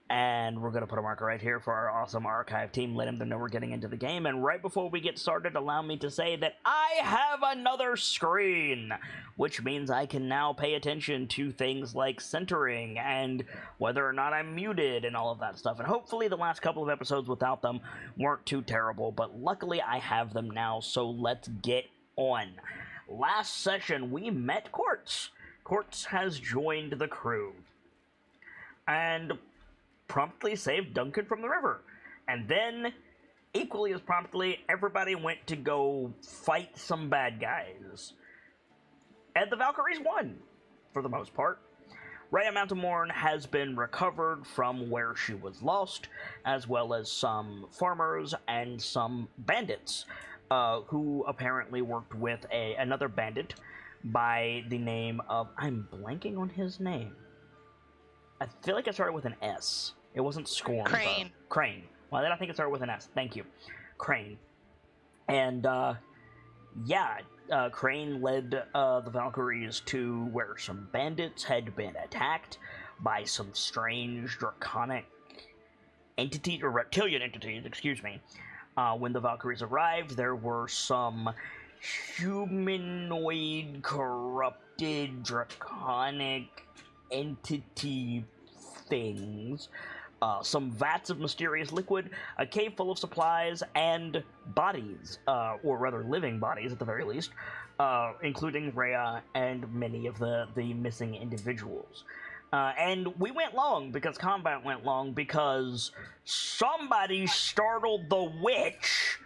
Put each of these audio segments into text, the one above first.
And we're going to put a marker right here for our awesome archive team, letting them know we're getting into the game. And right before we get started, allow me to say that I have another screen, which means I can now pay attention to things like centering and whether or not I'm muted and all of that stuff. And hopefully the last couple of episodes without them weren't too terrible, but luckily I have them now, so let's get on. Last session, we met Quartz. Quartz has joined the crew and promptly saved Duncan from the river. And then, equally as promptly, everybody went to go fight some bad guys. And the Valkyries won, for the most part. Rhea Mountainmorn has been recovered from where she was lost, as well as some farmers and some bandits, who apparently worked with another bandit by the name of... I'm blanking on his name. I feel like it started with an S. It wasn't Scorn. Crane. Crane. Well, then I think it started with an S. Thank you. Crane. And, Crane led the Valkyries to where some bandits had been attacked by some strange draconic entities, or reptilian entities, excuse me. When the Valkyries arrived, there were some humanoid, corrupted, draconic entity things, some vats of mysterious liquid, a cave full of supplies, and bodies, or rather living bodies at the very least, including Rhea and many of the missing individuals. And we went long, because combat went long, because somebody startled the witch.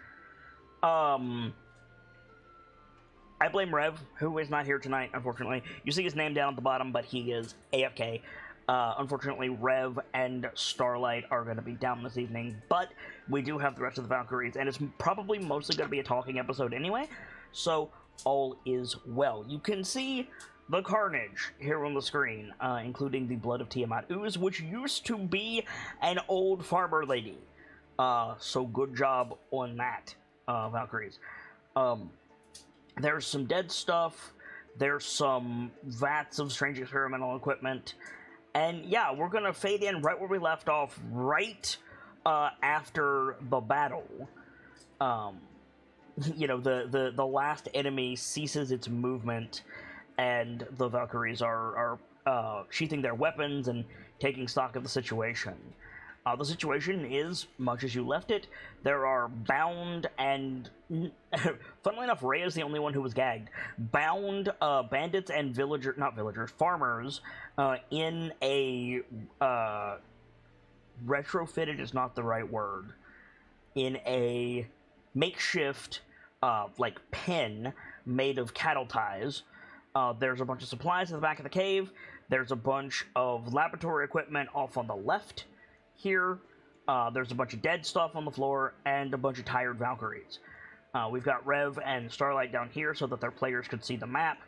I blame Rev, who is not here tonight, unfortunately. You see his name down at the bottom, but he is AFK. Unfortunately, Rev and Starlight are going to be down this evening, but we do have the rest of the Valkyries, and it's probably mostly going to be a talking episode anyway, so all is well. You can see the carnage here on the screen, including the Blood of Tiamat ooze, which used to be an old farmer lady. So good job on that, Valkyries. There's some dead stuff, there's some vats of strange experimental equipment, and yeah, we're gonna fade in right where we left off, right after the battle. You know, the last enemy ceases its movement, and the Valkyries are sheathing their weapons and taking stock of the situation. The situation is much as you left it. There are bound and, funnily enough, Rhea is the only one who was gagged. Bound bandits and farmers, in a retrofitted is not the right word. In a makeshift, pen made of cattle ties. There's a bunch of supplies in the back of the cave. There's a bunch of laboratory equipment off on the left. Here, there's a bunch of dead stuff on the floor and a bunch of tired Valkyries. We've got Rev and Starlight down here so that their players could see the map,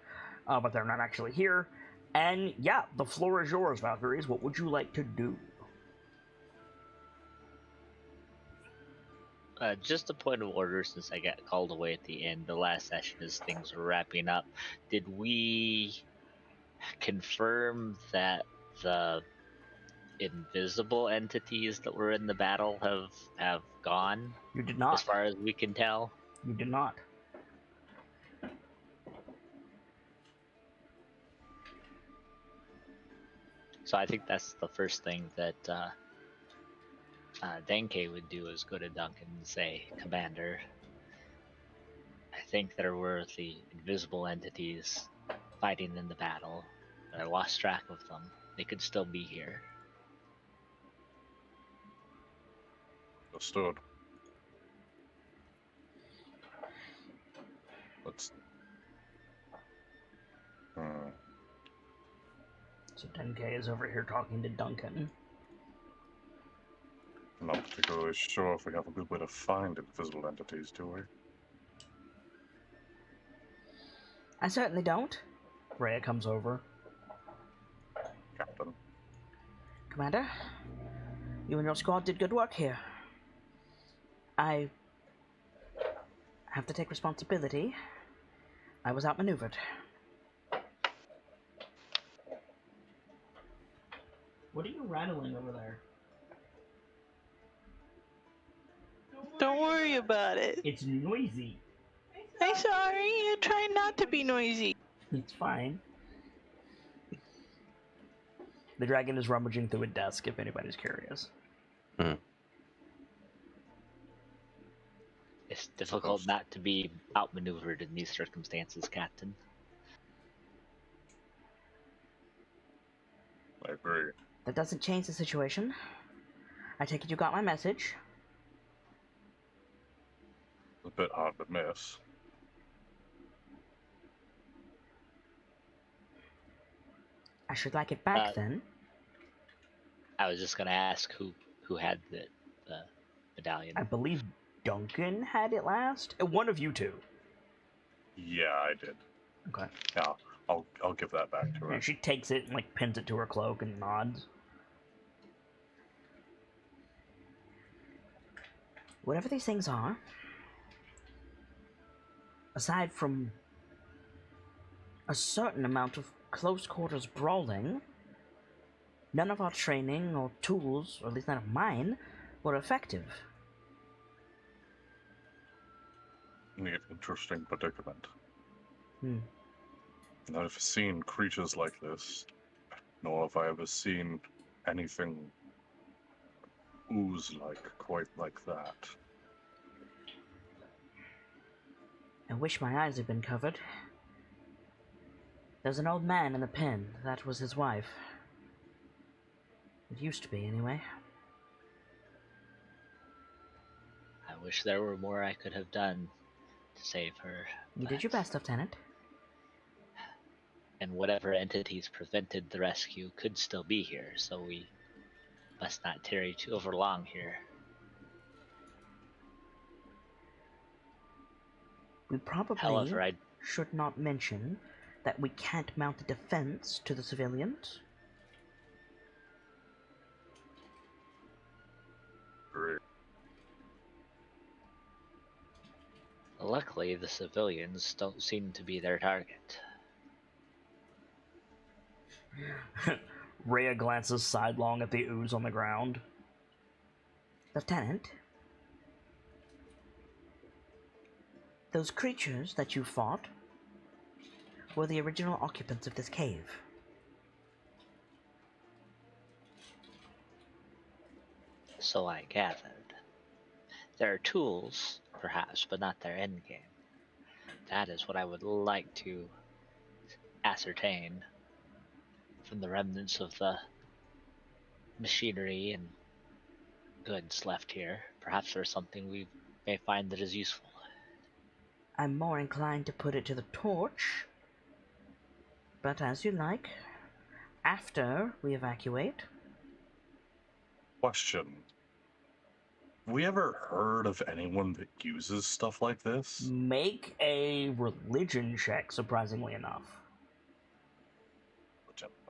but they're not actually here. And yeah, the floor is yours, Valkyries. What would you like to do? Just a point of order, since I got called away at the end, the last session as things were wrapping up. Did we confirm that the invisible entities that were in the battle have gone? You did not. As far as we can tell? You did not. So I think that's the first thing that Denke would do, is go to Duncan and say, Commander, I think there were the invisible entities fighting in the battle, but I lost track of them. They could still be here. Understood. Let's... So Denke is over here talking to Duncan. I'm not particularly sure if we have a good way to find invisible entities, do we? I certainly don't. Rhea comes over. Captain. Commander, you and your squad did good work here. I have to take responsibility. I was outmaneuvered. What are you rattling over there? Don't worry about it. It's noisy. I'm sorry. I'm trying not to be noisy. It's fine. The dragon is rummaging through a desk, if anybody's curious. It's difficult not to be outmaneuvered in these circumstances, Captain. I agree. That doesn't change the situation. I take it you got my message. It's a bit hard to miss. I should like it back then. I was just gonna ask who had the medallion. I believe Duncan had it last. One of you two. Yeah, I did. Okay. Yeah, I'll give that back to her. And she takes it and like pins it to her cloak and nods. Whatever these things are, aside from a certain amount of close quarters brawling, none of our training or tools, or at least none of mine, were effective. An interesting predicament. Hmm. I've never seen creatures like this, nor have I ever seen anything ooze-like quite like that. I wish my eyes had been covered. There's an old man in the pen. That was his wife. It used to be, anyway. I wish there were more I could have done to save her. You did your best, Lieutenant. And whatever entities prevented the rescue could still be here, so we must not tarry too over long here. We probably However, should not mention that we can't mount a defense to the civilians. Great. Luckily, the civilians don't seem to be their target. Rhea glances sidelong at the ooze on the ground. Lieutenant, those creatures that you fought were the original occupants of this cave. So I gathered. There are tools, perhaps, but not their endgame. That is what I would like to ascertain from the remnants of the machinery and goods left here. Perhaps there's something we may find that is useful. I'm more inclined to put it to the torch, but as you like. After we evacuate. Question. Have we ever heard of anyone that uses stuff like this? Make a religion check, surprisingly enough.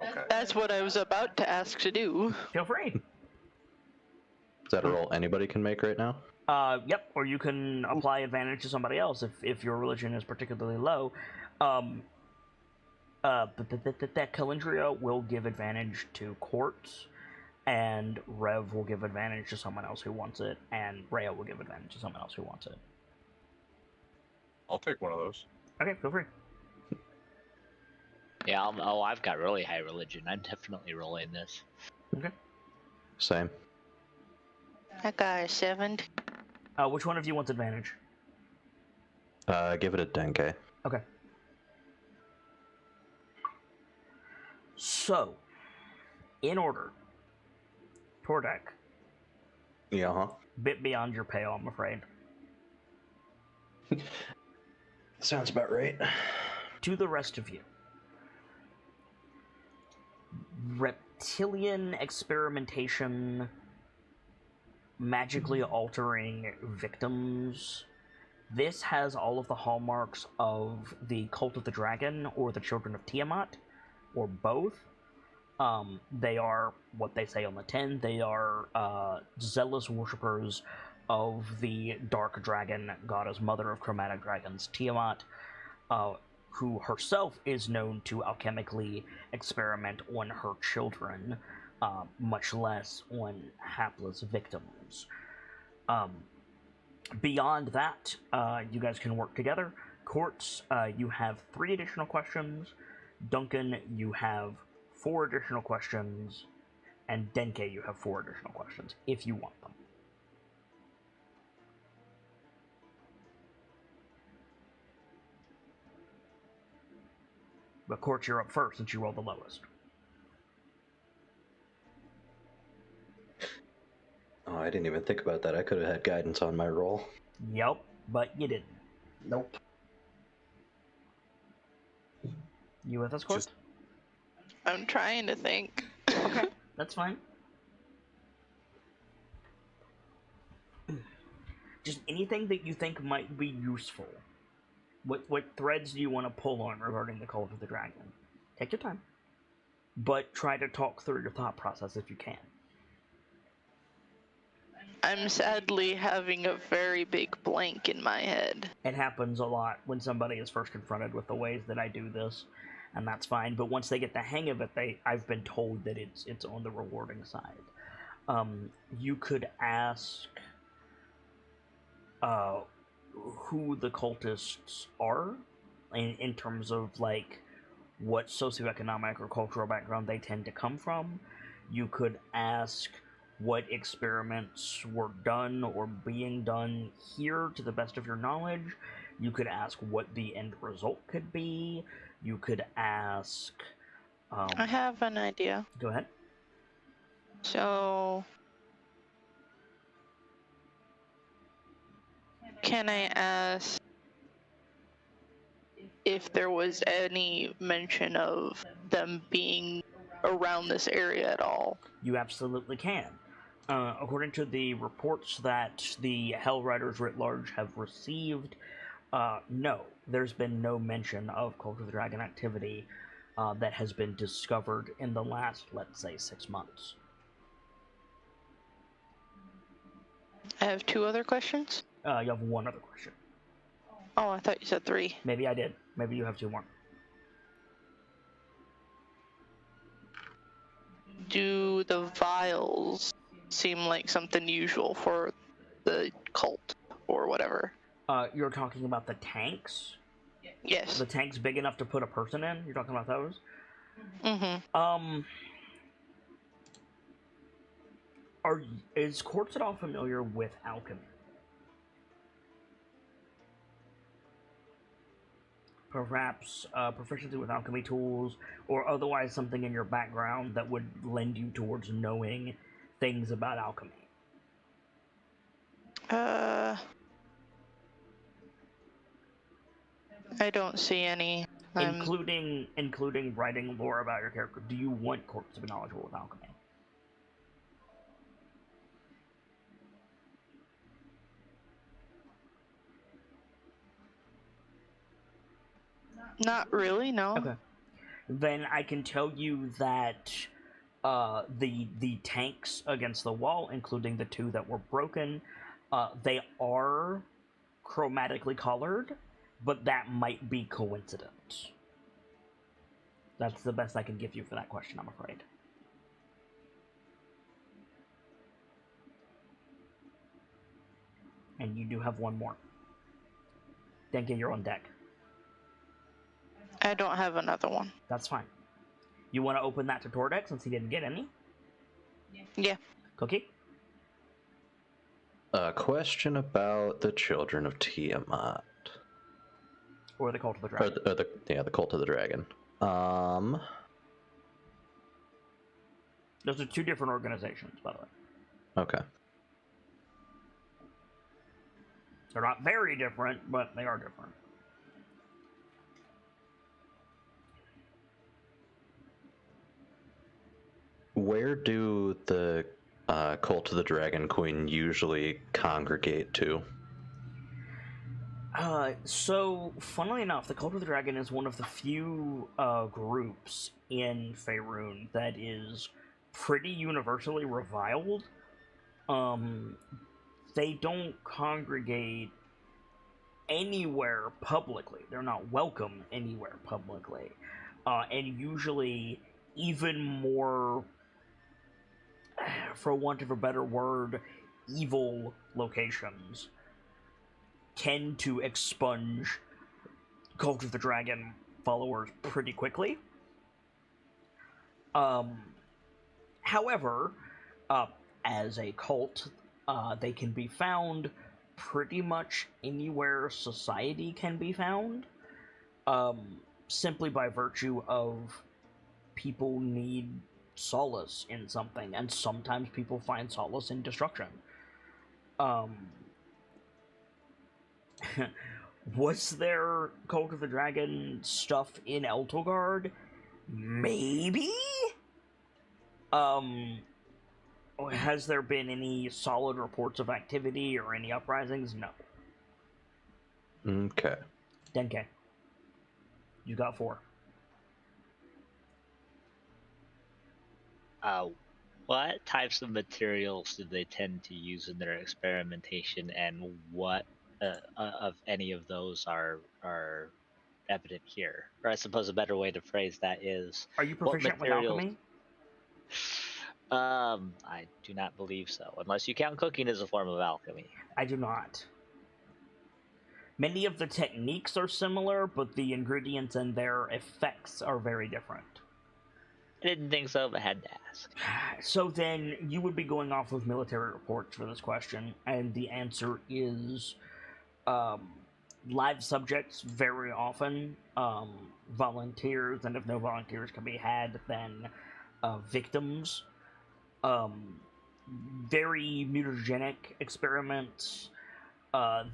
Okay. That's what I was about to ask to do. Feel free. Is that a roll anybody can make right now? Yep, or you can apply advantage to somebody else if your religion is particularly low. That Calendria will give advantage to Quartz, and Rev will give advantage to someone else who wants it, and Rhea will give advantage to someone else who wants it. I'll take one of those. Okay, feel free. Yeah, I've got really high religion. I'm definitely rolling this. Okay. Same. I got a 7. Which one of you wants advantage? Give it a Denke. Okay. So, in order, Tordek, Yeah, huh? bit beyond your pale, I'm afraid. Sounds about right. To the rest of you, reptilian experimentation, magically altering victims. This has all of the hallmarks of the Cult of the Dragon or the Children of Tiamat, or both. They are what they say on the tin. They are zealous worshippers of the Dark Dragon, goddess mother of chromatic dragons, Tiamat, who herself is known to alchemically experiment on her children, much less on hapless victims. Beyond that, you guys can work together. Quartz, you have 3 additional questions. Duncan, you have 4 additional questions. And Denke, you have 4 additional questions, if you want them. But Quartz, you're up first since you rolled the lowest. Oh, I didn't even think about that. I could have had guidance on my roll. Yep, but you didn't. Nope. You with us, Quartz? I'm trying to think. Okay, that's fine. Just anything that you think might be useful. What threads do you want to pull on regarding the Cult of the Dragon? Take your time. But try to talk through your thought process if you can. I'm sadly having a very big blank in my head. It happens a lot when somebody is first confronted with the ways that I do this, and that's fine. But once they get the hang of it, I've been told that it's on the rewarding side. You could ask who the cultists are, in terms of like what socioeconomic or cultural background they tend to come from. You could ask what experiments were done or being done here to the best of your knowledge. You could ask what the end result could be. You could ask... I have an idea. Go ahead. So... can I ask if there was any mention of them being around this area at all? You absolutely can. According to the reports that the Hell Riders writ large have received, no, there's been no mention of Cult of the Dragon activity that has been discovered in the last, let's say, 6 months. I have 2 other questions. You have 1 other question. Oh, I thought you said 3. Maybe I did. Maybe you have 2 more. Do the vials seem like something usual for the cult or whatever? You're talking about the tanks? Yes. The tanks big enough to put a person in? You're talking about those? Mm-hmm. Is Quartz at all familiar with alchemy? Perhaps proficiency with alchemy tools, or otherwise something in your background that would lend you towards knowing things about alchemy. I don't see any. Including writing lore about your character. Do you want Quartz to be knowledgeable with alchemy? Not really, no. Okay. Then I can tell you that the tanks against the wall, including the 2 that were broken, they are chromatically colored, but that might be coincidence. That's the best I can give you for that question, I'm afraid. And you do have 1 more. Denke, you're on deck. I don't have another one. That's fine. You want to open that to Tordek since he didn't get any? Yeah. Cookie? A question about the Children of Tiamat. Or the Cult of the Dragon. The Cult of the Dragon. Those are 2 different organizations, by the way. Okay. They're not very different, but they are different. Where do the Cult of the Dragon Queen usually congregate to? So, funnily enough, the Cult of the Dragon is one of the few groups in Faerun that is pretty universally reviled. They don't congregate anywhere publicly. They're not welcome anywhere publicly. And usually even more, for want of a better word, evil locations tend to expunge Cult of the Dragon followers pretty quickly. However, as a cult, they can be found pretty much anywhere society can be found, simply by virtue of people need solace in something, and sometimes people find solace in destruction. Was there Cult of the Dragon stuff in Eltogard? Maybe? Has there been any solid reports of activity or any uprisings? No. Okay. Denke. You got 4. What types of materials do they tend to use in their experimentation, and what of any of those are evident here? Or I suppose a better way to phrase that is, Are you what proficient with materials? alchemy? I do not believe so, unless you count cooking as a form of alchemy. I do not. Many of the techniques are similar, but the ingredients and their effects are very different. I didn't think so, but had to ask. So then, you would be going off of military reports for this question, and the answer is live subjects very often, volunteers, and if no volunteers can be had, then victims. Very mutagenic experiments.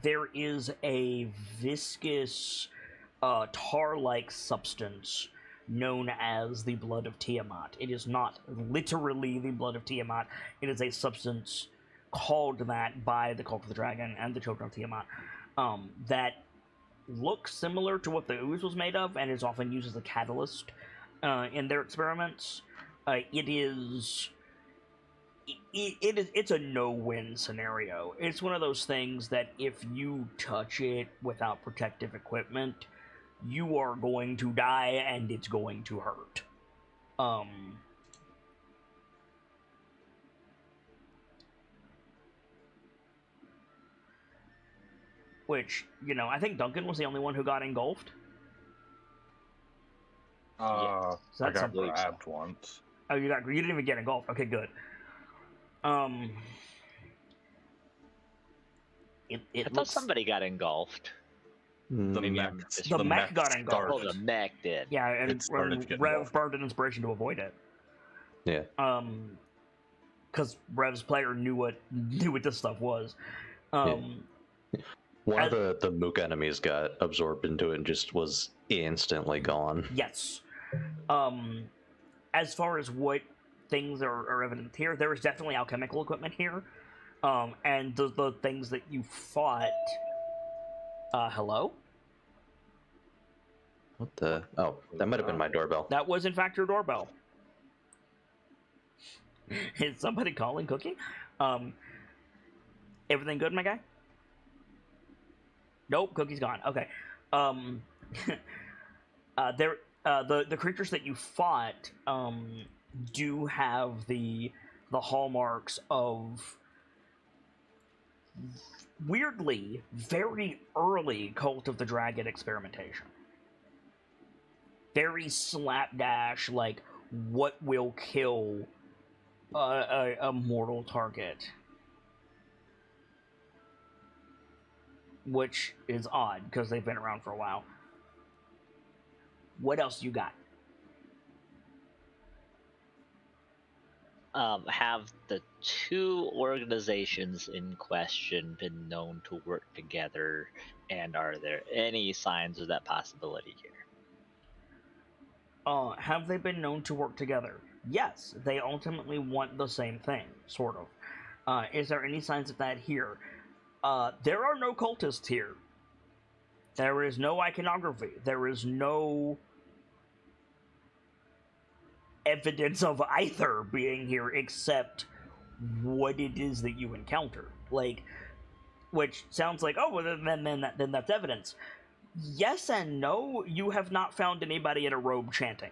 There is a viscous, tar-like substance known as the blood of Tiamat. It is not literally the blood of Tiamat. It is a substance called that by the Cult of the Dragon and the Children of Tiamat, that looks similar to what the ooze was made of and is often used as a catalyst in their experiments. It's a no-win scenario. It's one of those things that if you touch it without protective equipment, you are going to die and it's going to hurt. Which, I think Duncan was the only one who got engulfed. Yeah. So I that's got something. grabbed once. Oh, you didn't even get engulfed. Okay, good. I It thought looks... somebody got engulfed. The Maybe mech, I'm just- The mech got engulfed. Oh, the mech did. Yeah, and It started to get Rev engulfed. burned an inspiration to avoid it. Yeah. Because Rev's player knew what this stuff was. One of the Mook enemies got absorbed into it and just was instantly gone. Yes. As far as what things are evident here, there is definitely alchemical equipment here. And the things that you fought... hello? What the? Oh, that might have been my doorbell. That was, in fact, your doorbell. Is somebody calling Cookie? Everything good, my guy? Nope, Cookie's gone. Okay. The creatures that you fought do have the hallmarks of weirdly very early Cult of the Dragon experimentation. Very slapdash, like what will kill a mortal target, which is odd because they've been around for a while. What else you got? Have the two organizations in question been known to work together, and are there any signs of that possibility here? Have they been known to work together? Yes, they ultimately want the same thing, sort of. Is there any signs of that here? There are no cultists here. There is no iconography. There is no evidence of either being here except what it is that you encounter. Like, which sounds like, oh, well, then that's evidence. Yes and no. You have not found anybody in a robe chanting.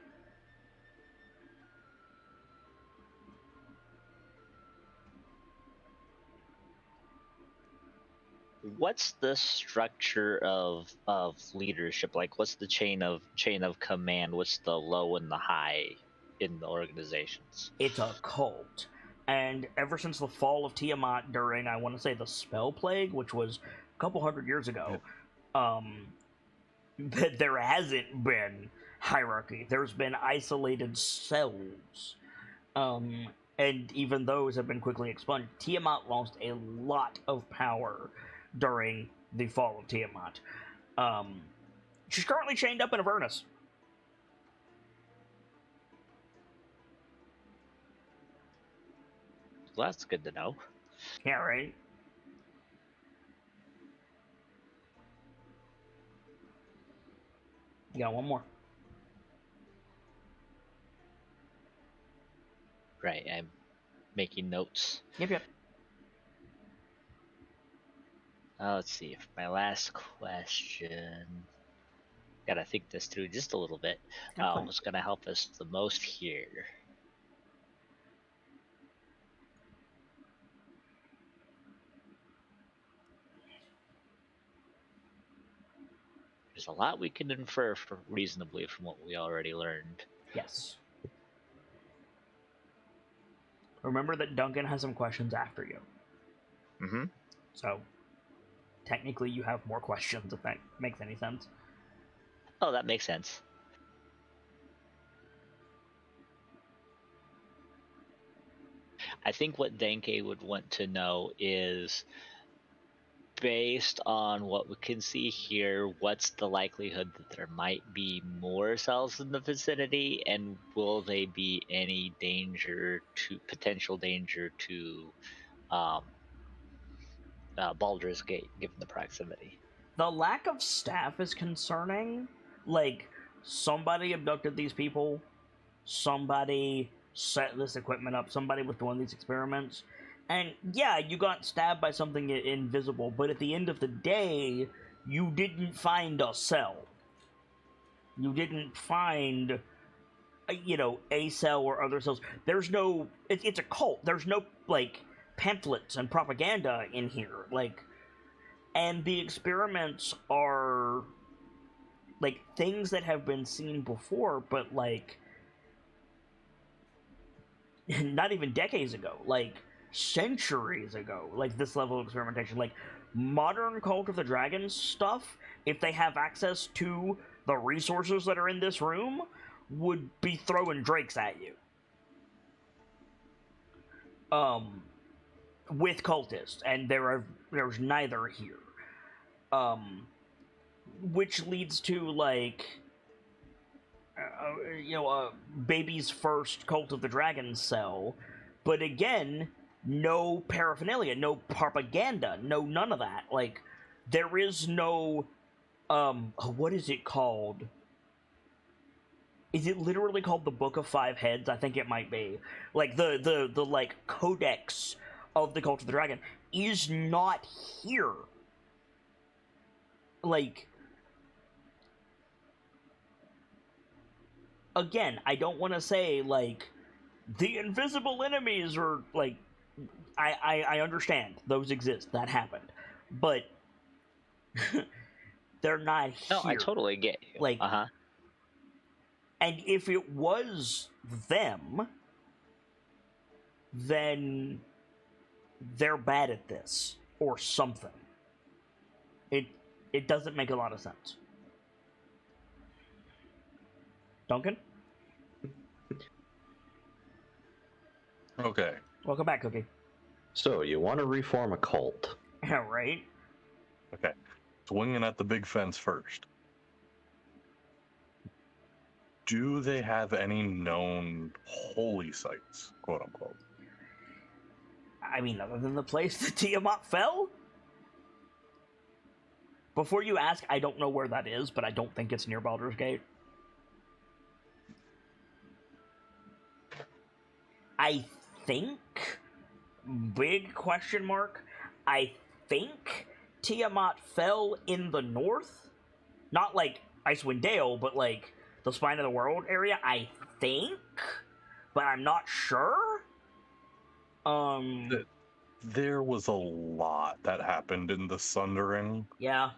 what's the structure of leadership? Like, what's the chain of command? What's the low and the high in the organizations? It's a cult. And ever since the fall of Tiamat during, I want to say, the Spell Plague, which was a couple hundred years ago, there hasn't been hierarchy. There's been isolated cells. And even those have been quickly expunged. Tiamat lost a lot of power during the fall of Tiamat. She's currently chained up in Avernus. Well, that's good to know. Yeah, right? You got one more. Right, I'm making notes. Yep. Let's see. For my last question, gotta think this through just a little bit. Okay. What's gonna help us the most here? There's a lot we can infer reasonably from what we already learned. Yes. Remember that Duncan has some questions after you. Mm-hmm. So, technically you have more questions, if that makes any sense. Oh, that makes sense. I think what Denke would want to know is, based on what we can see here, what's the likelihood that there might be more cells in the vicinity, and will they be any potential danger to Baldur's Gate, given the proximity? The lack of staff is concerning. Like, somebody abducted these people, somebody set this equipment up, somebody was doing these experiments, and yeah, you got stabbed by something invisible, but at the end of the day, you didn't find a cell. You didn't find, a cell or other cells. There's no... It's a cult. There's no, like, pamphlets and propaganda in here. Like, and the experiments are, like, things that have been seen before, but, like, not even decades ago. Like, centuries ago. Like, this level of experimentation. Like, modern Cult of the Dragon stuff, if they have access to the resources that are in this room, would be throwing drakes at you. With cultists, and there's neither here. Which leads to, like, a baby's first Cult of the Dragon cell, but again, no paraphernalia, no propaganda, no none of that. Like, there is no, what is it called? Is it literally called the Book of Five Heads? I think it might be. Like, the like, codex of the Cult of the Dragon is not here. Like, again, I don't want to say, like, the invisible enemies are, like, I understand. Those exist. That happened. But they're not here. No, I totally get you. Like, uh-huh. And if it was them, then they're bad at this, or something. It doesn't make a lot of sense. Duncan? Okay. Welcome back, Cookie. So, you want to reform a cult? Yeah, right? Okay. Swinging at the big fence first. Do they have any known holy sites, quote unquote? I mean, other than the place that Tiamat fell? Before you ask, I don't know where that is, but I don't think it's near Baldur's Gate. I think, big question mark, I think Tiamat fell in the north? Not like Icewind Dale, but like the Spine of the World area, I think? But I'm not sure? There was a lot that happened in the Sundering, Yeah.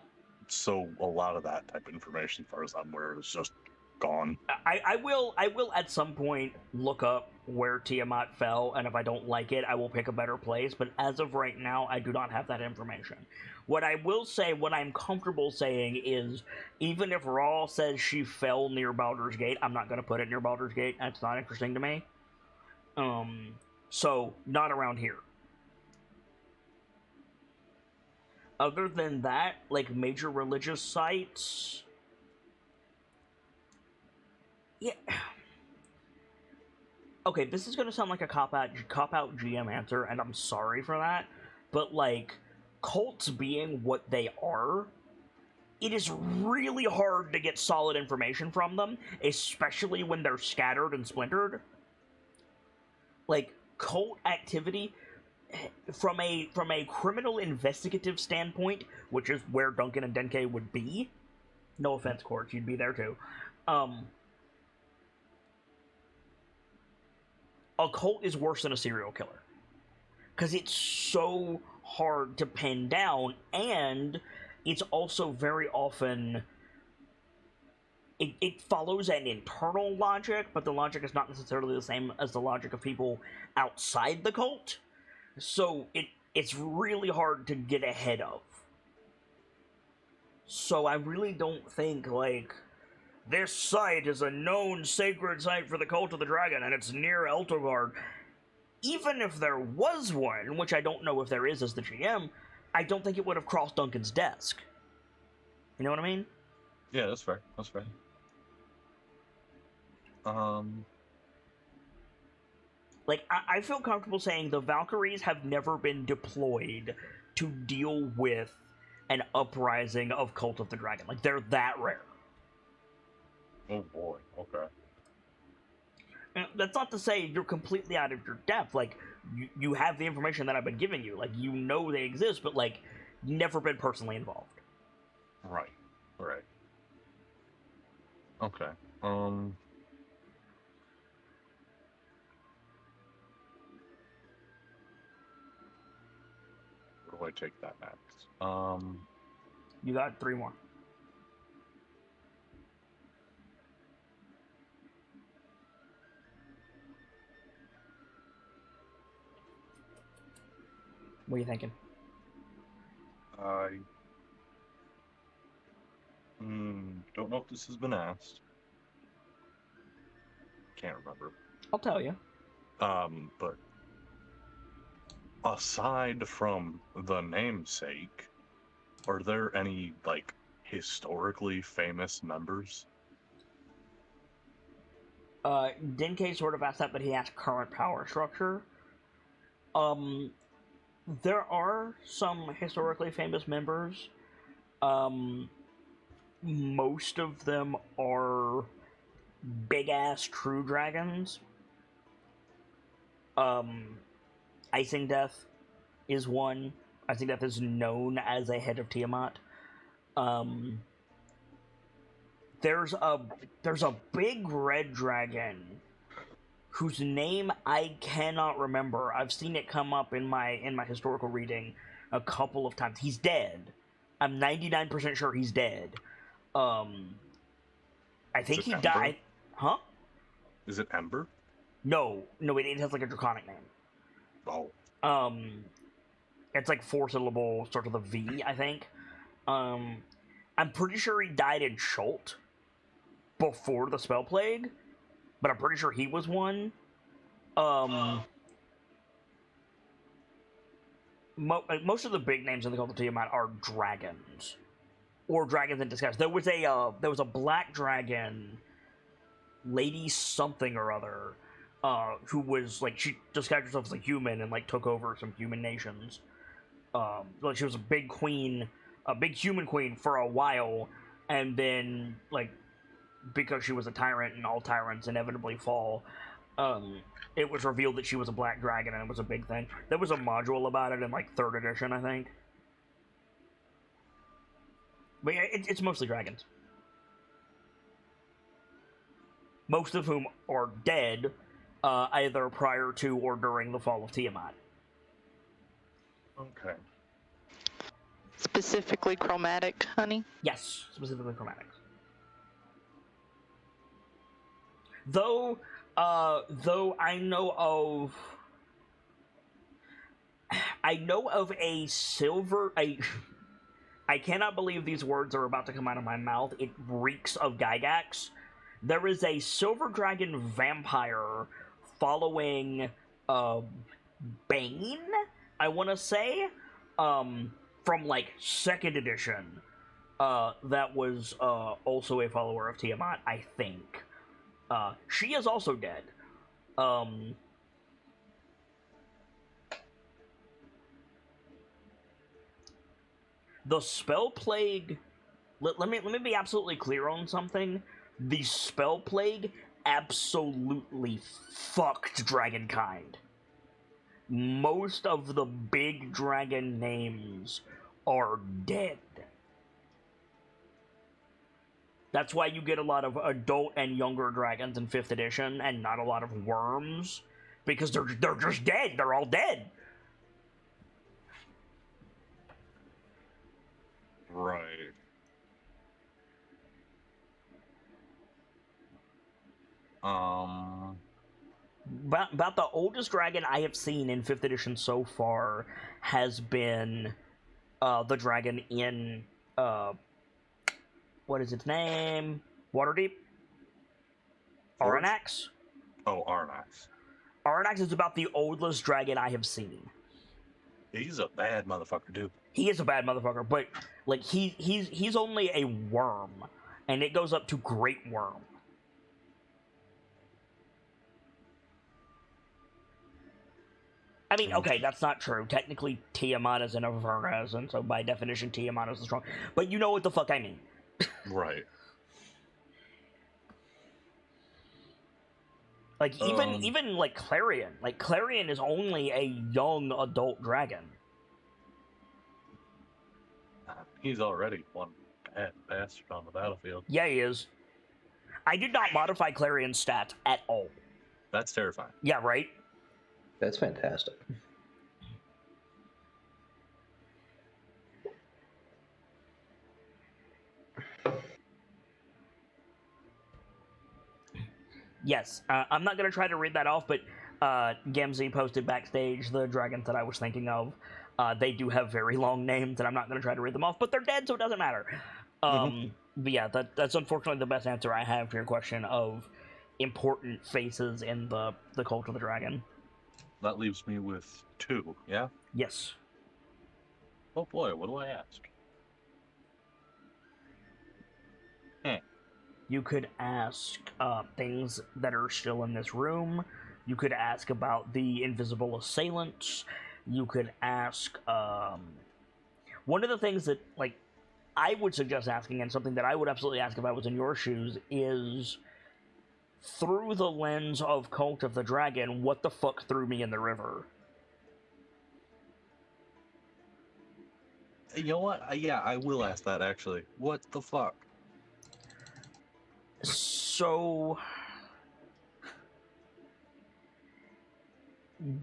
so a lot of that type of information, as far as I'm aware, is just gone. I will at some point look up where Tiamat fell, and if I don't like it, I will pick a better place, but as of right now, I do not have that information. What I will say, what I'm comfortable saying is, even if Raw says she fell near Baldur's Gate, I'm not going to put it near Baldur's Gate. That's not interesting to me. So, not around here. Other than that, like, major religious sites... Yeah. Okay, this is gonna sound like a cop-out GM answer, and I'm sorry for that, but, like, cults being what they are, it is really hard to get solid information from them, especially when they're scattered and splintered. Like, cult activity, from a criminal investigative standpoint, which is where Duncan and Denke would be, no offense, Court, you'd be there too, a cult is worse than a serial killer. Because it's so hard to pin down, and it's also very often... It follows an internal logic, but the logic is not necessarily the same as the logic of people outside the cult. So it's really hard to get ahead of. So I really don't think, like... This site is a known sacred site for the Cult of the Dragon, and it's near Eltogard. Even if there was one, which I don't know if there is as the GM, I don't think it would have crossed Duncan's desk. You know what I mean? Yeah, that's fair. That's fair. Like, I feel comfortable saying the Valkyries have never been deployed to deal with an uprising of Cult of the Dragon. Like, they're that rare. Oh boy, okay. And that's not to say you're completely out of your depth. Like, you have the information that I've been giving you. Like, you know they exist, but, like, never been personally involved. Right. Okay. Where do I take that next? You got 3 more. What are you thinking? I don't know if this has been asked. Can't remember. I'll tell you. But aside from the namesake, are there any, like, historically famous members? Denke sort of asked that, but he asked current power structure. There are some historically famous members. Most of them are big-ass true dragons. Icing Death is one. Icing Death is known as a head of Tiamat. There's a big red dragon whose name I cannot remember. I've seen it come up in my historical reading a couple of times. He's dead. I'm 99% sure he's dead. I think he died. Huh? Is it Ember? No, it has like a draconic name. Oh. It's like 4 syllable, starts with a V, I think. I'm pretty sure he died in Schult before the Spell Plague, but I'm pretty sure he was one. Most of the big names in the Cult of Tiamat are dragons, or dragons in disguise. There was a black dragon, Lady something or other, who was like, she disguised herself as a human and like took over some human nations. Like she was a big queen, a big human queen for a while, and then like because she was a tyrant and all tyrants inevitably fall, it was revealed that she was a black dragon, and it was a big thing. There was a module about it in like 3rd edition, I think. But yeah, it's mostly dragons. Most of whom are dead, either prior to or during the fall of Tiamat. Okay. Specifically chromatic, honey. Yes, specifically chromatics. Though I know of a silver. I cannot believe these words are about to come out of my mouth. It reeks of Gygax. There is a silver dragon vampire following Bane, I want to say, from like 2nd edition. That was also a follower of Tiamat, I think. She is also dead. The spell plague. Let me be absolutely clear on something. The spell plague absolutely fucked Dragonkind. Most of the big dragon names are dead. That's why you get a lot of adult and younger dragons in 5th edition, and not a lot of worms, because they're just dead. They're all dead. Right. About the oldest dragon I have seen in 5th edition so far has been the dragon in what is its name? Waterdeep? Aranax? Oh, Aranax. Aranax is about the oldest dragon I have seen. He's a bad motherfucker, dude. He is a bad motherfucker, but like he's only a worm, and it goes up to Great Worm. I mean, okay, that's not true. Technically, Tiamat is an Avernus, and so by definition, Tiamat is the strong. But you know what the fuck I mean. Right. Like, even like Clarion. Like, Clarion is only a young adult dragon. He's already one bad bastard on the battlefield. Yeah, he is. I did not modify Clarion's stats at all. That's terrifying. Yeah, right? That's fantastic. Yes, I'm not going to try to read that off, but Gamzee posted backstage the dragons that I was thinking of. They do have very long names, and I'm not going to try to read them off, but they're dead, so it doesn't matter. But yeah, that's unfortunately the best answer I have to your question of important faces in the Cult of the Dragon. That leaves me with 2, yeah? Yes. Oh boy, what do I ask? You could ask things that are still in this room. You could ask about the invisible assailants. You could ask... one of the things that, like, I would suggest asking, and something that I would absolutely ask if I was in your shoes, is... through the lens of Cult of the Dragon, what the fuck threw me in the river? You know what? Yeah, I will ask that, actually. What the fuck? So...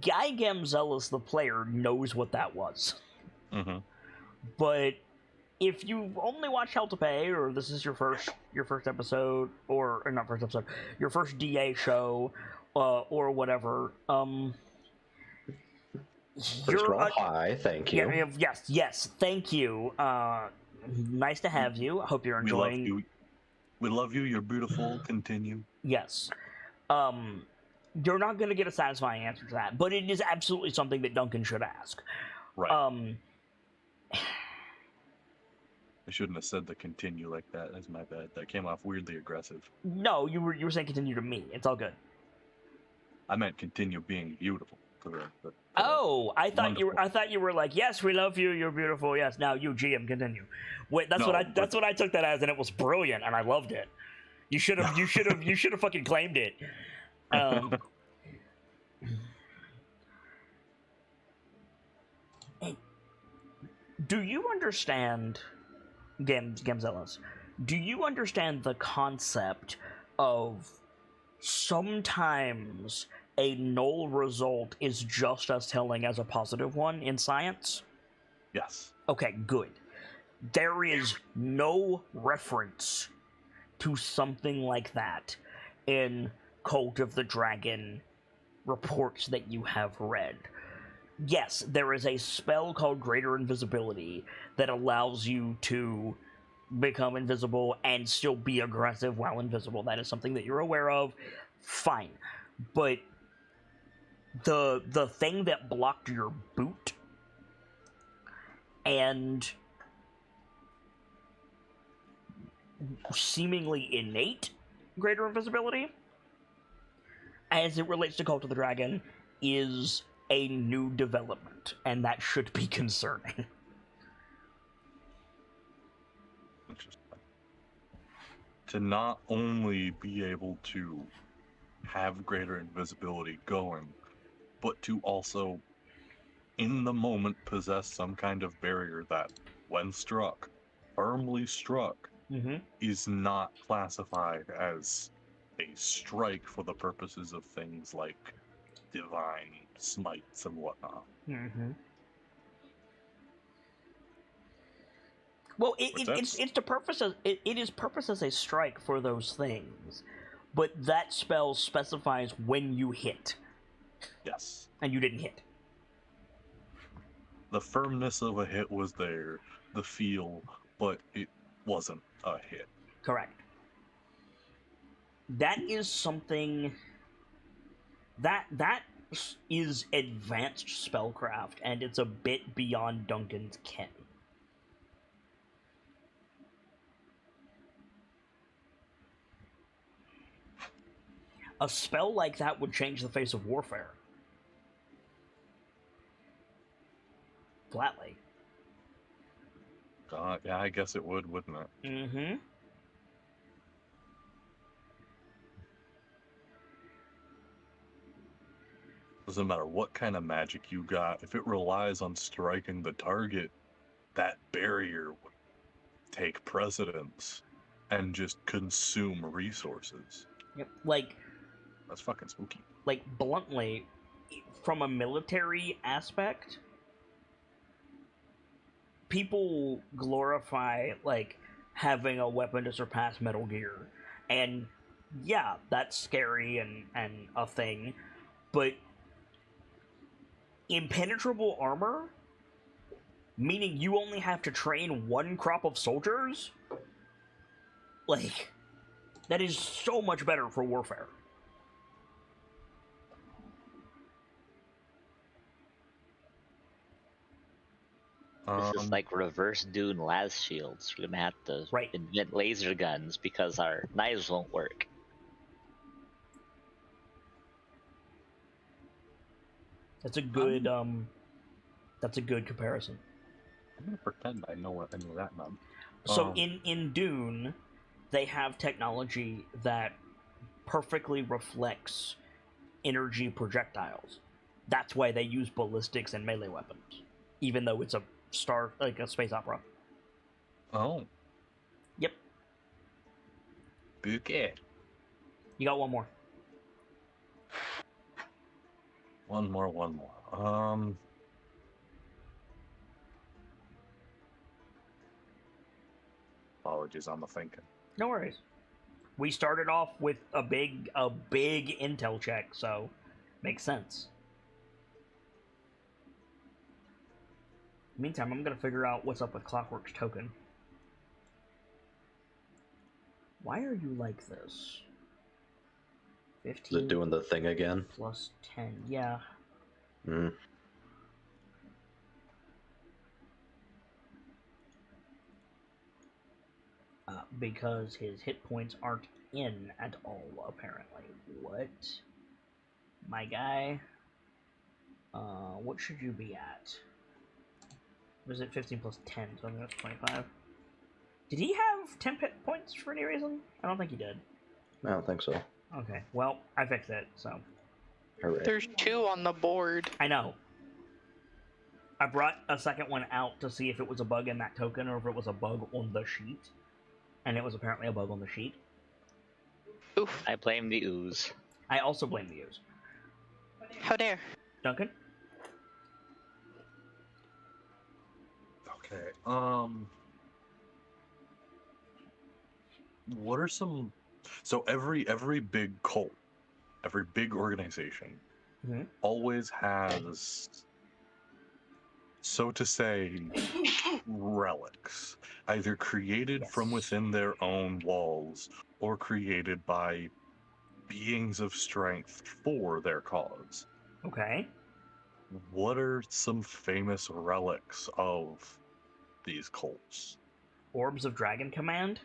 Guy Gamzelis, the player, knows what that was. Mm-hmm. But if you only watch Hell to Pay, or this is your first episode, or not first episode, your first DA show, or whatever, First of all, hi, thank you. Yeah, yes, thank you. Nice to have you. I hope you're enjoying. We love you. We love you. You're beautiful. Continue. Yes. You're not going to get a satisfying answer to that, but it is absolutely something that Duncan should ask. Right. I shouldn't have said the continue like that. That's my bad. That came off weirdly aggressive. No, you were saying continue to me. It's all good. I meant continue being beautiful. I thought you were like, yes, we love you. You're beautiful. Yes. Now you, GM, continue. Wait, that's what I took that as, and it was brilliant, and I loved it. You should have fucking claimed it. Do you understand, Gamzelis? Do you understand the concept of sometimes a null result is just as telling as a positive one in science? Yes. Okay, good. There is no reference to something like that in Cult of the Dragon reports that you have read. Yes, there is a spell called Greater Invisibility that allows you to become invisible and still be aggressive while invisible. That is something that you're aware of. Fine. But the thing that blocked your boot and seemingly innate greater invisibility, as it relates to Cult of the Dragon, is a new development, and that should be concerning. Interesting. To not only be able to have greater invisibility going, but to also, in the moment, possess some kind of barrier that, when struck, firmly struck, Mm-hmm. is not classified as a strike for the purposes of things like divine smites and whatnot. Mm-hmm. Well, it's the purpose of it is purpose as a strike for those things, but that spell specifies when you hit, Yes. and you didn't hit. The firmness of a hit was there, the feel, but it wasn't a hit. Correct. That is something that is advanced spellcraft, and it's a bit beyond Duncan's ken. A spell like that would change the face of warfare. Flatly. Yeah, I guess it would, wouldn't it? Mm-hmm. Doesn't matter what kind of magic you got, if it relies on striking the target, that barrier would take precedence and just consume resources. Yep. Like, That's fucking spooky. like bluntly, from a military aspect, people glorify like having a weapon to surpass Metal Gear, and yeah, that's scary and a thing, but impenetrable armor, meaning you only have to train one crop of soldiers, like, that is so much better for warfare. This is like reverse Dune las shields. We're gonna have to invent laser guns because our knives won't work. That's a good comparison. I'm gonna pretend I know what any of that meant. So in Dune, they have technology that perfectly reflects energy projectiles. That's why they use ballistics and melee weapons, even though it's a space opera. Oh. Yep. Okay. You got one more. One more. Apologies, I'm thinking. No worries. We started off with a big intel check, so makes sense. Meantime, I'm gonna figure out what's up with Clockwork's token. Why are you like this? 15. Is it doing the thing again? Plus 10, yeah. Hmm. Because his hit points aren't in at all, apparently. What? My guy? What should you be at? Was it 15 plus 10, so I think that's 25. Did he have 10 hit points for any reason? I don't think he did. I don't think so. Okay, well, I fixed it, so. Hooray. There's 2 on the board. I know. I brought a second one out to see if it was a bug in that token or if it was a bug on the sheet. And it was apparently a bug on the sheet. Oof. I blame the ooze. I also blame the ooze. How dare? Duncan? Okay. What are some? So every big cult, every big organization, Mhm. always has, so to say, relics, either created from Yes. within their own walls or created by beings of strength for their cause. Okay. What are some famous relics of these cults? Orbs of Dragon Command.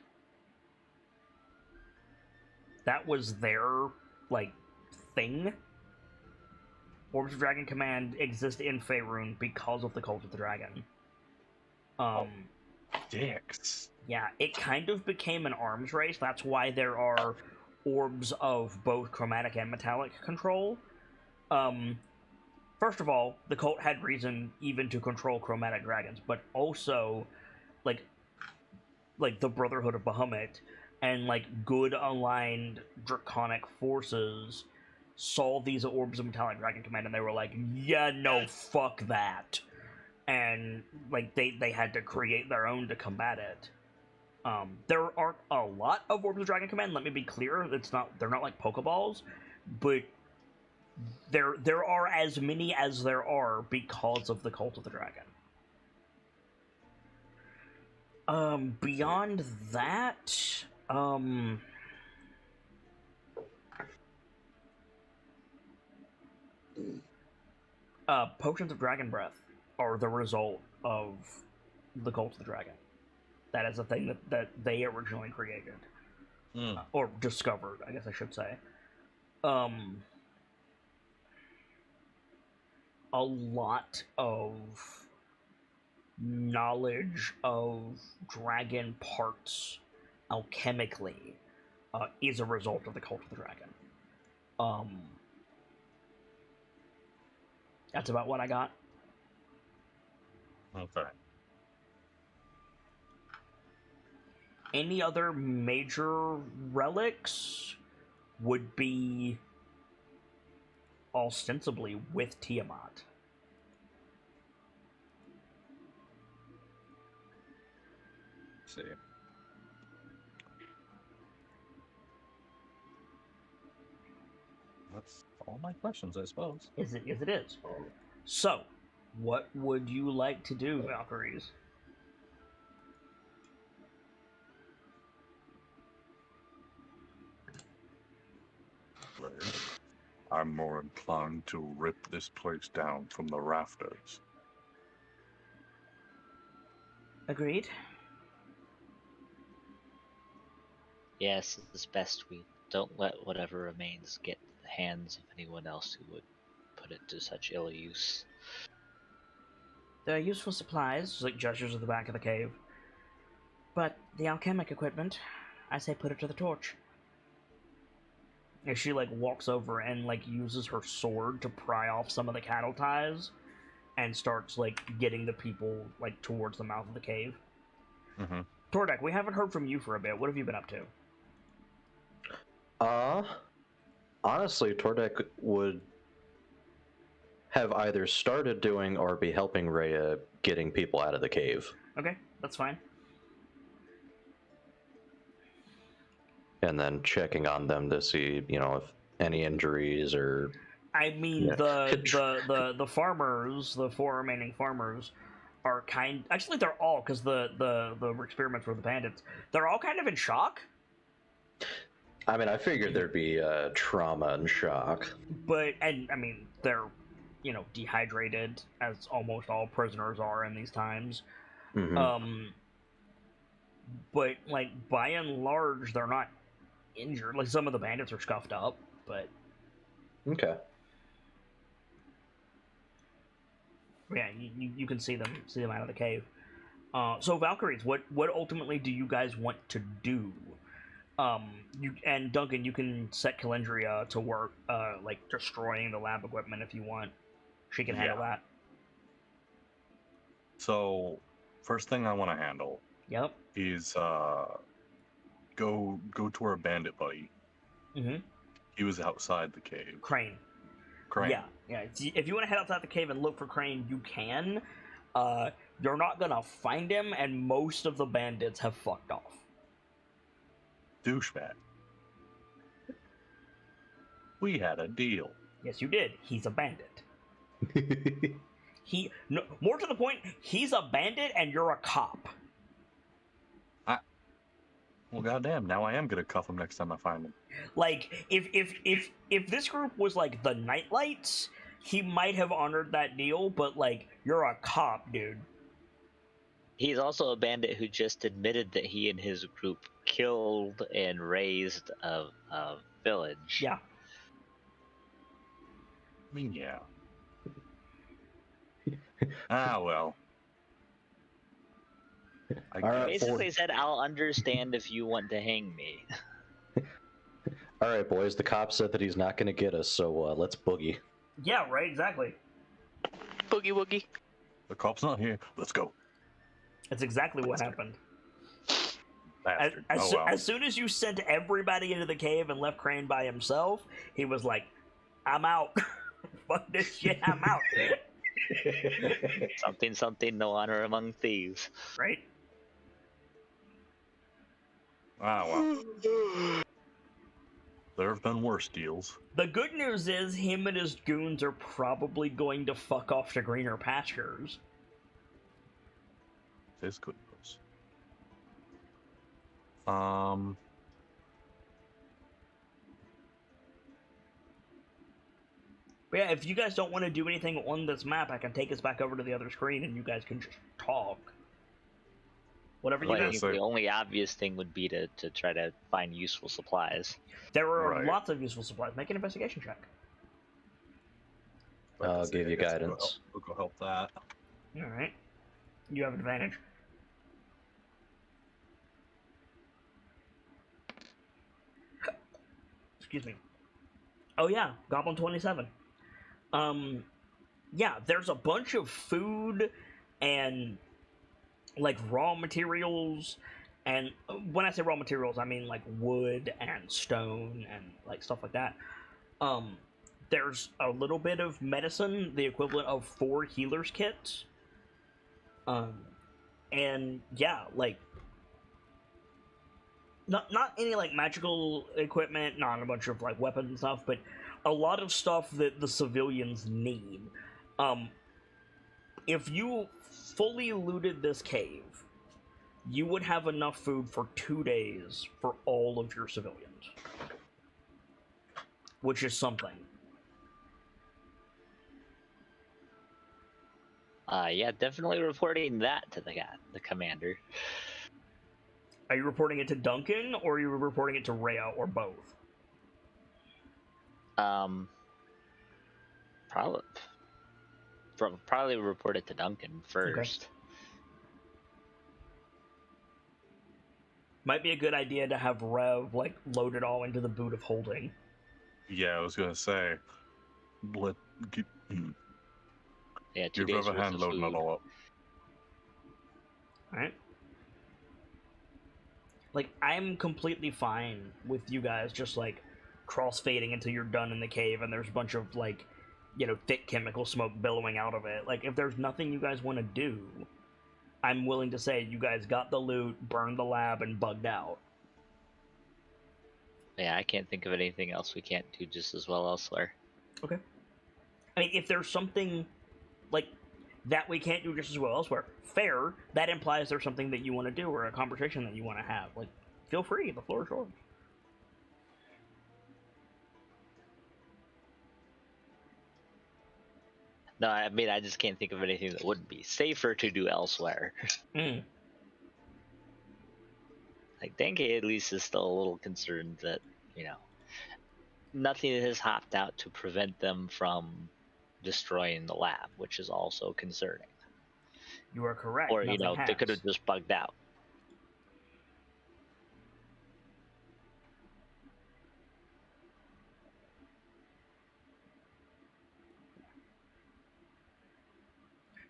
That was their, like, thing. Orbs of Dragon Command exist in Faerun because of the Cult of the Dragon. Dicks. Yeah, it kind of became an arms race. That's why there are orbs of both chromatic and metallic control. First of all, the cult had reason even to control chromatic dragons, but also, like the Brotherhood of Bahamut and like good aligned draconic forces saw these orbs of metallic dragon command and they were like, yeah, no, fuck that, and like they had to create their own to combat it. There aren't a lot of orbs of dragon command, let me be clear. They're not like pokeballs, but there are as many as there are because of the Cult of the Dragon. Beyond that, potions of dragon breath are the result of the Cult of the Dragon. That is a thing that they originally created. Or discovered, I guess I should say. A lot of knowledge of dragon parts alchemically is a result of the Cult of the Dragon. That's about what I got. Okay. Any other major relics would be ostensibly with Tiamat. Let's see. That's all my questions, I suppose. Yes, it is. So, what would you like to do, Valkyries? I'm more inclined to rip this place down from the rafters. Agreed. Yes, it's best we don't let whatever remains get to the hands of anyone else who would put it to such ill use. There are useful supplies, like gestures at the back of the cave. But the alchemic equipment, I say put it to the torch. And she like walks over and like uses her sword to pry off some of the cattle ties and starts like getting the people like towards the mouth of the cave. Mm-hmm. Tordek, we haven't heard from you for a bit. What have you been up to? Honestly, Tordek would have either started doing or be helping Rhea getting people out of the cave. Okay, that's fine. And then checking on them to see, if any injuries or... I mean, Yeah. the farmers, the four remaining farmers, are actually they're all, because the experiments were the bandits. They're all kind of in shock. I mean, I figured there'd be trauma and shock. But I mean, they're dehydrated, as almost all prisoners are in these times. Mm-hmm. But like by and large, they're not injured. Like some of the bandits are scuffed up, but Okay. yeah, you can see them out of the cave. So Valkyries, what ultimately do you guys want to do? You and Duncan, you can set Calendria to work, like destroying the lab equipment if you want. She can handle that. So, first thing I want to handle Yep. is go to our bandit buddy. Mm-hmm. He was outside the cave. Crane. Crane. Yeah. If you want to head outside the cave and look for Crane, you can. You're not gonna find him, and most of the bandits have fucked off. Douchebag. We had a deal. Yes, you did. He's a bandit. More to the point, he's a bandit and you're a cop. Well, goddamn! Now I am gonna cuff him next time I find him. Like, if this group was like the Nightlights, he might have honored that deal. But like, you're a cop, dude. He's also a bandit who just admitted that he and his group killed and razed a village. Yeah. I mean, yeah. Well. I Alright, Basically said, I'll understand if you want to hang me. All right, boys. The cop said that he's not going to get us, so let's boogie. Yeah, right, exactly. Boogie woogie. The cop's not here. Let's go. That's exactly what happened. Bastard. As soon as you sent everybody into the cave and left Crane by himself, he was like, I'm out. Fuck this shit, I'm out. Something, no honor among thieves. Right? Well. There have been worse deals. The good news is him and his goons are probably going to fuck off to greener pastures. This good news. But yeah, if you guys don't want to do anything on this map, I can take us back over to the other screen and you guys can just talk. Whatever you Like, guys. the only obvious thing would be to try to find useful supplies. There are Right. lots of useful supplies. Make an investigation check. I'll give you guidance. We'll go help that. Alright. You have advantage. Excuse me. Oh yeah, Goblin 27. Yeah, there's a bunch of food and like raw materials, and when I say raw materials, I mean like wood and stone and like stuff like that. There's a little bit of medicine, the equivalent of 4 healer's kits. And yeah, like not any like magical equipment, not a bunch of like weapons and stuff, but a lot of stuff that the civilians need. If you fully looted this cave, you would have enough food for 2 days for all of your civilians, which is something. Yeah, definitely reporting that to the commander. Are you reporting it to Duncan, or are you reporting it to Rhea, or both? Probably report it to Duncan first. Okay. Might be a good idea to have Rev like load it all into the boot of holding. Yeah, I was gonna say. Yeah, 2 Give days Rev a worth hand of loading it food. all up. Alright. Like, I'm completely fine with you guys just like crossfading until you're done in the cave and there's a bunch of like, you know, thick chemical smoke billowing out of it. Like, if there's nothing you guys want to do, I'm willing to say you guys got the loot, burned the lab, and bugged out. Yeah, I can't think of anything else we can't do just as well elsewhere. Okay. I mean, if there's something like that we can't do just as well elsewhere, fair. That implies there's something that you want to do or a conversation that you want to have. Like, feel free. The floor is yours. No, I mean, I just can't think of anything that wouldn't be safer to do elsewhere. Mm. Like, Denke at least is still a little concerned that, you know, nothing has hopped out to prevent them from destroying the lab, which is also concerning. You are correct. Or, you know, Nothing they could has. have just bugged out.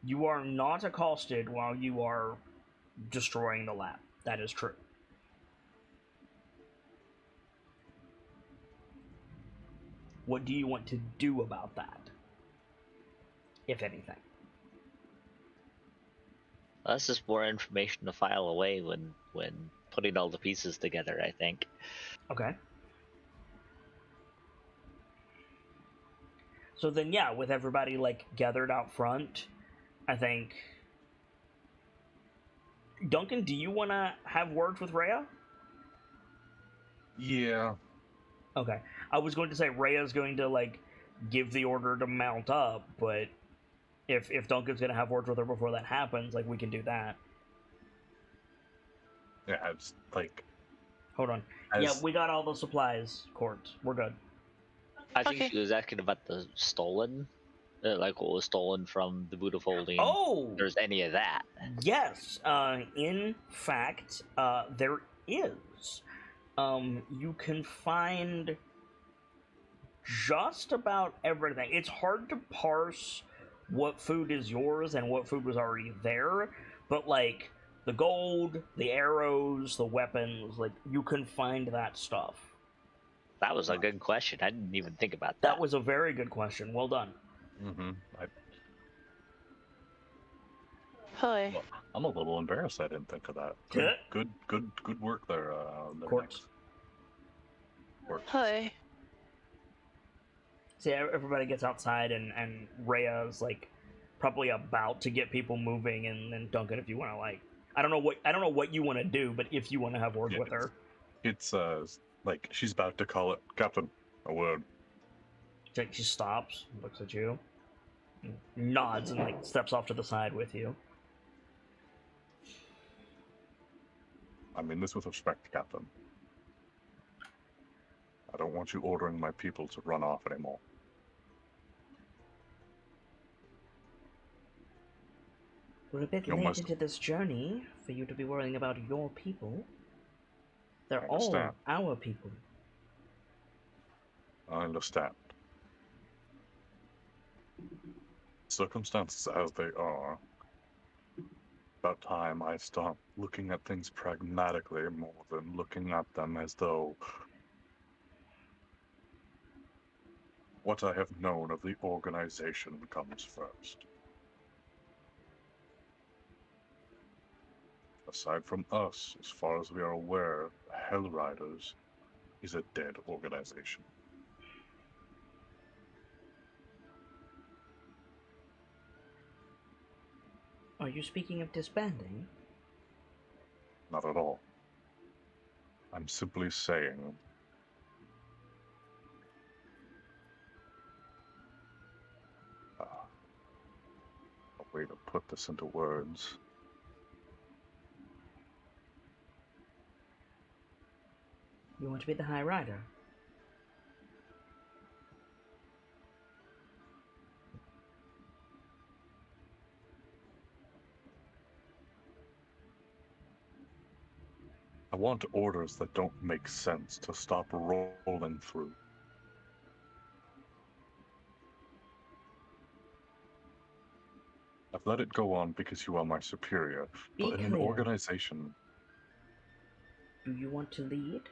You are not accosted while you are destroying the lab. That is true. What do you want to do about that, if anything? That's just more information to file away when putting all the pieces together, I think. Okay. So then, yeah, with everybody like gathered out front, I think. Duncan, do you want to have words with Rhea? Yeah. Okay. I was going to say Rhea's going to like give the order to mount up, but if Duncan's going to have words with her before that happens, like we can do that. Yeah, it's like Hold on. as Yeah, we got all the supplies, Court. We're good. I think Okay. she was asking about the stolen, like what was stolen from the Buddha folding. Oh! If there's any of that. Yes. In fact, there is. You can find just about everything. It's hard to parse what food is yours and what food was already there, but like the gold, the arrows, the weapons, like you can find that stuff. That was a good question. I didn't even think about that. That was a very good question. Well done. Hi. well, I'm a little embarrassed I didn't think of that. Good work there. Court. Court. Hi. See, everybody gets outside, and Rhea's like probably about to get people moving, and then Duncan, if you want to like, I don't know what you want to do, but if you want to have words Yeah, with her, It's like she's about to call it, Captain, a word. she stops, looks at you, nods, and like steps off to the side with you. I mean this with respect, Captain. I don't want you ordering my people to run off anymore. We're a bit You late must- into this journey for you to be worrying about your people. They're I all understand. our people. I understand. Circumstances as they are, about time I start looking at things pragmatically more than looking at them as though what I have known of the organization comes first. Aside from us, as far as we are aware, Hell Riders is a dead organization. Are you speaking of disbanding? Not at all. I'm simply saying a way to put this into words. You want to be the High Rider? I want orders that don't make sense to stop rolling through. I've let it go on because you are my superior, Be but in an clear. organization, Do you want to lead,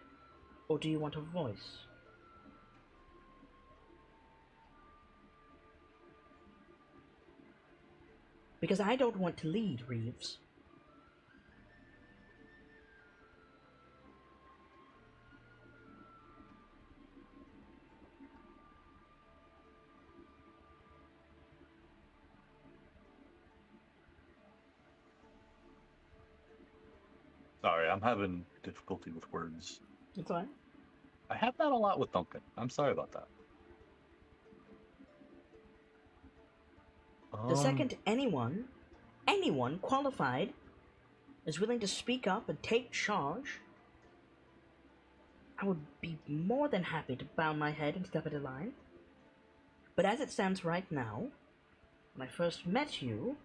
or do you want a voice? Because I don't want to lead, Reeves. sorry, I'm having difficulty with words. It's fine. I have that a lot with Duncan. I'm sorry about that. The second anyone qualified is willing to speak up and take charge, I would be more than happy to bow my head and step into line. But as it stands right now, when I first met you,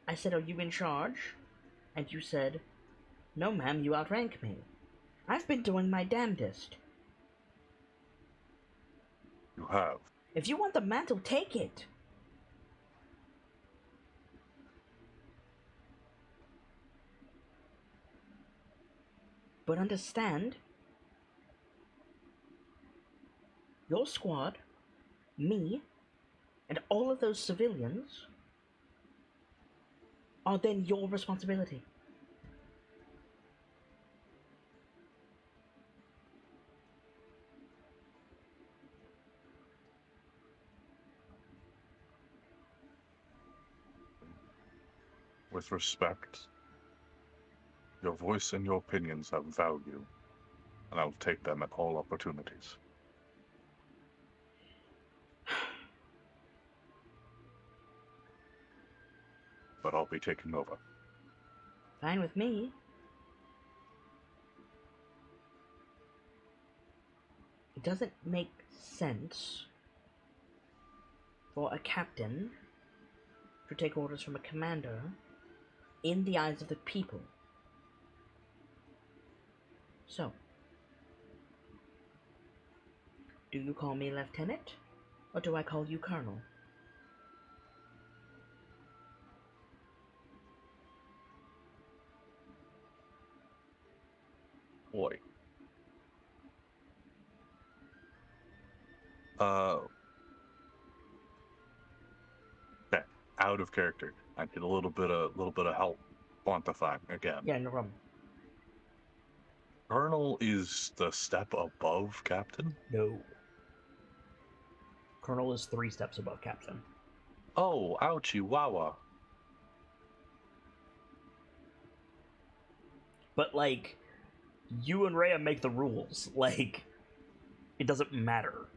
I said, "Are you in charge?" And you said, "No, ma'am, you outrank me." I've been doing my damnedest. You have. If you want the mantle, take it. But understand, your squad, me, and all of those civilians are then your responsibility. With respect, your voice and your opinions have value, and I'll take them at all opportunities. But I'll be taking over. Fine with me. It doesn't make sense for a captain to take orders from a commander in the eyes of the people. So, do you call me Lieutenant, or do I call you Colonel? Boy. Okay, out of character. I need a little bit of help quantifying again. Yeah, no problem. Colonel is the step above captain? No. Colonel is 3 steps above captain. Oh, ouchie, wawa. But, like, you and Rhea make the rules. Like, it doesn't matter.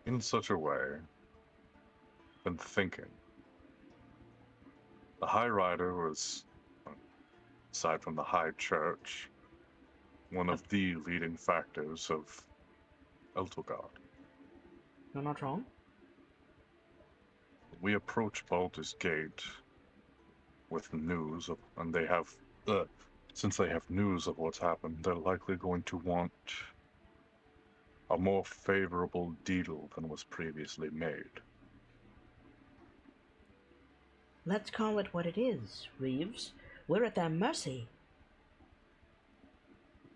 In such a way, been thinking. The High Rider was, aside from the High Church, one of the leading factors of Eltogard. You're not wrong. We approach Baldur's Gate with news, and they have, since they have news of what's happened, they're likely going to want a more favorable deal than was previously made. Let's call it what it is, Reeves. We're at their mercy.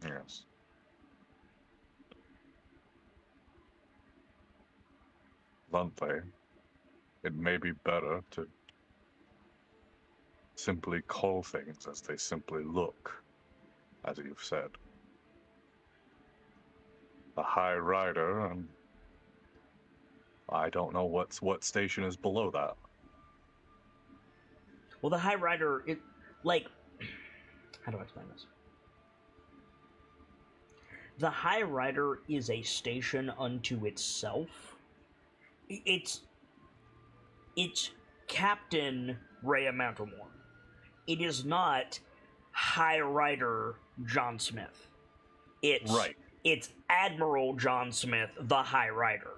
Yes. Bluntly, it may be better to simply call things as they simply look, as you've said. The High Rider, and I don't know what station is below that. Well, the High Rider, how do I explain this? The High Rider is a station unto itself. It's Captain Rhea Mantelmore. It is not High Rider John Smith. It's Admiral John Smith, the High Rider.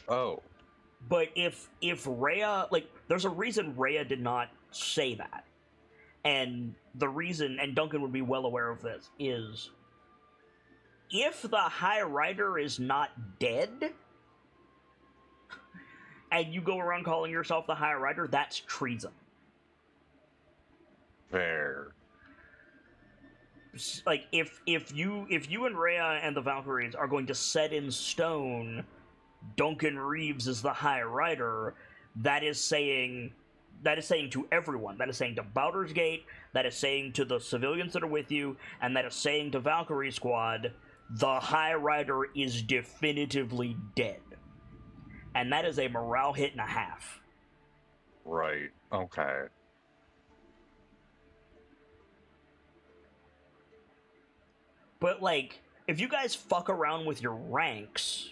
Oh. But if Rhea, there's a reason Rhea did not say that. And the reason, and Duncan would be well aware of this, is if the High Rider is not dead, and you go around calling yourself the High Rider, that's treason. Fair. Like, if you and Rhea and the Valkyries are going to set in stone Duncan Reeves is the High Rider, that is saying to everyone. That is saying to Baldur's Gate, that is saying to the civilians that are with you, and that is saying to Valkyrie Squad, the High Rider is definitively dead. And that is a morale hit and a half. Right. Okay. But, if you guys fuck around with your ranks,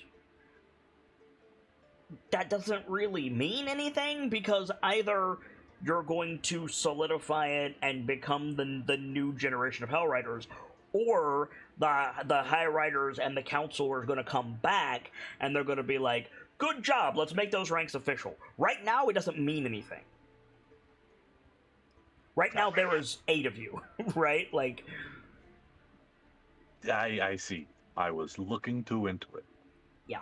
that doesn't really mean anything, because either you're going to solidify it and become the new generation of Hell Riders, or the High Riders and the Council are going to come back, and they're going to be like, good job, let's make those ranks official. Right now, it doesn't mean anything. Right now, there is 8 of you, right? I see. I was looking too into it. Yeah.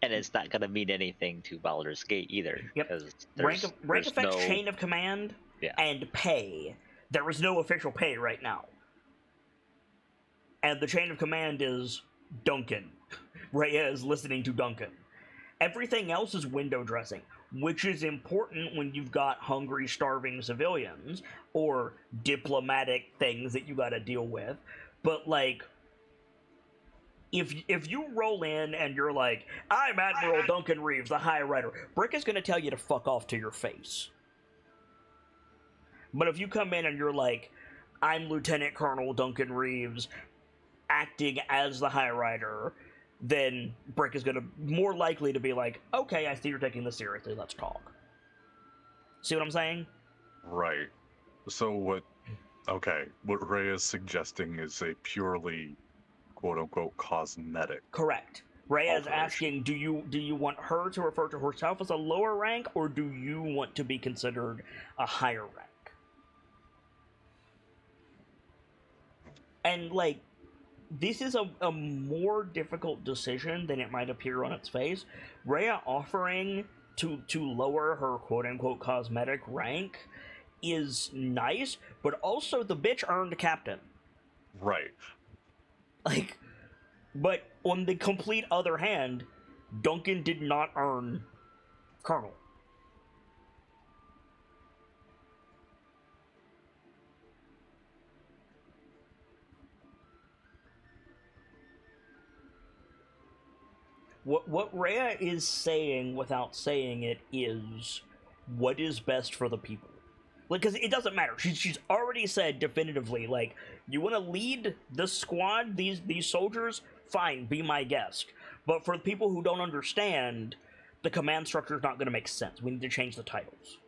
And it's not gonna mean anything to Baldur's Gate either, Yep. because Rank effects, no chain of command, Yeah. and pay. There is no official pay right now. And the chain of command is Duncan. Rhea is listening to Duncan. Everything else is window dressing, which is important when you've got hungry, starving civilians or diplomatic things that you gotta deal with. But, like, if you roll in and you're like, I'm Admiral Duncan Reeves, the High Rider, Brick is gonna tell you to fuck off to your face. But if you come in and you're like, I'm Lieutenant Colonel Duncan Reeves, acting as the High Rider, then Brick is gonna more likely to be like, okay, I see you're taking this seriously, let's talk. See what I'm saying? Right. So what Ray is suggesting is a purely quote-unquote cosmetic. Correct. Rhea is Alteration. asking, do you want her to refer to herself as a lower rank, or do you want to be considered a higher rank? And, like, this is a more difficult decision than it might appear on its face. Rhea offering to lower her quote-unquote cosmetic rank is nice, but also the bitch earned captain. Right. Like, but on the complete other hand, Duncan did not earn colonel. What Rhea is saying without saying it is what is best for the people. Like, because it doesn't matter. She's already said definitively, like, you want to lead this squad, these soldiers, fine, be my guest. But for the people who don't understand, the command structure is not going to make sense. We need to change the titles.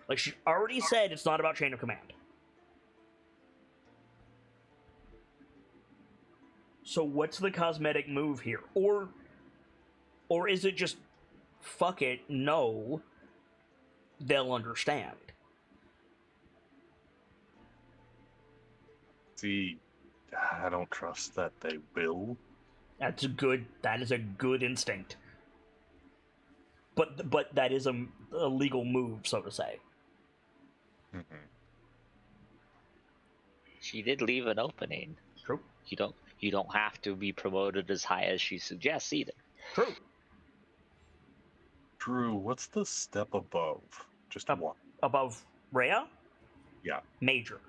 Like, she already said it's not about chain of command. So what's the cosmetic move here? Or is it just, fuck it, no, they'll understand. See, I don't trust that they will. That is a good instinct. But that is a legal move, so to say. Mhm. She did leave an opening. True. You don't have to be promoted as high as she suggests either. True. Drew, what's the step above? Just one. Above Rhea? Yeah. Major.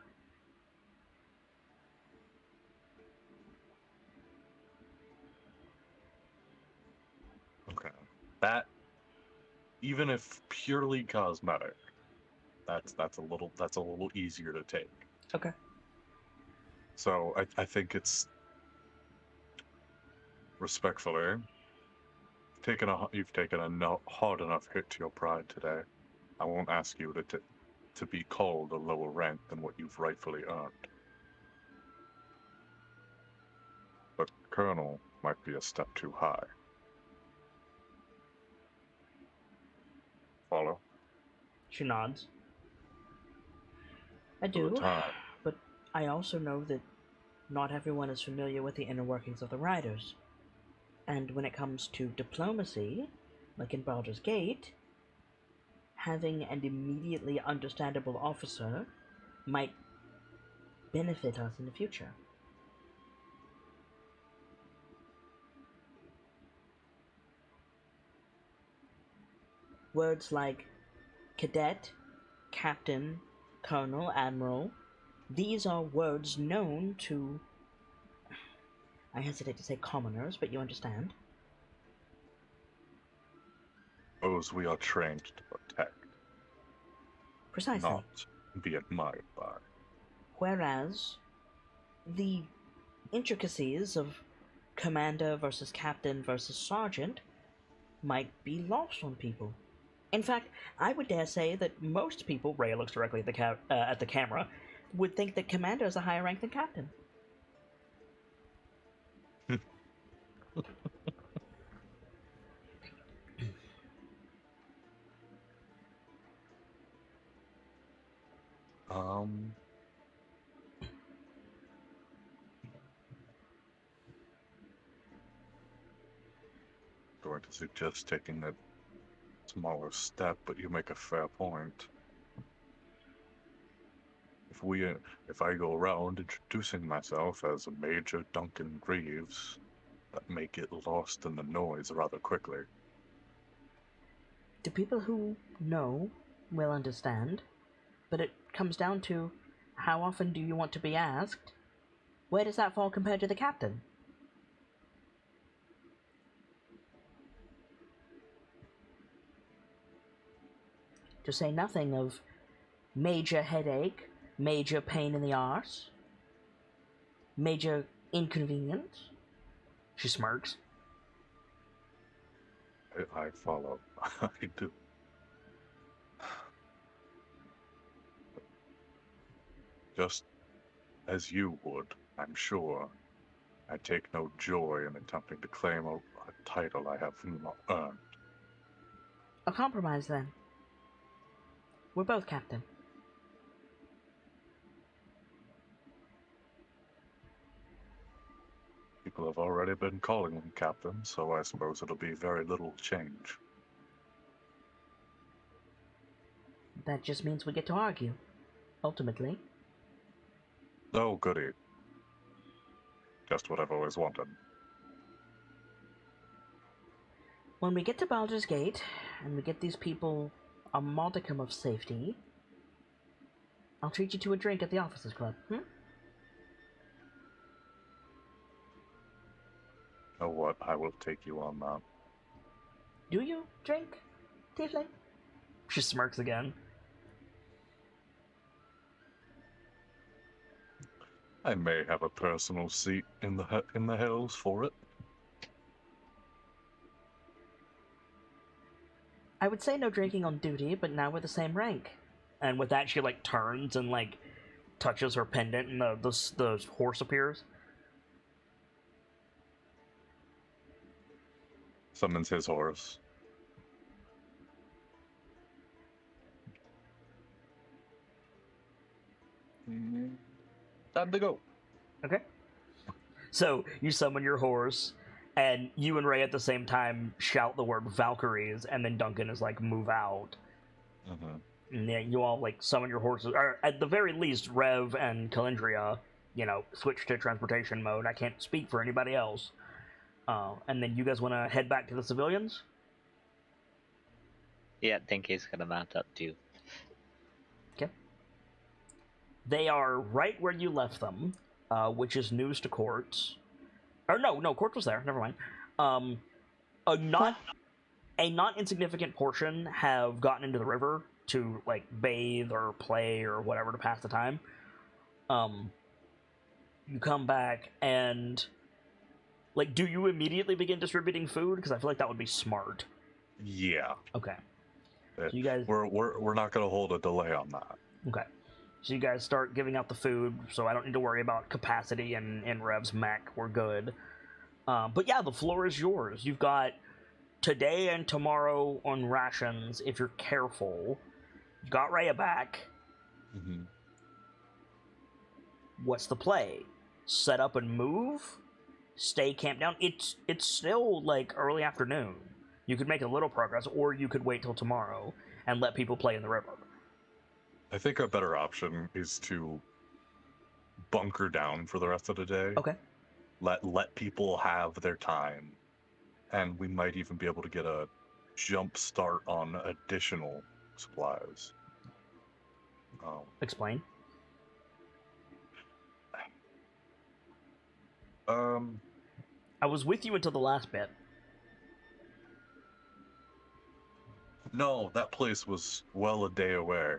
Okay. That, even if purely cosmetic, that's a little easier to take. Okay. So I think it's respectfully, you've taken a hard enough hit to your pride today. I won't ask you to be called a lower rank than what you've rightfully earned. But Colonel might be a step too high. Follow? She nods. I For the do, time. but I also know that not everyone is familiar with the inner workings of the Riders. And when it comes to diplomacy, like in Baldur's Gate, having an immediately understandable officer might benefit us in the future. Words like cadet, captain, colonel, admiral, these are words known to, I hesitate to say commoners, but you understand. Those we are trained to protect, Precisely. not be admired by. Whereas the intricacies of commander versus captain versus sergeant might be lost on people. In fact, I would dare say that most people, Rhea looks directly at the camera, would think that commander is a higher rank than captain. going to suggest taking a smaller step, but you make a fair point. If I go around introducing myself as a Major Duncan Greaves, that may get lost in the noise rather quickly. The people who know will understand, but it comes down to how often do you want to be asked? Where does that fall compared to the captain? To say nothing of major headache, major pain in the arse, major inconvenience. She smirks. I follow. I do. Just as you would, I'm sure. I take no joy in attempting to claim a title I have not earned. A compromise, then. We're both captain. People have already been calling me captain, so I suppose it'll be very little change. That just means we get to argue. Ultimately. Oh, goody. Just what I've always wanted. When we get to Baldur's Gate, and we get these people a modicum of safety, I'll treat you to a drink at the Officers Club, Know what? I will take you on that. Do you drink, Tiefling? She smirks again. I may have a personal seat in the hills for it. I would say no drinking on duty, but now we're the same rank. And with that, she, turns and, touches her pendant, and the horse appears. Summons his horse. Time to go. Okay. So, you summon your horse, and you and Ray at the same time shout the word Valkyries, and then Duncan is move out. Mm-hmm. And then you all, summon your horses, or at the very least, Rev and Calendria, switch to transportation mode. I can't speak for anybody else. And then you guys want to head back to the civilians? Yeah, Denke's gonna mount up too. Okay. They are right where you left them, which is news to Courts. Or no, Courts was there. Never mind. A not insignificant portion have gotten into the river to bathe or play or whatever to pass the time. You come back and do you immediately begin distributing food? Because I feel like that would be smart. Yeah. Okay. So you guys, we're not gonna hold a delay on that. okay. So you guys start giving out the food, so I don't need to worry about capacity in Rev's mech. We're good. But yeah, the floor is yours. You've got today and tomorrow on rations if you're careful. You've got Rhea back. Mm-hmm. What's the play? Set up and move? Stay camped down? It's still early afternoon. You could make a little progress, or you could wait till tomorrow and let people play in the river. I think a better option is to bunker down for the rest of the day. Okay. Let people have their time, and we might even be able to get a jump start on additional supplies. Explain. I was with you until the last bit. No, that place was well a day away.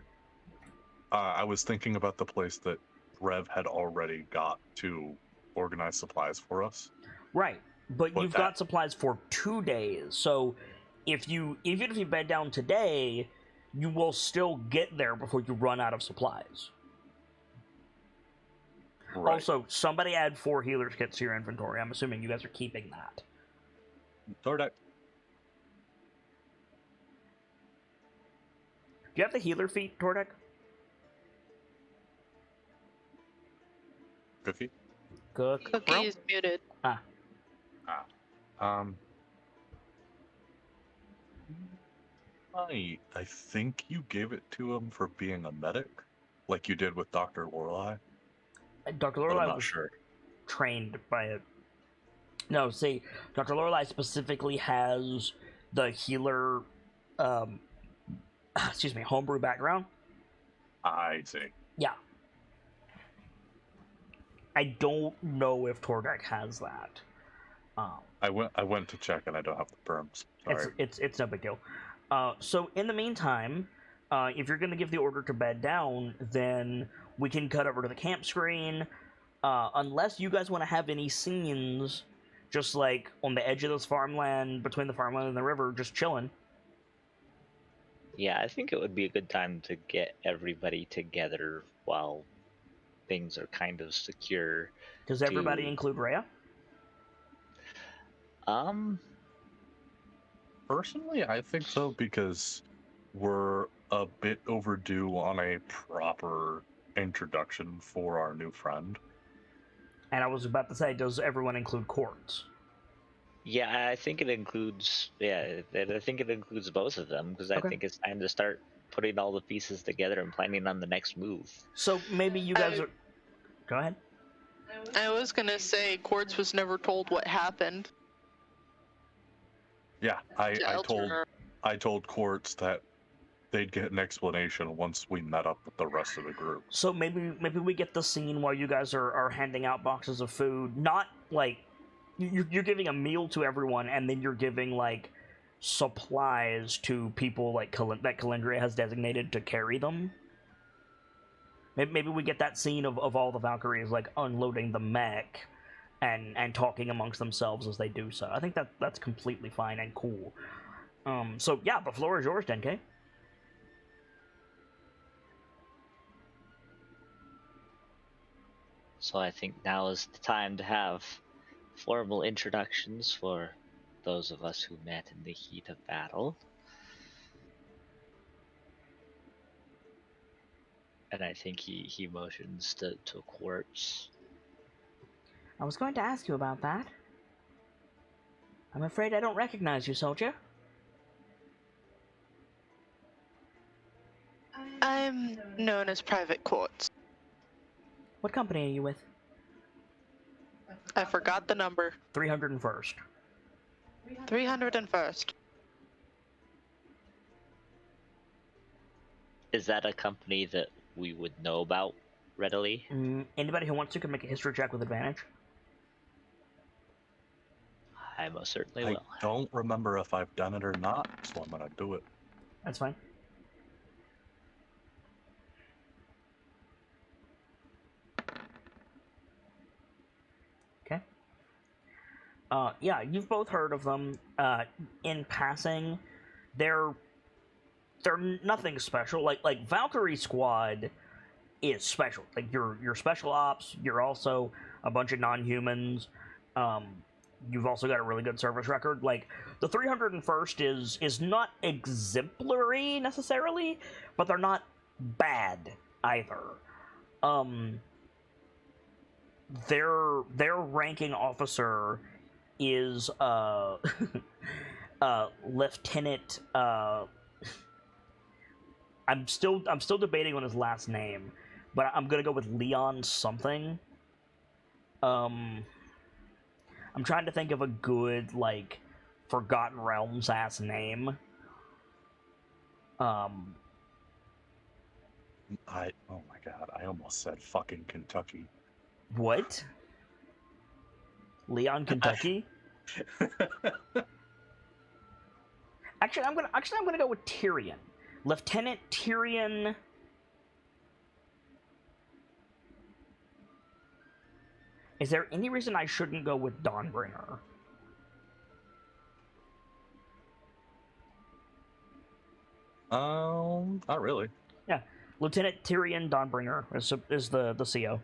I was thinking about the place that Rev had already got to organize supplies for us. Right, but you've got supplies for 2 days, so even if you bed down today, you will still get there before you run out of supplies. Right. Also, somebody add 4 healer's kits to your inventory. I'm assuming you guys are keeping that. Tordek. Do you have the healer feat, Tordek? Cookie? Cookie is muted. I think you gave it to him for being a medic, like you did with Dr. Lorelei, Dr. but I'm Lorelei not was sure. trained by it. No, see, Dr. Lorelei specifically has the healer, um, excuse me, homebrew background. I see. Yeah. I don't know if Tordek has that. I went to check and I don't have the perms. Sorry. It's no big deal. So in the meantime, if you're going to give the order to bed down, then we can cut over to the camp screen. Unless you guys want to have any scenes, just like on the edge of this farmland, between the farmland and the river, just chilling. Yeah, I think it would be a good time to get everybody together while things are kind of secure. Does everybody to- include Rhea? Personally, I think so because we're a bit overdue on a proper introduction for our new friend. And I was about to say, does everyone include Quartz? Yeah, I think it includes. Yeah, I think it includes both of them because I Okay. think it's time to start putting all the pieces together and planning on the next move. So maybe you guys are. Go ahead. I was gonna say Quartz was never told what happened. Yeah, I I'll turn told her- I told Quartz that they'd get an explanation once we met up with the rest of the group. So maybe we get the scene while you guys are handing out boxes of food. Not like you're giving a meal to everyone, and then you're giving like supplies to people like that Calendria has designated to carry them. Maybe we get that scene of all the Valkyries like unloading the mech and talking amongst themselves as they do so. I think that's completely fine and cool. So yeah, the floor is yours, 10K. So I think now is the time to have formal introductions for those of us who met in the heat of battle. And I think he motions to Quartz. I was going to ask you about that. I'm afraid I don't recognize you, soldier. I'm known as Private Quartz. What company are you with? I forgot the number. 301st. 301st. Is that a company that we would know about readily? Anybody who wants to can make a history check with advantage. I most certainly I will. don't remember if I've done it or not, so I'm gonna do it. That's fine. Okay. Yeah, you've both heard of them. In passing, they're nothing special. Like Valkyrie Squad is special. Like you're special ops. You're also a bunch of non-humans. You've also got a really good service record. Like the 301st is not exemplary necessarily, but they're not bad either. Their ranking officer is Lieutenant. I'm still debating on his last name, but I'm gonna go with Leon something. I'm trying to think of a good, like, Forgotten Realms ass name. Oh my god, I almost said fucking Kentucky. What? Leon, Kentucky? Actually, I'm gonna go with Tyrion. Lieutenant Tyrion. Is there any reason I shouldn't go with Dawnbringer? Not really. Yeah, Lieutenant Tyrion Dawnbringer is the CO.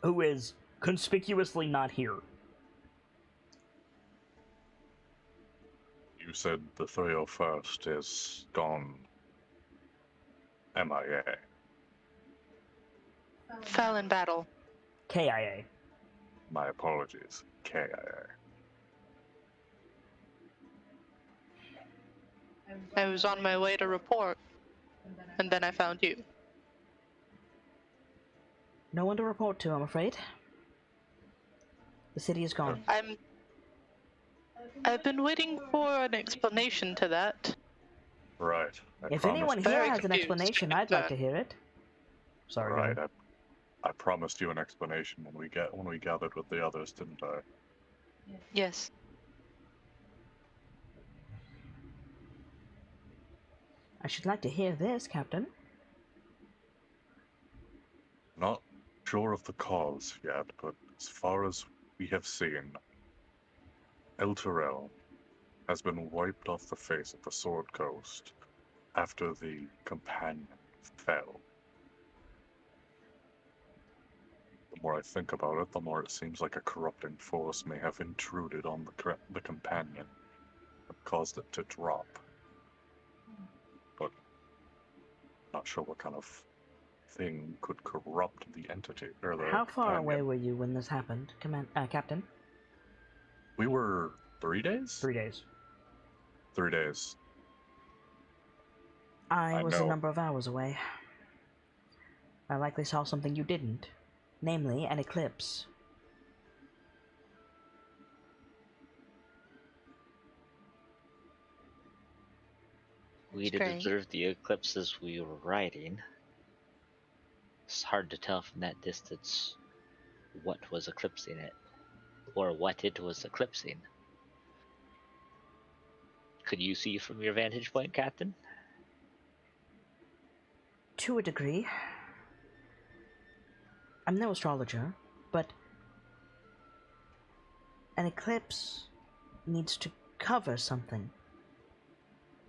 Who is conspicuously not here. You said the 301st is gone MIA. Fell in battle. KIA. My apologies. KIA. I was on my way to report, and then I found you. No one to report to, I'm afraid. The city is gone. I've been waiting for an explanation to that. Right. If anyone here Very has an confused. explanation, I'd like to hear it. Sorry, go Right. ahead. I promised you an explanation when we gathered with the others, didn't I? Yes. I should like to hear this, Captain. Not sure of the cause yet, but as far as we have seen, El Terrell has been wiped off the face of the Sword Coast after the companion fell. The more I think about it, the more it seems like a corrupting force may have intruded on the companion and caused it to drop. But not sure what kind of thing could corrupt the entity or the How far companion. away were you when this happened, Captain? We were 3 days? 3 days. 3 days. I was a know. number of hours away. I likely saw something you didn't, namely an eclipse. We did Strange. observe the eclipse as we were riding. It's hard to tell from that distance what was eclipsing it, or what it was eclipsing. Could you see from your vantage point, Captain? To a degree. I'm no astrologer, but an eclipse needs to cover something.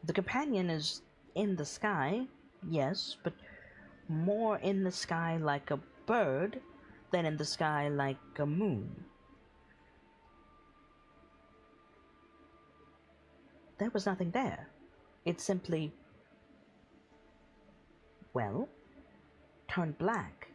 The companion is in the sky, yes, but more in the sky like a bird than in the sky like a moon. There was nothing there. It simply, well, turned black.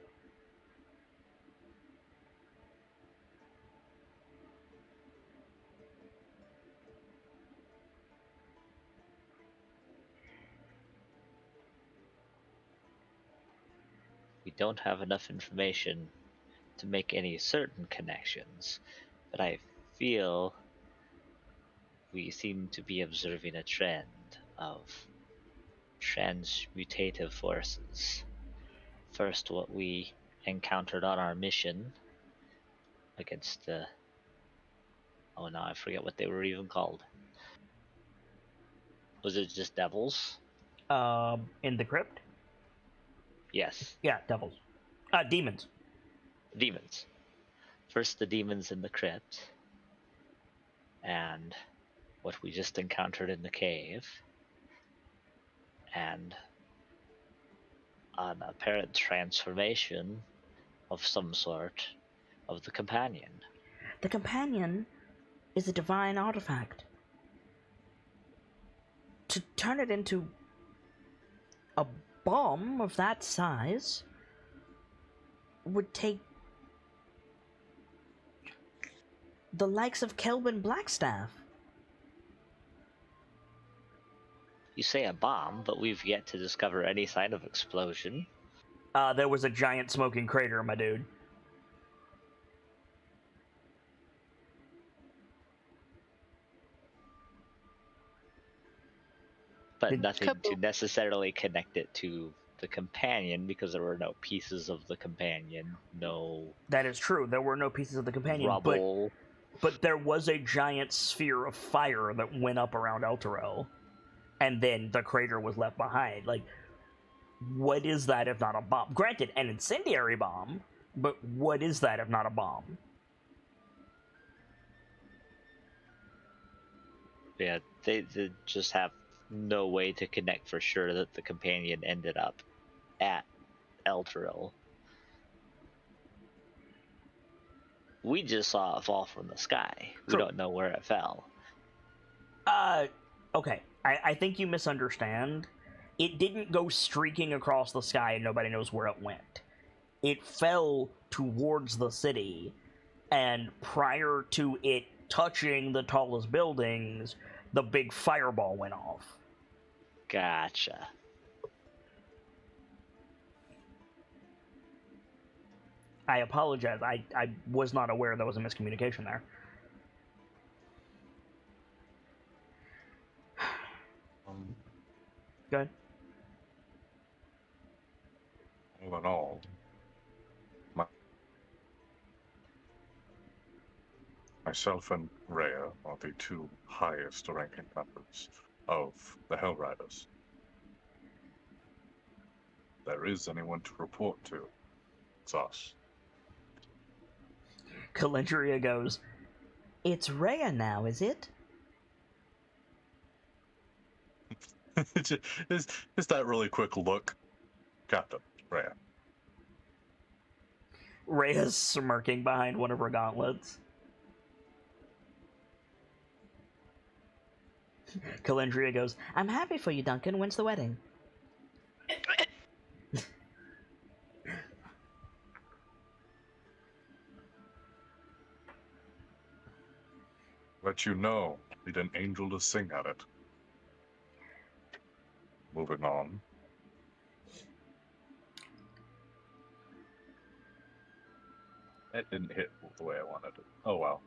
We don't have enough information to make any certain connections, but I feel we seem to be observing a trend of transmutative forces. First, what we encountered on our mission against the... oh no, I forget what they were even called. Was it just devils? In the crypt? Yes, Yeah, devils. Demons. demons. First the demons in the crypt, and what we just encountered in the cave, and an apparent transformation of some sort of the companion. The companion is a divine artifact. To turn it into a bomb of that size would take the likes of Kelvin Blackstaff. You say a bomb, but we've yet to discover any sign of explosion. There was a giant smoking crater, my dude. But nothing to Couple- necessarily connect it to the companion, because there were no pieces of the companion, no That is true. There were no pieces of the companion, rubble. but there was a giant sphere of fire that went up around Elturel, and then the crater was left behind. Like, what is that if not a bomb? Granted, an incendiary bomb, but what is that if not a bomb? Yeah, they just have no way to connect for sure that the companion ended up at Elturel. We just saw it fall from the sky. We True. don't know where it fell. Okay. I think you misunderstand. It didn't go streaking across the sky and nobody knows where it went. it fell towards the city, and prior to it touching the tallest buildings, the big fireball went off. Gotcha. I apologize. I was not aware there was a miscommunication there. Go ahead. All in all, myself and Rhea are the two highest ranking members of the Hell Riders. If there is anyone to report to, it's us. Calendria goes, "It's Rhea now, is it?" It's that really quick look. Captain, Rhea. Rhea's smirking behind one of her gauntlets. Calendria goes, "I'm happy for you, Duncan. When's the wedding?" Let you know, need an angel to sing at it. Moving on. That didn't hit the way I wanted it. Oh well.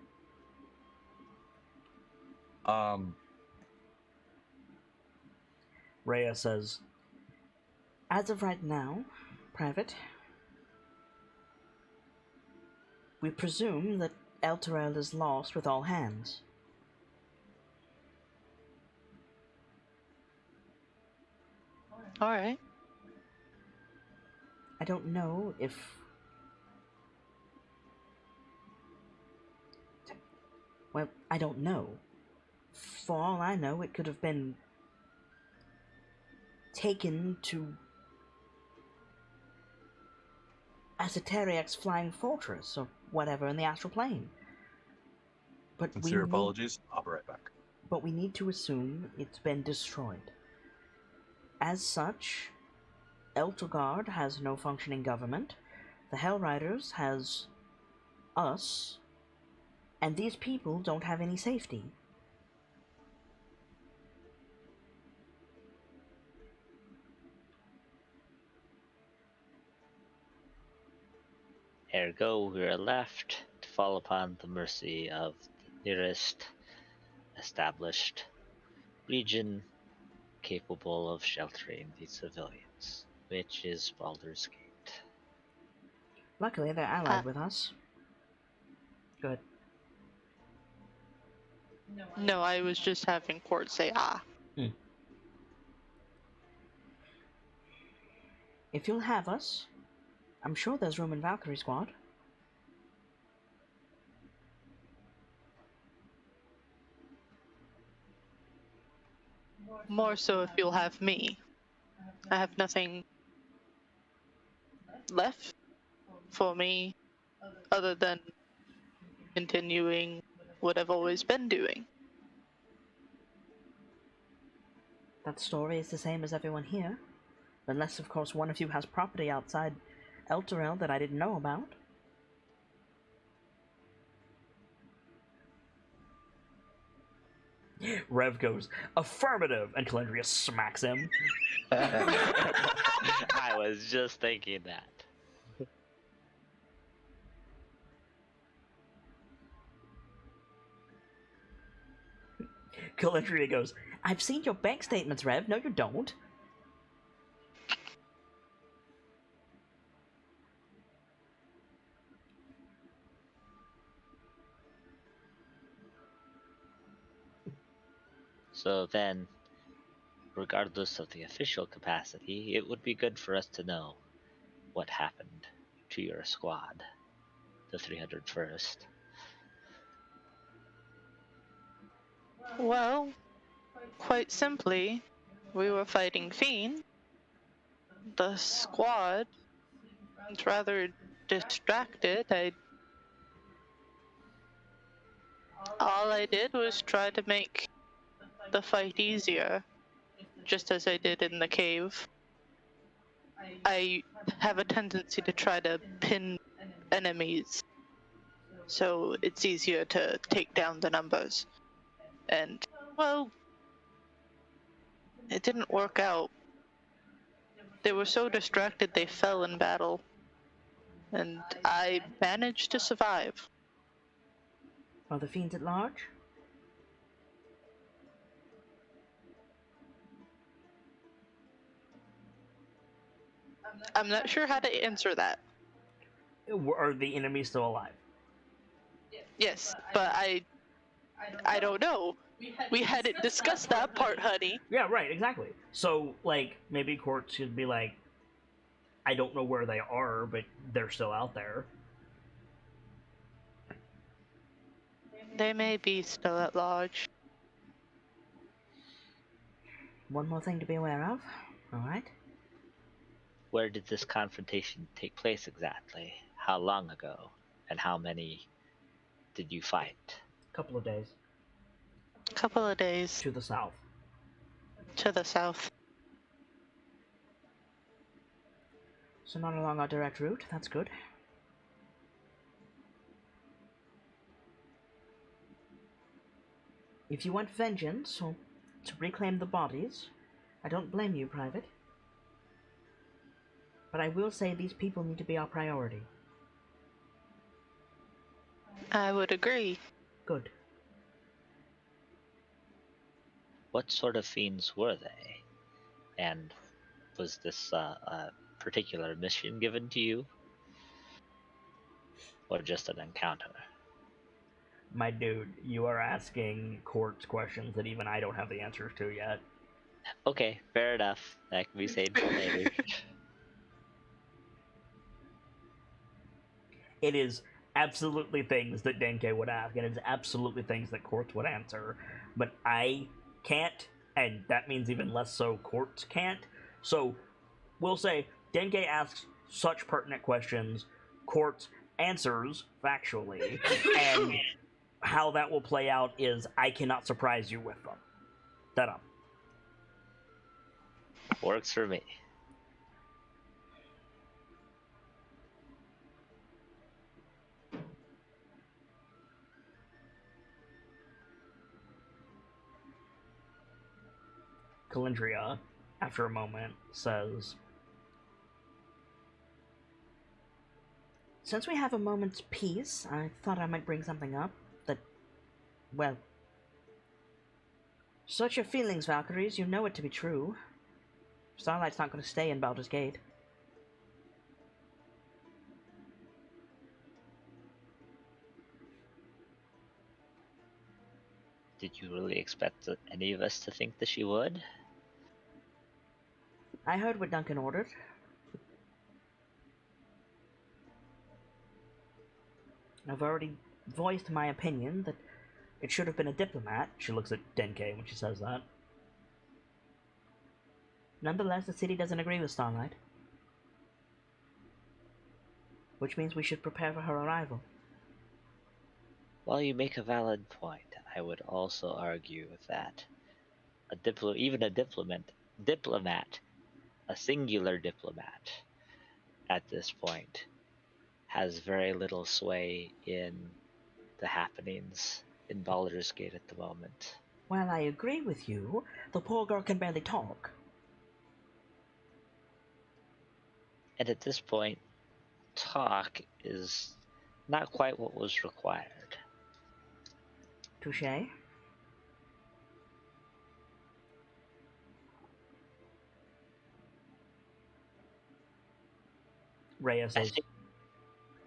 Rhea says, "As of right now, Private, we presume that Elturel is lost with all hands. Alright. I don't know if... Well, I don't know. For all I know, it could have been taken to Asoteriac's flying fortress, or whatever, in the astral plane. But Sincere apologies. I'll be right back. But we need to assume it's been destroyed. As such, Elturgard has no functioning government, the Hell Riders has us, and these people don't have any safety. Ergo, we are left to fall upon the mercy of the nearest established region capable of sheltering the civilians, which is Baldur's Gate. Luckily, they're allied with us. Good. No, I was just having Court say ah. If you'll have us, I'm sure there's room in Valkyrie Squad. More so if you'll have me. I have nothing left for me other than continuing what I've always been doing. That story is the same as everyone here. Unless, of course, one of you has property outside Elturel that I didn't know about. Rev goes, "Affirmative!" and Calendria smacks him. I was just thinking that. Calendria goes, "I've seen your bank statements, Rev. No, you don't." So then, regardless of the official capacity, it would be good for us to know what happened to your squad, the 301st. Well, quite simply, we were fighting Fiend. The squad was rather distracted. All I did was try to make the fight easier, just as I did in the cave. I have a tendency to try to pin enemies so it's easier to take down the numbers. And, well, it didn't work out. They were so distracted they fell in battle. And I managed to survive. Are the fiends at large? I'm not sure how to answer that. Are the enemies still alive? Yes, but I don't know. We hadn't discussed that part, honey. Yeah, right, exactly. So, like, maybe Court should be like, I don't know where they are, but they're still out there. They may be still at large. One more thing to be aware of, alright? Where did this confrontation take place exactly? How long ago? And how many did you fight? Couple of days. Couple of days To the south. to the south. So not along our direct route, that's good. If you want vengeance, or to reclaim the bodies, I don't blame you, Private. But I will say these people need to be our priority. I would agree. Good. What sort of fiends were they? And was this a particular mission given to you? Or just an encounter? My dude, you are asking Court's questions that even I don't have the answers to yet. Okay, fair enough. That can be saved for later. It is absolutely things that Denke would ask, and it's absolutely things that Courts would answer. But I can't, and that means even less so Courts can't. So we'll say Denke asks such pertinent questions, Courts answers factually, and how that will play out is I cannot surprise you with them. Ta-da. Works for me. Calendria, after a moment, says, since we have a moment's peace, I thought I might bring something up that, well, search your feelings, Valkyries. You know it to be true. Starlight's not going to stay in Baldur's Gate. Did you really expect any of us to think that she would? I heard what Duncan ordered. I've already voiced my opinion that it should have been a diplomat. She looks at Denke when she says that. Nonetheless, the city doesn't agree with Starlight. Which means we should prepare for her arrival. While you make a valid point, I would also argue that even a diplomat, a singular diplomat, at this point, has very little sway in the happenings in Baldur's Gate at the moment. Well, I agree with you. The poor girl can barely talk. And at this point, talk is not quite what was required. Touché. Rhea says,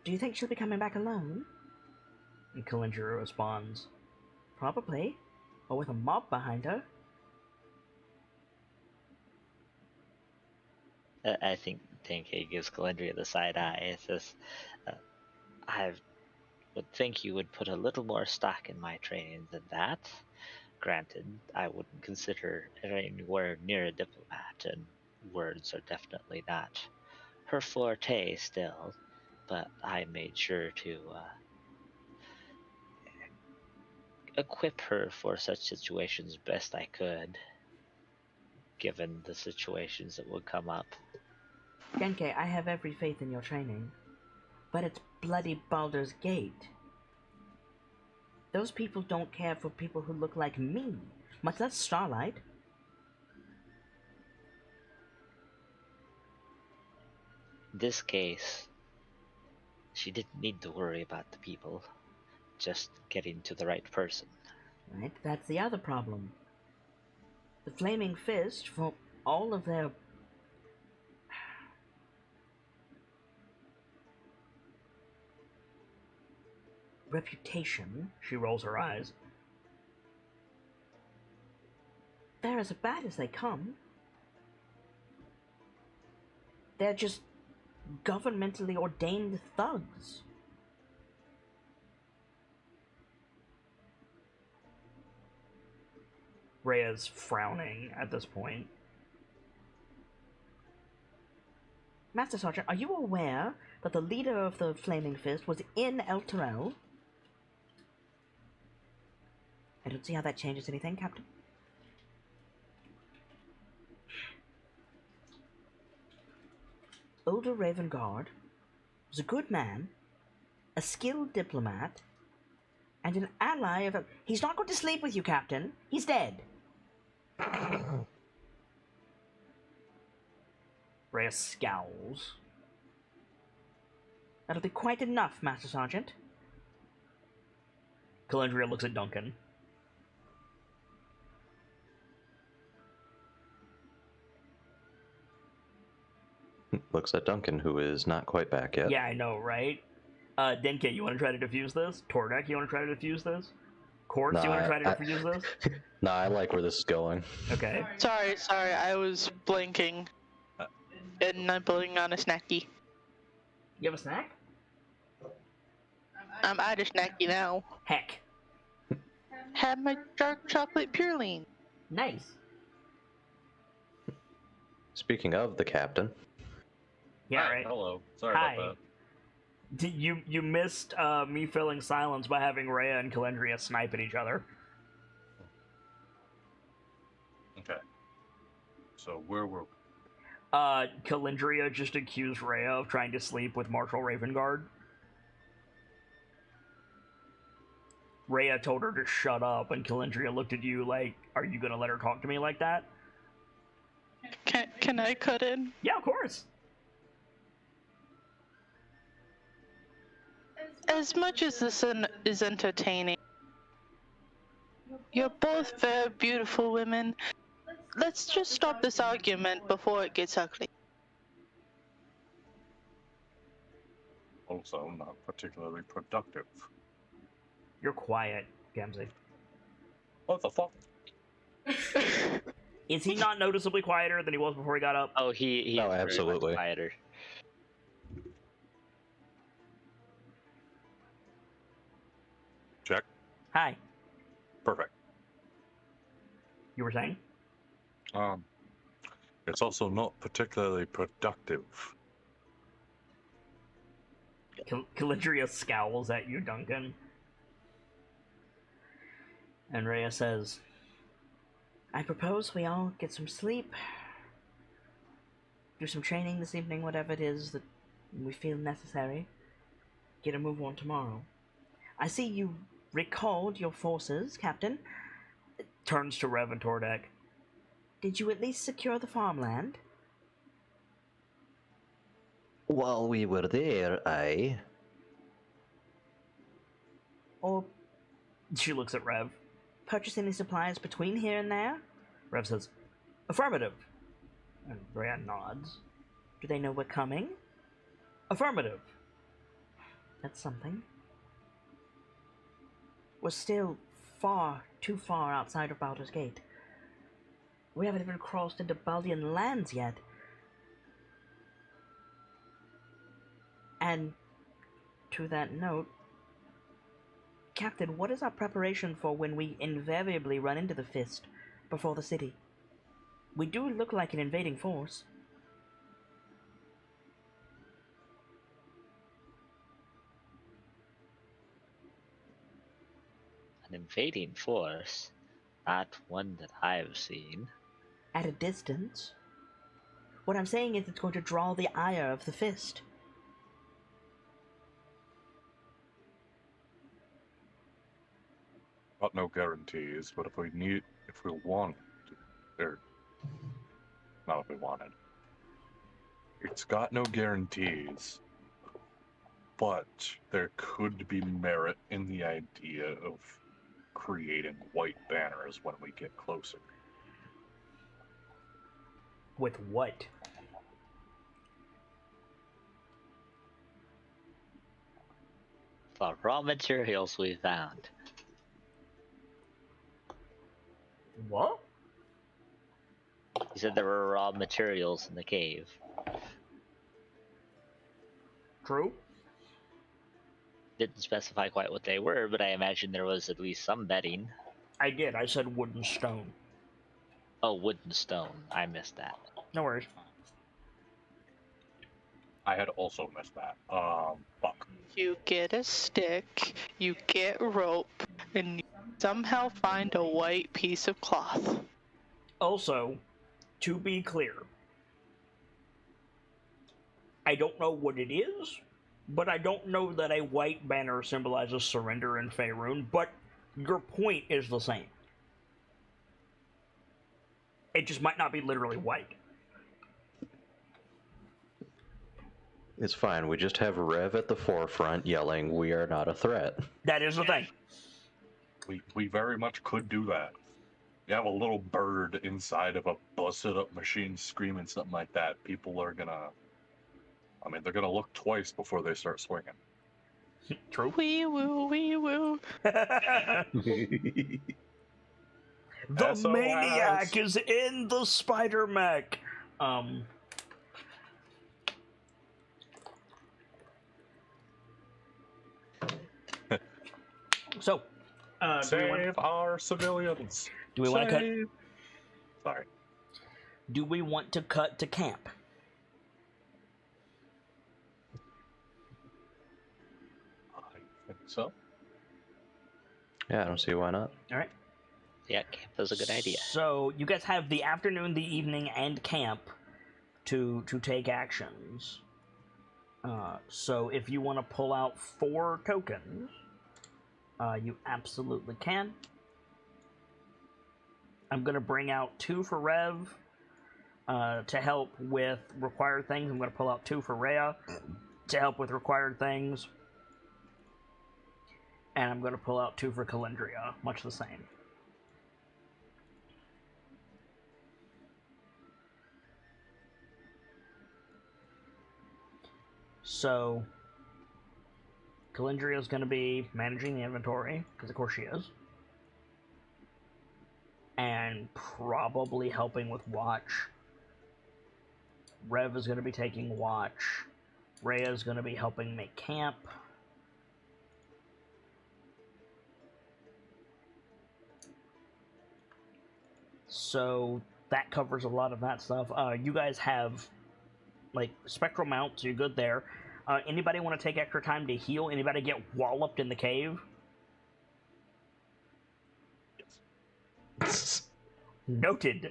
do you think she'll be coming back alone? And Calendria responds, probably. Or with a mob behind her. I think Tenkei gives Calendria the side eye. It says, I would think you would put a little more stock in my training than that. Granted, I wouldn't consider her anywhere near a diplomat, and words are definitely not her forte still, but I made sure to equip her for such situations best I could, given the situations that would come up. Genke, I have every faith in your training, but it's bloody Baldur's Gate. Those people don't care for people who look like me, much less Starlight. In this case, she didn't need to worry about the people, just getting to the right person. Right? That's the other problem. The Flaming Fist, for all of their reputation, she rolls her eyes, they're as bad as they come. They're just governmentally ordained thugs. Rhea's frowning at this point. Master Sergeant, are you aware that the leader of the Flaming Fist was in El Terrell? I don't see how that changes anything, Captain. Older Raven Guard was a good man, a skilled diplomat, and an ally of a... He's not going to sleep with you, Captain. He's dead. Rhea scowls. That'll be quite enough, Master Sergeant. Calendria looks at Duncan. Looks at Duncan, who is not quite back yet. Yeah, I know, right? Denke, you want to try to defuse this? Tordek, you want to try to defuse this? Quartz, you want to try to defuse this? Nah, I like where this is going. Okay. Sorry, I was blinking. And nibbling on a snacky. You have a snack? I'm out of snacky now. Heck. Have my dark chocolate purine. Nice. Speaking of the captain. Yeah, Hi, right. Hello. Sorry Hi. about You missed me filling silence by having Rhea and Calendria snipe at each other. that. Okay. So where were we? Calendria just accused Rhea of trying to sleep with Marshal Ravengard. Rhea told her to shut up, and Calendria looked at you like, are you gonna let her talk to me like that? Can I cut in? Yeah, of course. As much as this is entertaining, you're both very beautiful women. Let's just stop this argument before it gets ugly. Also, not particularly productive. You're quiet, Gamzee. What the fuck? Is he not noticeably quieter than he was before he got up? Oh, he No, is very much absolutely. quieter. Check. Hi. Perfect. You were saying? It's also not particularly productive. Calendria scowls at you, Duncan. And Rhea says, I propose we all get some sleep, do some training this evening, whatever it is that we feel necessary, get a move on tomorrow. I see you recalled your forces, Captain. Turns to Rev and Tordek. Did you at least secure the farmland? While we were there, aye. Or, she looks at Rev, purchase any supplies between here and there? Rev says, affirmative. And Rhea nods. Do they know we're coming? Affirmative. That's something. We're still too far outside of Baldur's Gate. We haven't even crossed into Baldian lands yet. And to that note, Captain, what is our preparation for when we invariably run into the Fist before the city? We do look like an invading force. An invading force, not one that I've seen. At a distance. What I'm saying is it's going to draw the ire of the fist. Got no guarantees, but if we want to, or not if we wanted. It's got no guarantees, but there could be merit in the idea of creating white banners when we get closer. With what? The raw materials we found. What? He said there were raw materials in the cave. True. Didn't specify quite what they were, but I imagine there was at least some bedding. I did. I said wood and stone. Oh, wood and stone. I missed that. No worries. I had also missed that. Fuck. You get a stick, you get rope, and you somehow find a white piece of cloth. Also, to be clear, I don't know what it is, but I don't know that a white banner symbolizes surrender in Faerun, but your point is the same. It just might not be literally white. It's fine. We just have Rev at the forefront yelling, "We are not a threat." That is the thing. We very much could do that. You have a little bird inside of a busted up machine screaming something like that. People are gonna... I mean, they're gonna look twice before they start swinging. True. Wee woo, wee woo. The SOS. maniac is in the spider mech. So, Save our civilians. do we want to cut? Save- Sorry. Do we want to cut to camp? I think so. Yeah, I don't see why not. All right. Yeah, camp is a good idea. So you guys have the afternoon, the evening, and camp to take actions. So if you want to pull out 4 tokens, you absolutely can. I'm going to bring out 2 for Rev to help with required things. I'm going to pull out 2 for Rhea to help with required things. And I'm going to pull out 2 for Calendria, much the same. So, Calendria is going to be managing the inventory, because of course she is. And probably helping with watch. Rev is going to be taking watch. Rhea is going to be helping make camp. So, that covers a lot of that stuff. You guys have, like, spectral mount, so you're good there. Anybody want to take extra time to heal? Anybody get walloped in the cave? Yes. Noted.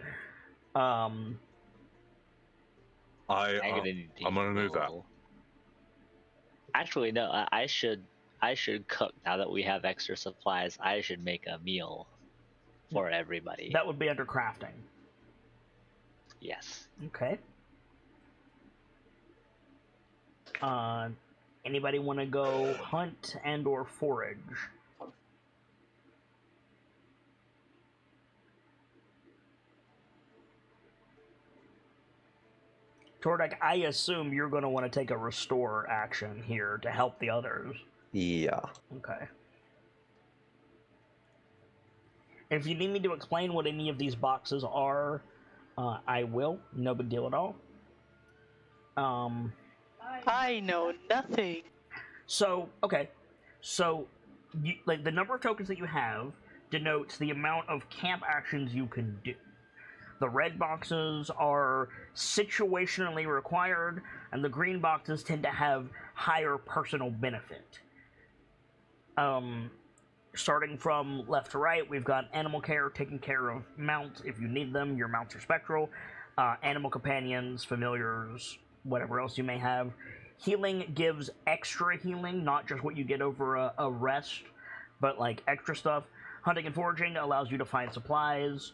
I'm gonna need to I'm gonna do that. heal. Actually, no. I should cook now that we have extra supplies. I should make a meal for everybody. That would be under crafting. Yes. Okay. Anybody want to go hunt and or forage? Tordek, I assume you're going to want to take a restore action here to help the others. Yeah. Okay. If you need me to explain what any of these boxes are, I will. No big deal at all. I know nothing. So, okay. So, like, the number of tokens that you have denotes the amount of camp actions you can do. The red boxes are situationally required, and the green boxes tend to have higher personal benefit. Starting from left to right, we've got animal care, taking care of mounts if you need them. Your mounts are spectral. animal companions, familiars, whatever else you may have. Healing gives extra healing, not just what you get over a rest, but like extra stuff. Hunting and foraging allows you to find supplies,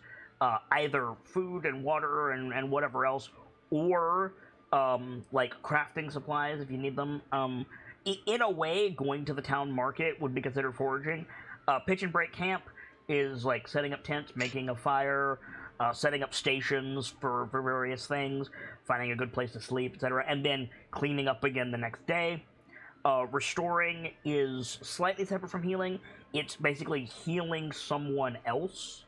either food and water and whatever else, or like crafting supplies if you need them. In a way, going to the town market would be considered foraging. Pitch and break camp is like setting up tents, making a fire, setting up stations for various things, finding a good place to sleep, etc., and then cleaning up again the next day. Restoring is slightly separate from healing. It's basically healing someone else.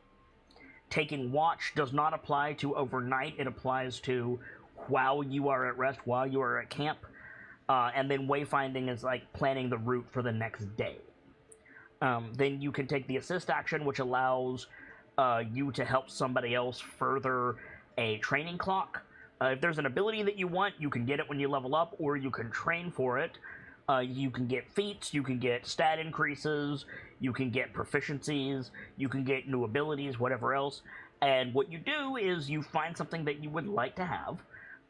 Taking watch does not apply to overnight. It applies to while you are at rest, while you are at camp. And then wayfinding is like planning the route for the next day. Then you can take the assist action, which allows you to help somebody else further a training clock. If there's an ability that you want, you can get it when you level up, or you can train for it. You can get feats, you can get stat increases, you can get proficiencies, you can get new abilities, whatever else. And what you do is you find something that you would like to have,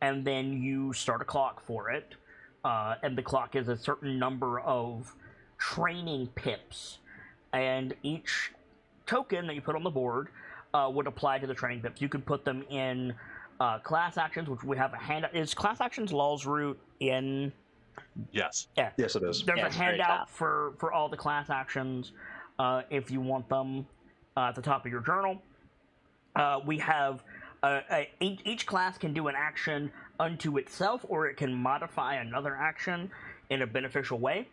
and then you start a clock for it. And the clock is a certain number of training pips, and each token that you put on the board would apply to the training pips. You could put them in class actions, which we have a handout. Is class actions laws root in? Yes. Yeah. Yes, it is. There's Yeah, a it's very handout top. for all the class actions if you want them at the top of your journal. We have each class can do an action unto itself, or it can modify another action in a beneficial way.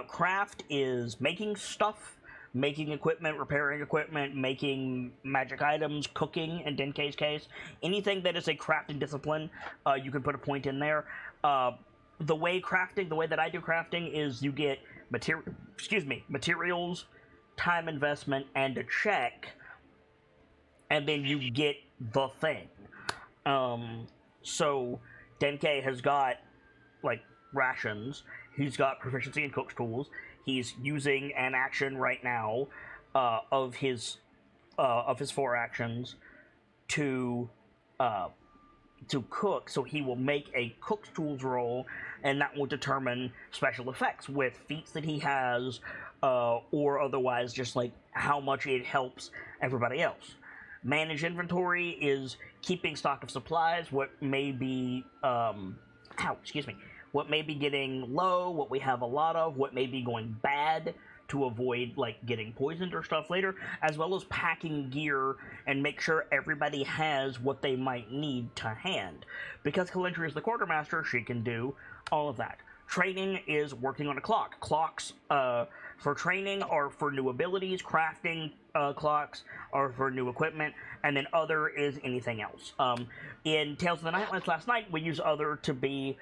Craft is making stuff, making equipment, repairing equipment, making magic items, cooking in Denkei's case. Anything that is a crafting discipline, you can put a point in there. The way that I do crafting is you get materials, time investment, and a check, and then you get the thing. So Denkei has got like rations. He's got proficiency in cook's tools. He's using an action right now of his 4 actions to cook. So he will make a cook's tools roll, and that will determine special effects with feats that he has, or otherwise just like how much it helps everybody else. Manage inventory is keeping stock of supplies, what may be what may be getting low, what we have a lot of, what may be going bad, to avoid like getting poisoned or stuff later, as well as packing gear and make sure everybody has what they might need to hand. Because Calendry is the quartermaster, she can do all of that. Training is working on a clock. Clocks for training are for new abilities, crafting clocks are for new equipment, and then other is anything else. In Tales of the Nightlands last night, we use other to be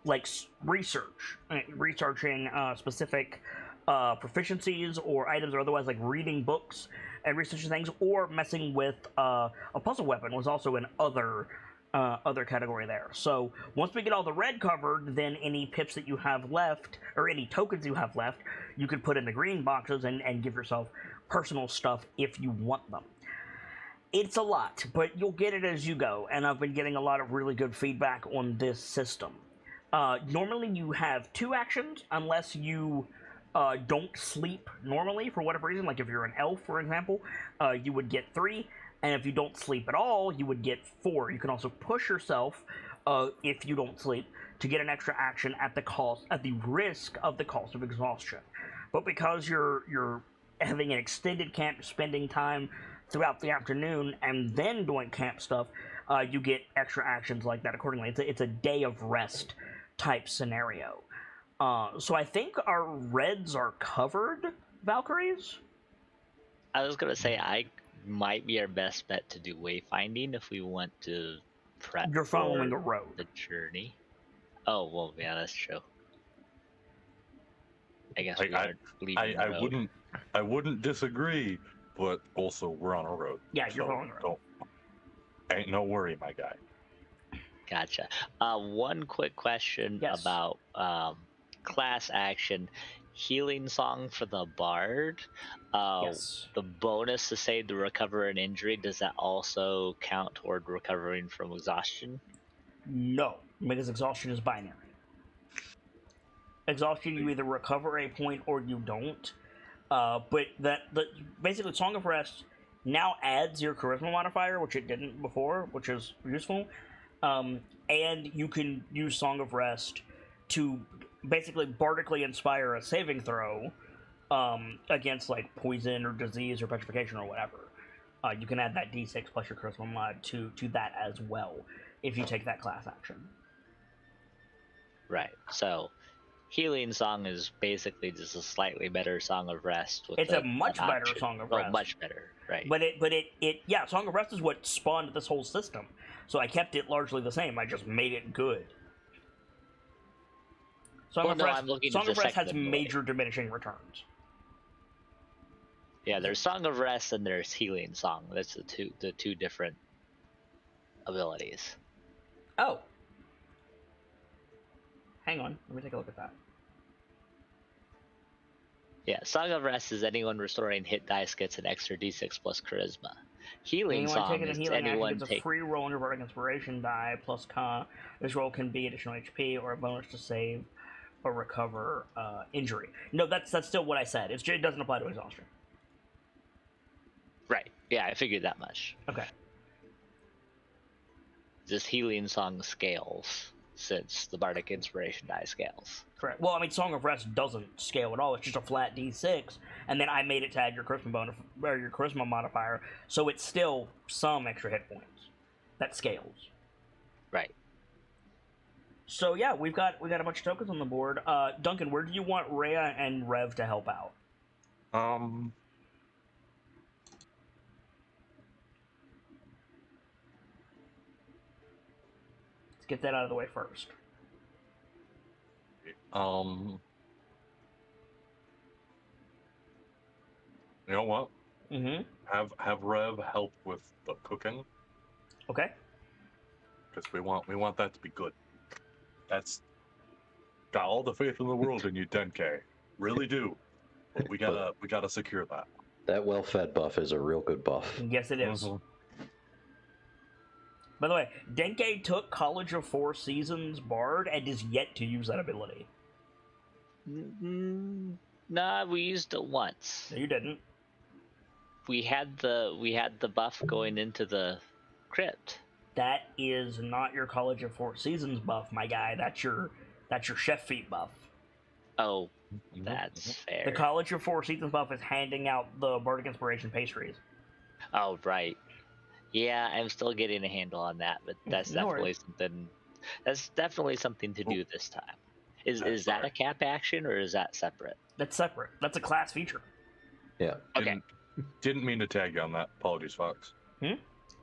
like researching specific proficiencies or items, or otherwise like reading books and researching things, or messing with a puzzle weapon was also an other category there. So once we get all the red covered, then any pips that you have left, or any tokens you have left, you could put in the green boxes and give yourself personal stuff if you want them. It's a lot, but you'll get it as you go, and I've been getting a lot of really good feedback on this system. Normally you have 2 actions, unless you don't sleep normally for whatever reason. Like if you're an elf, for example, you would get 3, and if you don't sleep at all, you would get 4. You can also push yourself, if you don't sleep, to get an extra action at the risk of the cost of exhaustion. But because you're having an extended camp, spending time throughout the afternoon and then doing camp stuff, you get extra actions like that accordingly. It's a day of rest type scenario. So I think our reds are covered, Valkyries? I was gonna say I might be our best bet to do wayfinding if we want to prep. You're following for a road. the journey. Oh well, yeah, that's true. I guess we are leaving the road. I wouldn't disagree, but also we're on a road. Yeah, you're following a road. Ain't no worry, my guy. Gotcha. One quick question Yes. about class action. healing song for the bard, Yes. the bonus to save to recover an injury, does that also count toward recovering from exhaustion? No, because exhaustion is binary. Exhaustion, you either recover a point or you don't. But basically, Song of Rest now adds your charisma modifier, which it didn't before, which is useful. And you can use Song of Rest to basically bardically inspire a saving throw against like poison or disease or petrification or whatever. You can add that d6 plus your charisma mod to that as well if you take that class action. Right. So, healing song is basically just a slightly better Song of Rest. It's a much an better option. Song of Oh, Rest. much better, right? But Song of Rest is what spawned this whole system. So I kept it largely the same. I just made it good. Song of Rest has major diminishing returns. Yeah, there's Song of Rest and there's Healing Song. That's the two different abilities. Oh. Hang on, let me take a look at that. Yeah, Song of Rest is anyone restoring hit dice gets an extra d6 plus charisma. Healing Anyone Song taking a is healing anyone action gets a free roll on your Bardic Inspiration die plus con. This roll can be additional HP or a bonus to save or recover injury. No, that's still what I said. It doesn't apply to exhaustion. Right. Yeah, I figured that much. Okay. This Healing Song scales since the Bardic Inspiration die scales. Correct. Well, I mean, Song of Rest doesn't scale at all. It's just a flat D6, and then I made it to add your charisma bonus or your charisma modifier, so it's still some extra hit points that scales. Right. So yeah, we've got a bunch of tokens on the board. Duncan, where do you want Rhea and Rev to help out? Let's get that out of the way first. You know what? Mm-hmm. Have Rev help with the cooking, Okay. because we want that to be good. That's got all the faith in the world in you, Denke. Really do. But we gotta secure that. That well-fed buff is a real good buff. Yes, it is. Mhm. By the way, Denke took College of Four Seasons Bard and is yet to use that ability. Nah, we used it once. No, you didn't. We had the buff going into the crypt. That is not your College of Four Seasons buff, my guy. That's your chef feat buff. Oh, that's fair. The College of Four Seasons buff is handing out the Bardic Inspiration pastries. Oh, right. Yeah, I'm still getting a handle on that, but that's No definitely worries. something. That's definitely something to do this time. Is that a cap action or is that separate? That's separate. That's a class feature. Yeah. Okay. Didn't mean to tag you on that. Apologies, Fox.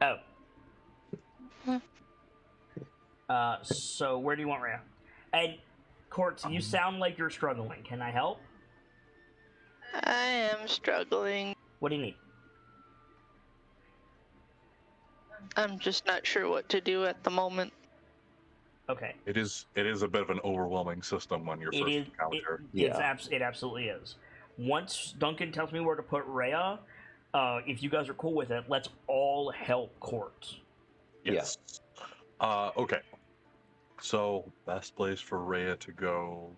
Oh. So where do you want Rhea? And Courts, you sound like you're struggling. Can I help? I am struggling. What do you need? I'm just not sure what to do at the moment. Okay. It is a bit of an overwhelming system on your It first is. encounter. It absolutely is. Once Duncan tells me where to put Rhea, if you guys are cool with it, let's all help Courts. Yes. Okay. So, best place for Rhea to go.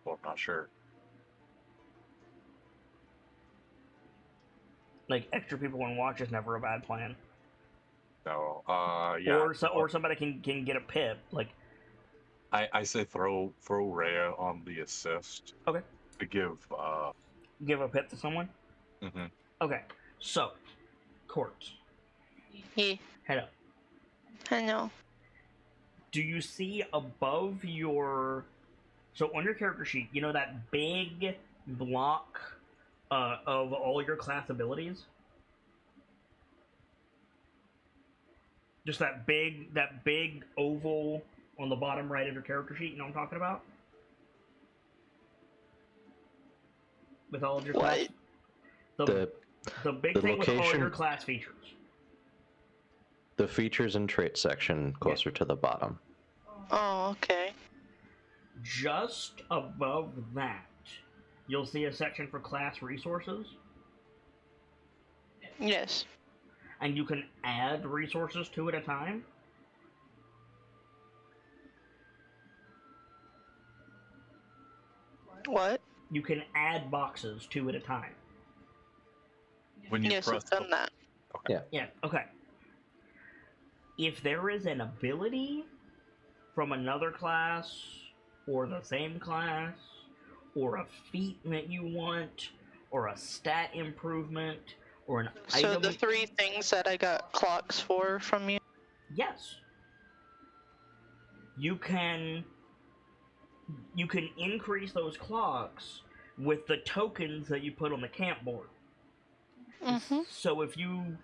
Well, I'm not sure. Like, extra people on watch is never a bad plan. No. Yeah. Or somebody can get a pip. Like, I say throw Rhea on the assist. Okay. To give a pip to someone. Mhm. Okay. So, Courts, Yeah, head up. I know. Do you see above your... So on your character sheet, you know that big block of all your class abilities? Just that big oval on the bottom right of your character sheet, you know what I'm talking about? With all of your class... The big the thing with all location- your class features. The features and traits section closer to the bottom. Oh, okay. Just above that, you'll see a section for class resources, Yes. and you can add resources two at a time. What? You can add boxes two at a time. When you Yes, press I've done that. Okay. Yeah, okay. If there is an ability from another class, or the same class, or a feat that you want, or a stat improvement, or an So item. the 3 things that I got clocks for from you? Yes. You can increase those clocks with the tokens that you put on the camp board. Mm-hmm. So if you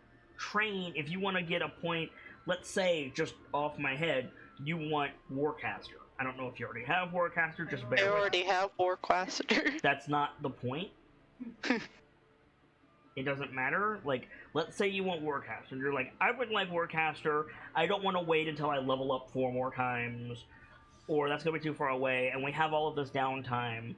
want to get a point, let's say, just off my head, you want Warcaster. I don't know if you already have Warcaster, just I bear with already have Warcaster. That's not the point. It doesn't matter. Like, let's say you want Warcaster. You're like, I would like Warcaster. I don't want to wait until I level up 4 more times, or that's going to be too far away, and we have all of this downtime.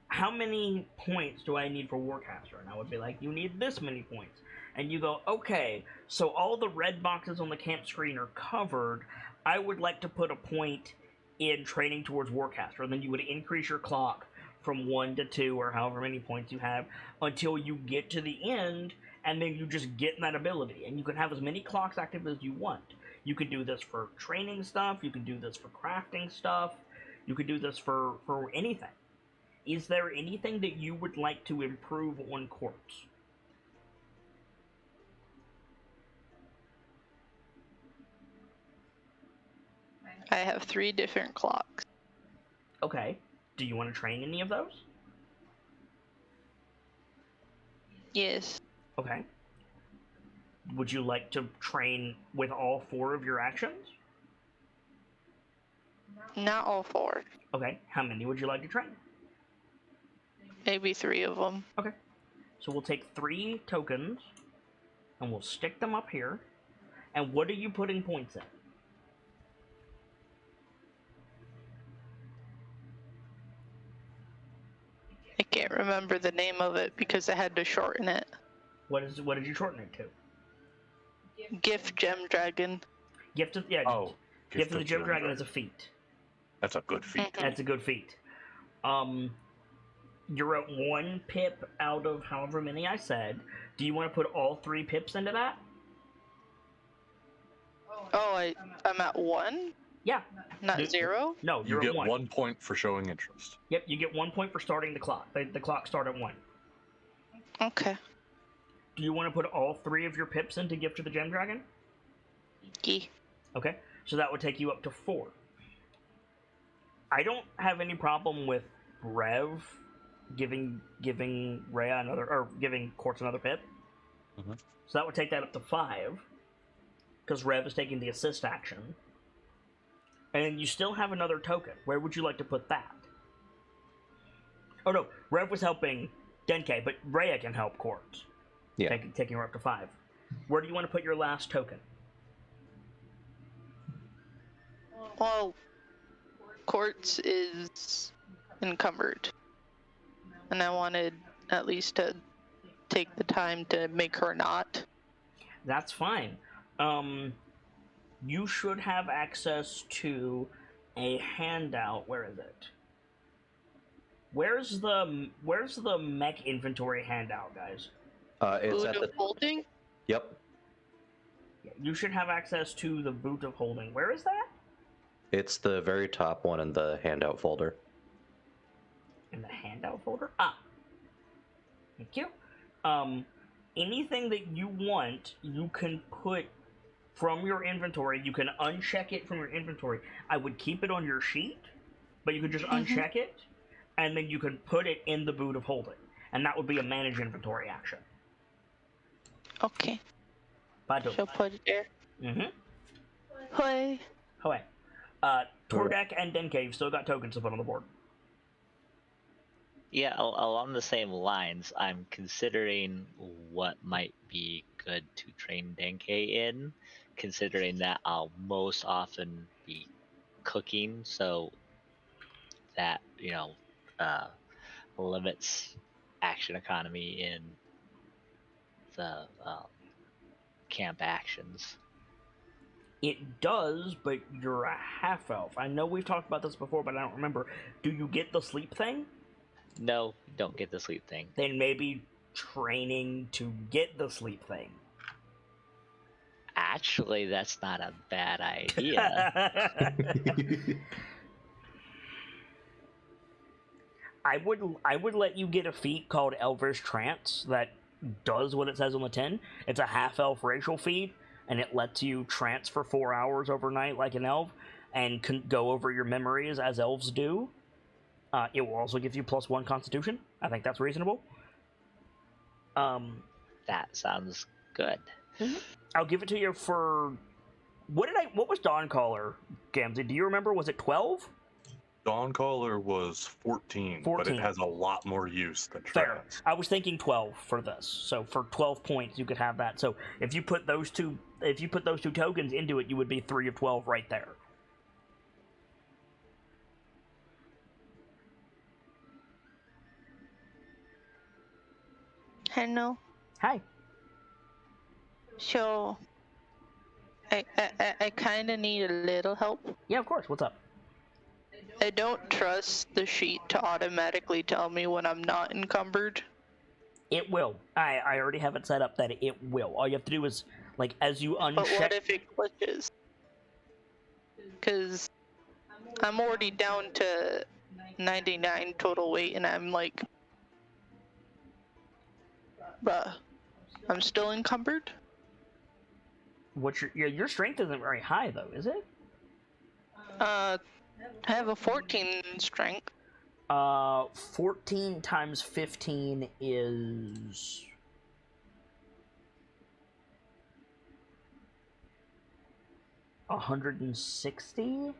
How many points do I need for Warcaster? And I would be like, you need this many points. And you go, okay, so all the red boxes on the camp screen are covered. I would like to put a point in training towards Warcaster. And then you would increase your clock from 1 to 2, or however many points you have, until you get to the end, and then you just get that ability. And you can have as many clocks active as you want. You can do this for training stuff, you can do this for crafting stuff, you could do this for anything. Is there anything that you would like to improve on Quartz? I have 3 different clocks. Okay. Do you want to train any of those? Yes. Okay. Would you like to train with all 4 of your actions? Not all 4. Okay. How many would you like to train? Maybe 3 of them. Okay. So we'll take 3 tokens, and we'll stick them up here. And what are you putting points in? I can't remember the name of it because I had to shorten it. What did you shorten it to? Gift Gem Dragon. Gift of Gift of the Gem Dragon is a feat. That's a good feat. Mhm. That's a good feat. You're at 1 pip out of however many I said. Do you want to put all 3 pips into that? Oh, I'm at 1? Yeah. Not You- 0? No, You you're get at 1. 1 point for showing interest. Yep, you get 1 point for starting the clock. The clock start at 1. Okay. Do you want to put all 3 of your pips into Gift of the Gem Dragon? Yeah. Okay, so that would take you up to 4. I don't have any problem with Rev giving Rhea another, or giving Quartz another pip. Mhm. So that would take that up to 5, because Rev is taking the assist action. And you still have another token. Where would you like to put that? Oh no, Rev was helping Denke, but Rhea can help Quartz. Yeah. Taking her up to 5. Where do you want to put your last token? Well, Quartz is encumbered. And I wanted at least to take the time to make her not. That's fine. You should have access to a handout. Where is it? Where's the mech inventory handout, guys? It's Boot at of the. Holding? Yep. You should have access to the boot of holding. Where is that? It's the very top one in the handout folder. In the handout folder? Thank you. Anything that you want, you can put from your inventory. You can uncheck it from your inventory. I would keep it on your sheet, but you could just uncheck it, and then you can put it in the boot of holding. And that would be a manage inventory action. Okay. Badu. She'll put it there. Mm-hmm. Hey. Away. Tordek and Denke, you've still got tokens to put on the board. Yeah, along the same lines, I'm considering what might be good to train Denke in, considering that I'll most often be cooking, so that limits action economy in the camp actions. It does, but you're a half elf. I know we've talked about this before, but I don't remember. Do you get the sleep thing? No, you don't get the sleep thing. Then maybe training to get the sleep thing. Actually, that's not a bad idea. I would let you get a feat called Elvish Trance that does what it says on the tin. It's a half elf racial feat, and it lets you trance for 4 hours overnight like an elf, and can go over your memories as elves do. It will also give you +1 Constitution. I think that's reasonable. That sounds good. I'll give it to you for what was Dawncaller, Gamzee? Do you remember? Was it 12? Dawncaller was 14, but it has a lot more use than Fair. Trance. I was thinking 12 for this. So for 12 points, you could have that. So if you put those two tokens into it, you would be 3 of 12 right there. Hello. Hi. So, I kind of need a little help. Yeah, of course. What's up? I don't trust the sheet to automatically tell me when I'm not encumbered. It will. I already have it set up that it will. All you have to do is, like, as you uncheck... But what if it glitches? Because I'm already down to 99 total weight, and I'm like... Bruh, I'm still encumbered? What's your strength isn't very high, though, is it? I have a 14 strength. 14 times 15 is... $160?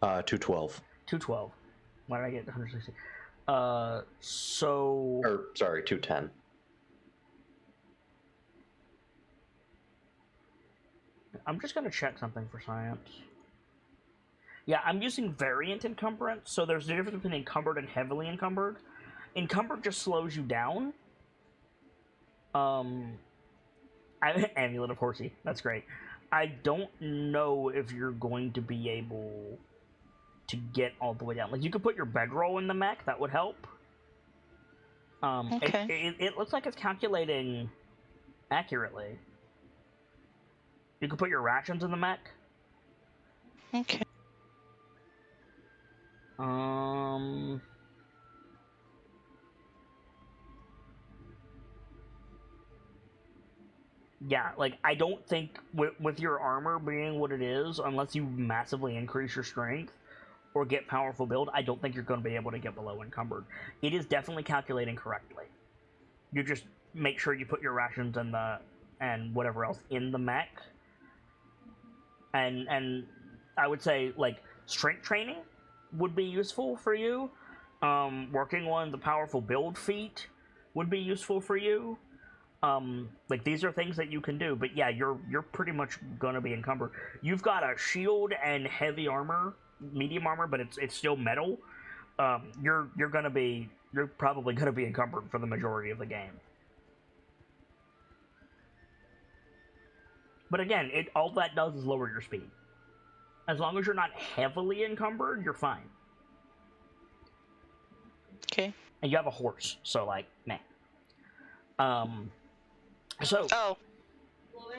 212. 212. Why did I get 160? So... Or, sorry, 210. I'm just going to check something for science. Yeah, I'm using variant encumbrance, so there's a difference between encumbered and heavily encumbered. Encumbered just slows you down. Amulet of Horsey. That's great. I don't know if you're going to be able to get all the way down. Like, you could put your bedroll in the mech. That would help. Okay. It looks like it's calculating accurately. You could put your rations in the mech. Okay. Yeah, like, I don't think with your armor being what it is, unless you massively increase your strength or get powerful build, I don't think you're going to be able to get below encumbered. It is definitely calculating correctly. You just make sure you put your rations and whatever else in the mech. And I would say, like, strength training would be useful for you. Working on the powerful build feat would be useful for you. Like, these are things that you can do, but yeah, you're pretty much gonna be encumbered. You've got a shield and heavy armor, medium armor, but it's still metal. You're probably gonna be encumbered for the majority of the game. But again, all that does is lower your speed. As long as you're not heavily encumbered, you're fine. Okay. And you have a horse, so, like, meh. So... Oh.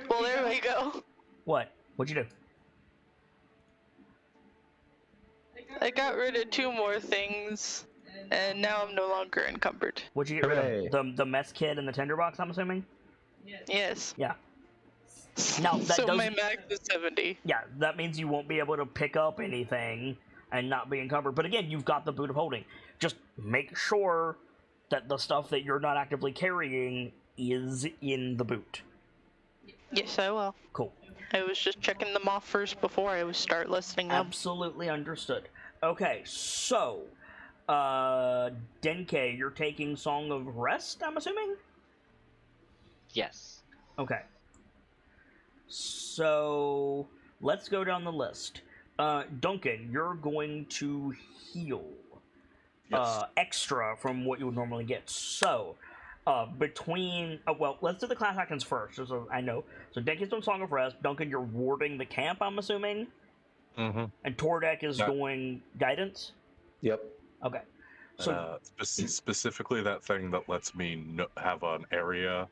Well, there we go. What? What'd you do? I got rid of 2 more things, and now I'm no longer encumbered. What'd you get rid Hooray. of? The mess kit and the tinderbox, I'm assuming? Yes. Yeah. Now, that so does... my max is 70. Yeah, that means you won't be able to pick up anything and not be encumbered. But again, you've got the Boot of Holding. Just make sure that the stuff that you're not actively carrying is in the boot. Yes, I will. Cool. I was just checking them off first before I would start listing them. Absolutely understood. Okay, so... Denke, you're taking Song of Rest, I'm assuming? Yes. Okay. So, let's go down the list. Duncan, you're going to heal Yes. extra from what you would normally get. So, between well, let's do the class actions first, just so I know. So Duncan's doing Song of Rest. Duncan, you're warding the camp, I'm assuming, Mm-hmm. and Tordek is Yeah. doing guidance. Yep. Okay. So Specifically that thing that lets me have an area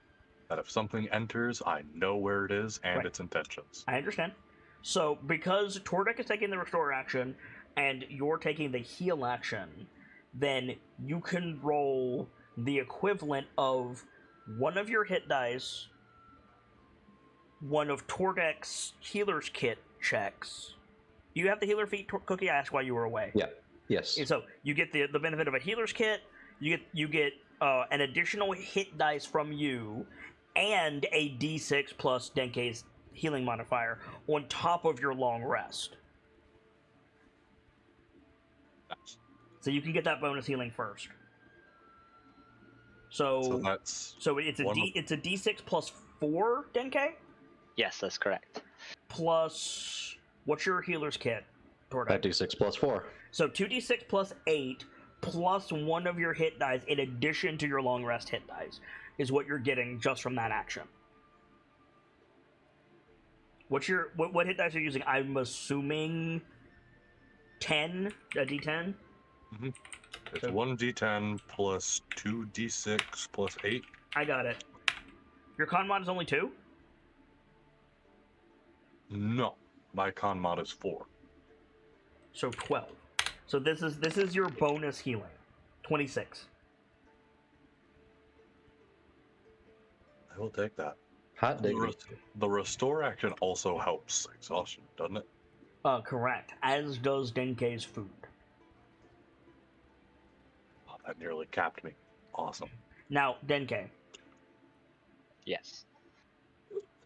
that if something enters, I know where it is and Right. its intentions. I understand. So because Tordek is taking the restore action and you're taking the heal action, then you can roll the equivalent of one of your hit dice, one of Tordek's healer's kit checks. You have the healer feat, Cookie? I asked while you were away. Yeah. Yes. And so you get the benefit of a healer's kit. You get an additional hit dice from you, and a D6 plus Denke's healing modifier on top of your long rest. Nice. So you can get that bonus healing first. So that's it's a D6 plus 4 Denke Yes, that's correct. plus what's your healer's kit, Tordek? That D6 plus 4. So 2d6 plus 8 plus one of your hit dice in addition to your long rest hit dice is what you're getting just from that action. What hit dice are you using? I'm assuming 10, a d10? Mm-hmm. It's So- 1d10 plus 2d6 plus 8. I got it. Your con mod is only 2? No, my con mod is 4. So 12. So this is your bonus healing. 26. I will take that. Hot diggity. The restore action also helps exhaustion, doesn't it? Correct. As does Denke's food. Oh, that nearly capped me. Awesome. Now, Denke, Yes.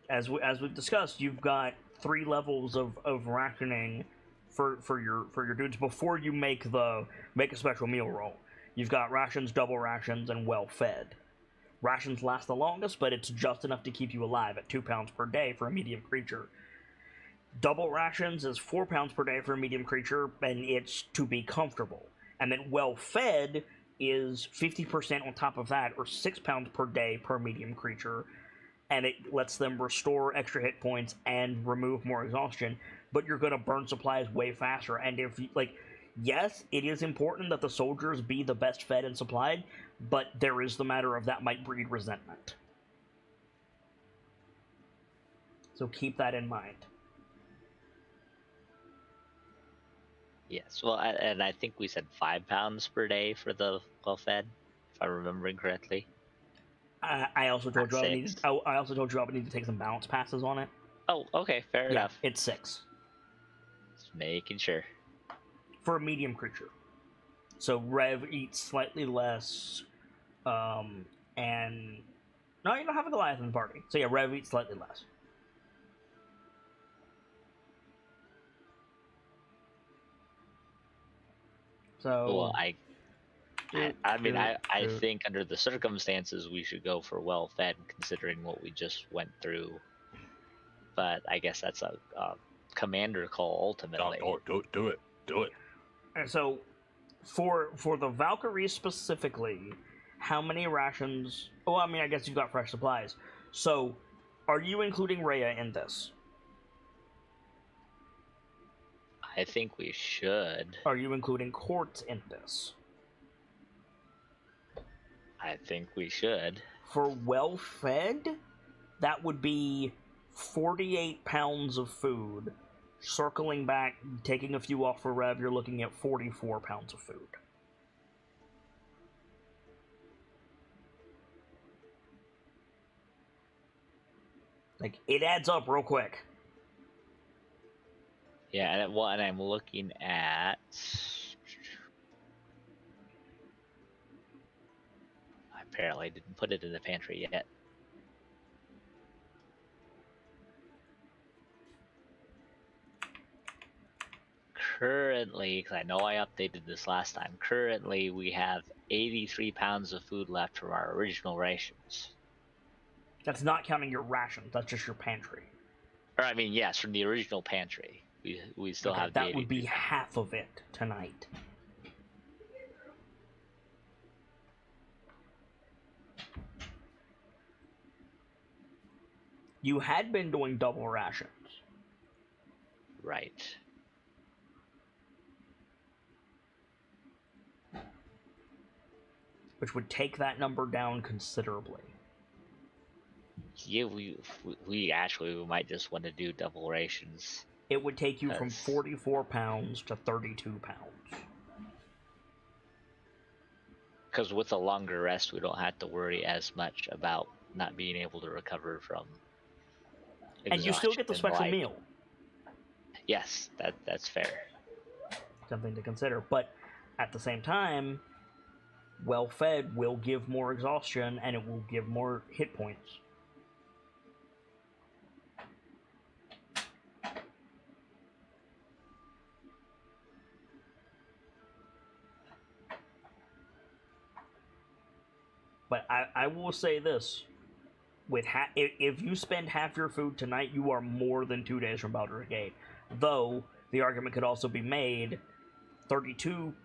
as we've discussed, you've got 3 levels of rationing for your dudes before you make a special meal roll. You've got rations, double rations, and well fed. Rations last the longest, but it's just enough to keep you alive at 2 pounds per day for a medium creature. Double rations is 4 pounds per day for a medium creature, and it's to be comfortable. And then well fed is 50% on top of that, or 6 pounds per day per medium creature, and it lets them restore extra hit points and remove more exhaustion, but you're going to burn supplies way faster. And if you, yes, it is important that the soldiers be the best fed and supplied, but there is the matter of that might breed resentment. So keep that in mind. Yes. Well, and I think we said 5 pounds per day for the well-fed, if I'm remembering correctly. I also told you That's I also told you I would need to take some balance passes on it. Oh, okay, fair enough. It's 6 Just making sure. for a medium creature. So Rev eats slightly less, and no, you don't have a Goliath in the party. So yeah, Rev eats slightly less. So Well, I think under the circumstances we should go for well-fed, considering what we just went through. But I guess that's a commander call ultimately. Do it. And so, for the Valkyries specifically, how many rations? Oh, I mean, I guess you've got fresh supplies. So, are you including Rhea in this? I think we should. Are you including Quartz in this? I think we should. For well-fed, that would be 48 pounds of food. Circling back, taking a few off for Rev, you're looking at 44 pounds of food. It adds up real quick. Yeah, and I'm looking at. I apparently didn't put it in the pantry yet. Currently, because I know I updated this last time, currently we have 83 pounds of food left from our original rations. That's not counting your rations, that's just your pantry. Or, I mean, yes, from the original pantry. We still Okay, have the that would be 83. half of it tonight. You had been doing double rations. Right. Which would take that number down considerably. Yeah, we actually we might just want to do double rations. It would take you from 'Cause- 44 pounds to 32 pounds. Because with a longer rest, we don't have to worry as much about not being able to recover from And you still get the exhaustion and special like- meal. Yes, that's fair. Something to consider. But at the same time, well fed will give more exhaustion and it will give more hit points. But I will say this: with if you spend half your food tonight, you are more than 2 days from Baldur's Gate. Though the argument could also be made: 32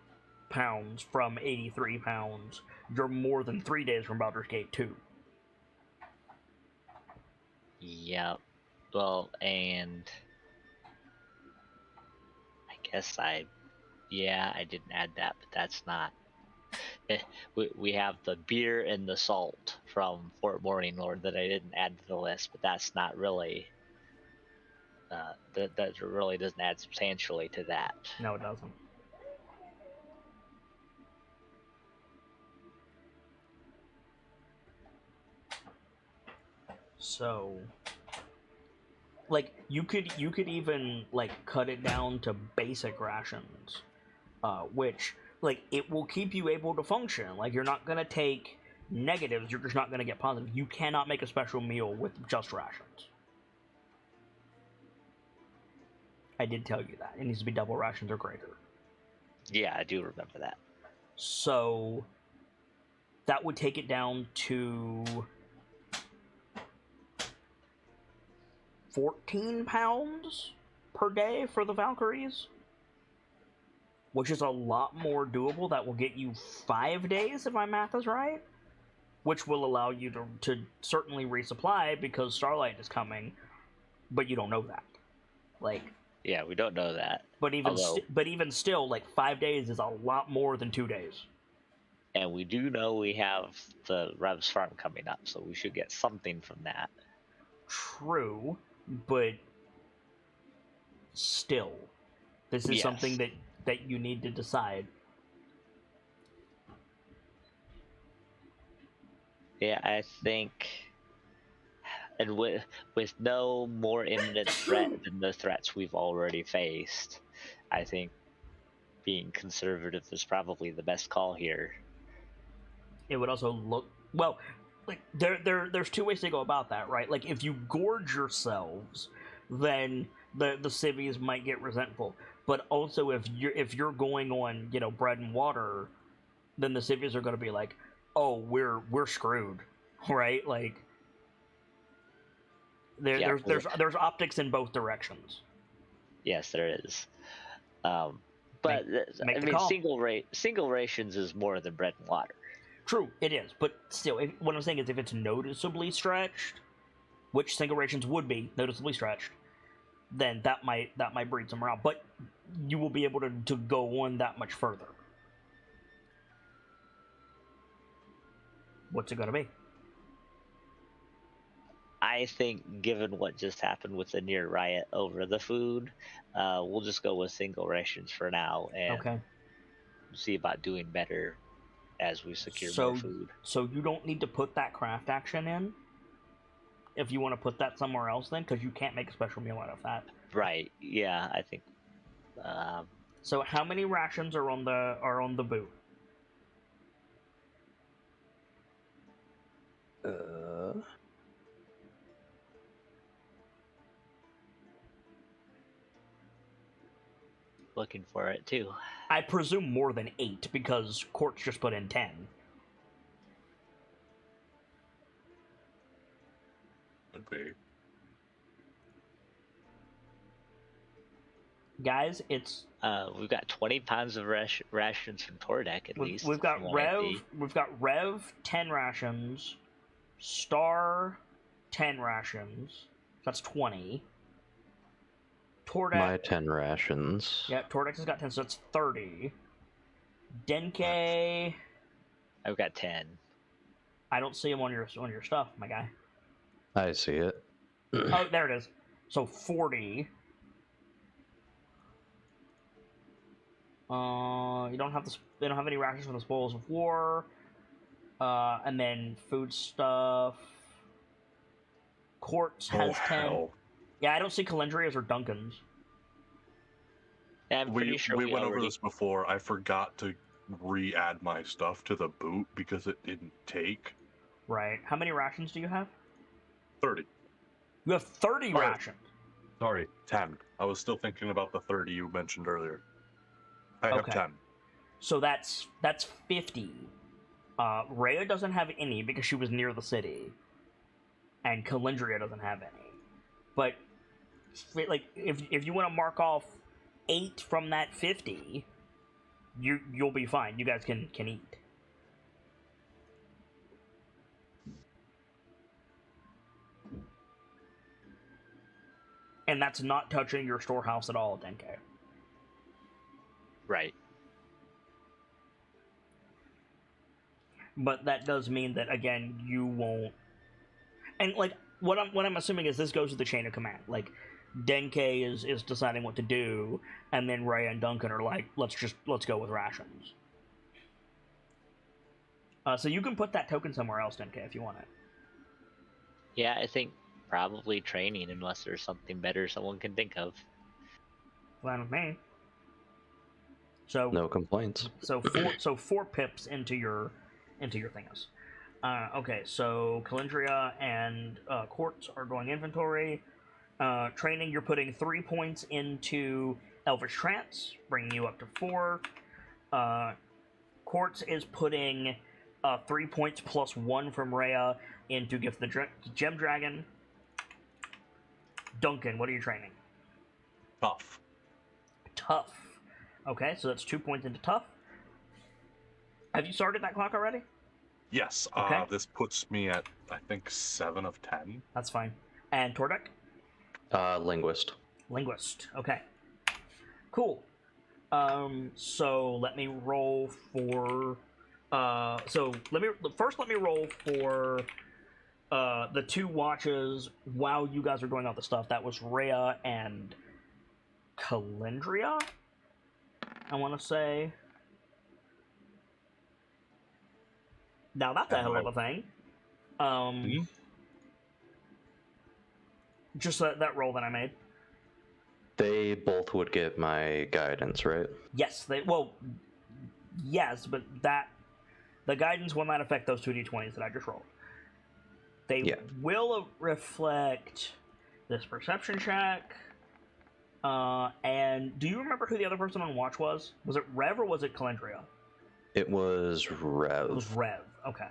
pounds from 83 pounds, you're more than 3 days from Baldur's Gate 2. Yep. Well, and I guess I didn't add that, but that's not. We have the beer and the salt from Fort Morning Lord that I didn't add to the list, but that's not really. That really doesn't add substantially to that. No, it doesn't. So, like, you could even like cut it down to basic rations, which like it will keep you able to function. Like, you're not gonna take negatives, you're just not gonna get positive. You cannot make a special meal with just rations. I did tell you that. It needs to be double rations or greater. Yeah, I do remember that. So that would take it down to 14 pounds per day for the Valkyries, which is a lot more doable. That will get you 5 days, if my math is right, which will allow you to certainly resupply because Starlight is coming, but you don't know that. Like, Yeah, we don't know that. but even Although- but even still, like 5 days is a lot more than 2 days. And we do know we have the Revs farm coming up, so we should get something from that. True, but still, this is Yes. something that you need to decide. Yeah, I think, and with no more imminent threat than the threats we've already faced, I think being conservative is probably the best call here. It would also look well. Like there's two ways to go about that, right? Like, if you gorge yourselves, then the civvies might get resentful. But also, if you're going on, bread and water, then the civvies are going to be like, oh, we're screwed, right? Like, Yeah, there's optics in both directions. Yes, there is. But make I the mean, call. single rations is more than bread and water. True, it is, but still, what I'm saying is, if it's noticeably stretched, which single rations would be noticeably stretched, then that might breed some morale. But you will be able to go on that much further. What's it gonna be? I think, given what just happened with the near riot over the food, we'll just go with single rations for now and Okay. see about doing better as we secure So more food. so you don't need to put that craft action in. If you want to put that somewhere else, then, because you can't make a special meal out of that. Right? Yeah, I think. So how many rations are on the boot? Looking for it too. I presume more than 8, because Quartz just put in 10. Could be. Guys, it's We've got 20 pounds of rations from Tordek at least. we've got from what I Rev. see. We've got Rev 10 rations, Star 10 rations. That's 20. Tordek. My 10 rations. Yeah, Tordex has got 10, so that's 30. Denke. I've got 10. I don't see him on your stuff, my guy. I see it. Oh, there it is. So 40. You don't have they don't have any rations from the spoils of war. And then food stuff. Quartz has 10. Hell. Yeah, I don't see Calendria's or Duncan's. Yeah, I'm pretty We sure went over already... this before. I forgot to re-add my stuff to the boot because it didn't take. Right. How many rations do you have? 30. You have 30 Alright. rations. Sorry, 10. I was still thinking about the 30 you mentioned earlier. I have Okay. 10. So that's 50. Rhea doesn't have any because she was near the city, and Calendria doesn't have any. But like, if you want to mark off 8 from that 50, you'll be fine. You guys can eat. And that's not touching your storehouse at all, Denke. Right. But that does mean that, again, you won't. And like, what I'm assuming is this goes to the chain of command. Like, Denke is deciding what to do, and then Ray and Duncan are like, let's go with rations. So you can put that token somewhere else, Denke, if you want it. Yeah, I think probably training, unless there's something better someone can think of. Fine with me. So No complaints. So four pips into your thingus. Okay, so Calendria and Quartz are going inventory. Training, you're putting 3 points into Elvish Trance, bringing you up to 4. Quartz is putting 3 points plus 1 from Rhea into Gift the Gem Dragon. Duncan, what are you training? Tough. Tough. Okay, so that's 2 points into tough. Have you started that clock already? Yes. Okay. This puts me at, I think, 7 of 10. That's fine. And Tordek? Linguist. Linguist. Okay. Cool. So let me roll for. Let me roll for the 2 watches while you guys are doing all the stuff. That was Rhea and Calendria, I want to say. Now that's a hell of a thing. Just that roll that I made. They both would get my guidance, right? Yes, yes, but the guidance will not affect those 2d20s that I just rolled. They will reflect this perception check. And do you remember who the other person on watch was? Was it Rev or was it Calendria? It was Rev. It was Rev. Okay.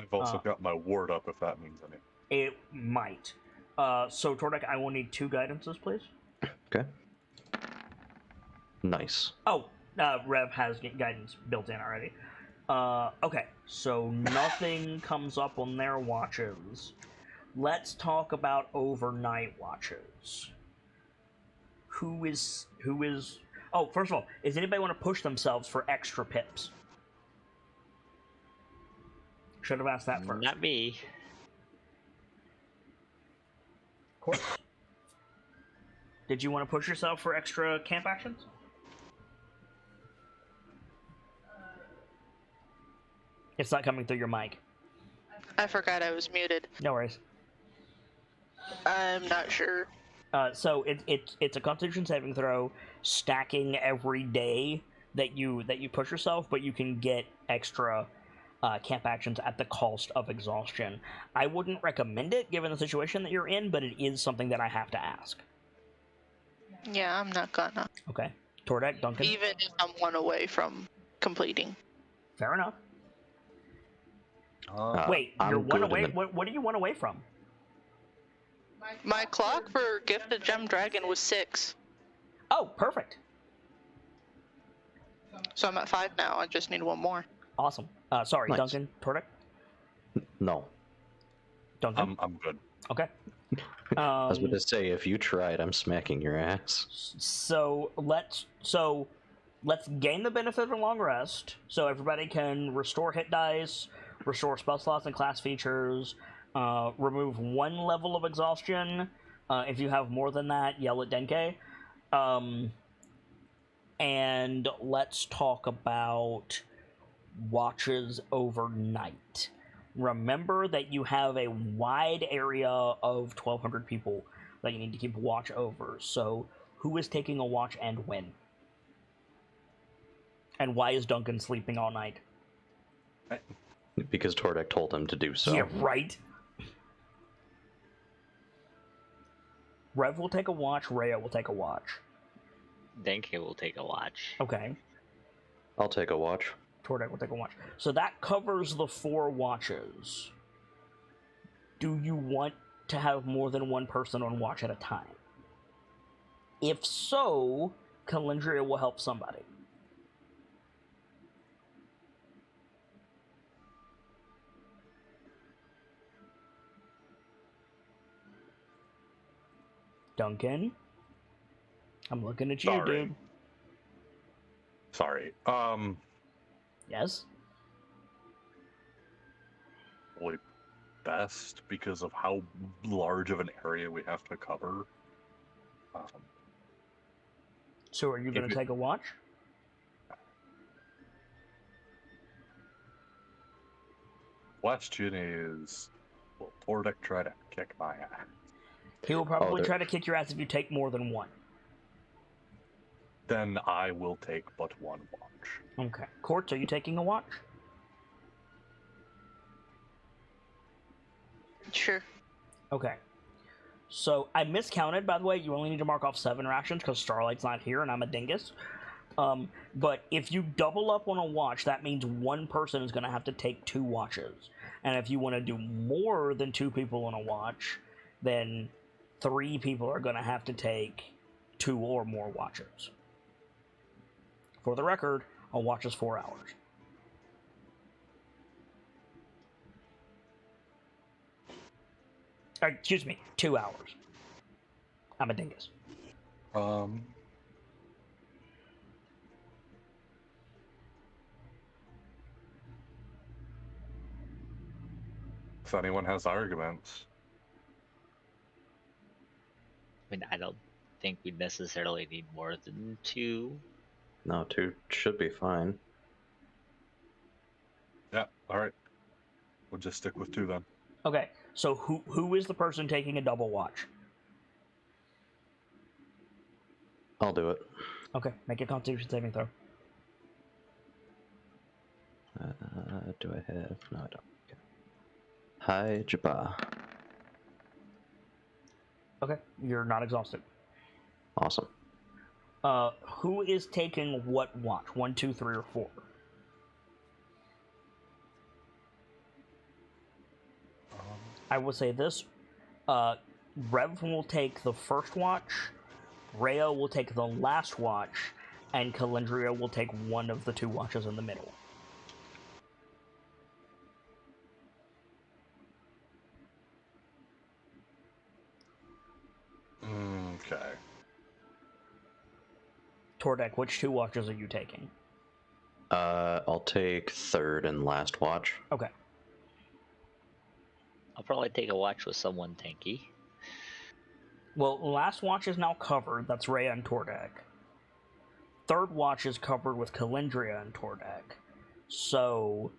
I've also got my ward up, if that means anything. It might. So Tordek, I will need 2 guidances, please. Okay. Nice. Oh, Rev has guidance built in already. Okay, so nothing comes up on their watches. Let's talk about overnight watches. Who is... Oh, first of all, does anybody want to push themselves for extra pips? Should have asked that first. Not me. Of course. Did you want to push yourself for extra camp actions? It's not coming through your mic. I forgot I was muted. No worries. I'm not sure. So it's a Constitution saving throw, stacking every day that you push yourself, but you can get extra camp actions at the cost of exhaustion. I wouldn't recommend it given the situation that you're in, but it is something that I have to ask. Yeah, I'm not gonna. Okay. Tordek, Duncan? Even if I'm 1 away from completing. Fair enough. Wait, I'm you're 1 good away? in the- What are you 1 away from? My clock for Gifted Gem Dragon was 6. Oh, perfect. So I'm at 5 now. I just need one more. Awesome. Sorry, Nice. Duncan, Tordic? No. Duncan? I'm good. Okay. I was going to say, if you tried, I'm smacking your ass. So let's gain the benefit of a long rest, so everybody can restore hit dice, restore spell slots and class features, remove 1 level of exhaustion. If you have more than that, yell at Denke. And let's talk about watches overnight. Remember that you have a wide area of 1,200 people that you need to keep watch over. So, who is taking a watch and when? And why is Duncan sleeping all night? Because Tordek told him to do so. Yeah, right? Rev will take a watch, Rhea will take a watch. Denke will take a watch. Okay. I'll take a watch. Tordek will take a watch. So that covers the 4 watches. Do you want to have more than one person on watch at a time? If so, Calendria will help somebody. Duncan? I'm looking at you, Sorry. dude. Sorry. Yes? Probably best because of how large of an area we have to cover. So are you going to take a watch? Question is, will Tordek try to kick my ass? He will probably there- try to kick your ass if you take more than one. Then I will take but one watch. Okay. Quartz, are you taking a watch? Sure. Okay. So, I miscounted, by the way. You only need to mark off 7 rations because Starlight's not here and I'm a dingus. But if you double up on a watch, that means one person is going to have to take 2 watches. And if you want to do more than 2 people on a watch, then 3 people are going to have to take 2 or more watches. For the record, a watch is 4 hours. Excuse me, 2 hours. I'm a dingus. If anyone has arguments. I mean, I don't think we necessarily need more than 2. No, 2 should be fine. Yeah, alright. We'll just stick with 2 then. Okay, so who is the person taking a double watch? I'll do it. Okay, make a Constitution saving throw. Do I have? No, I don't. Okay. Hi, Jabba. Okay, you're not exhausted. Awesome. Who is taking what watch? 1, 2, 3, or 4? I will say this. Rev will take the first watch, Rhea will take the last watch, and Calendria will take one of the 2 watches in the middle. Okay. Tordek, which 2 watches are you taking? I'll take 3rd and last watch. Okay. I'll probably take a watch with someone tanky. Well, last watch is now covered. That's Rhea and Tordek. 3rd watch is covered with Calendria and Tordek. So,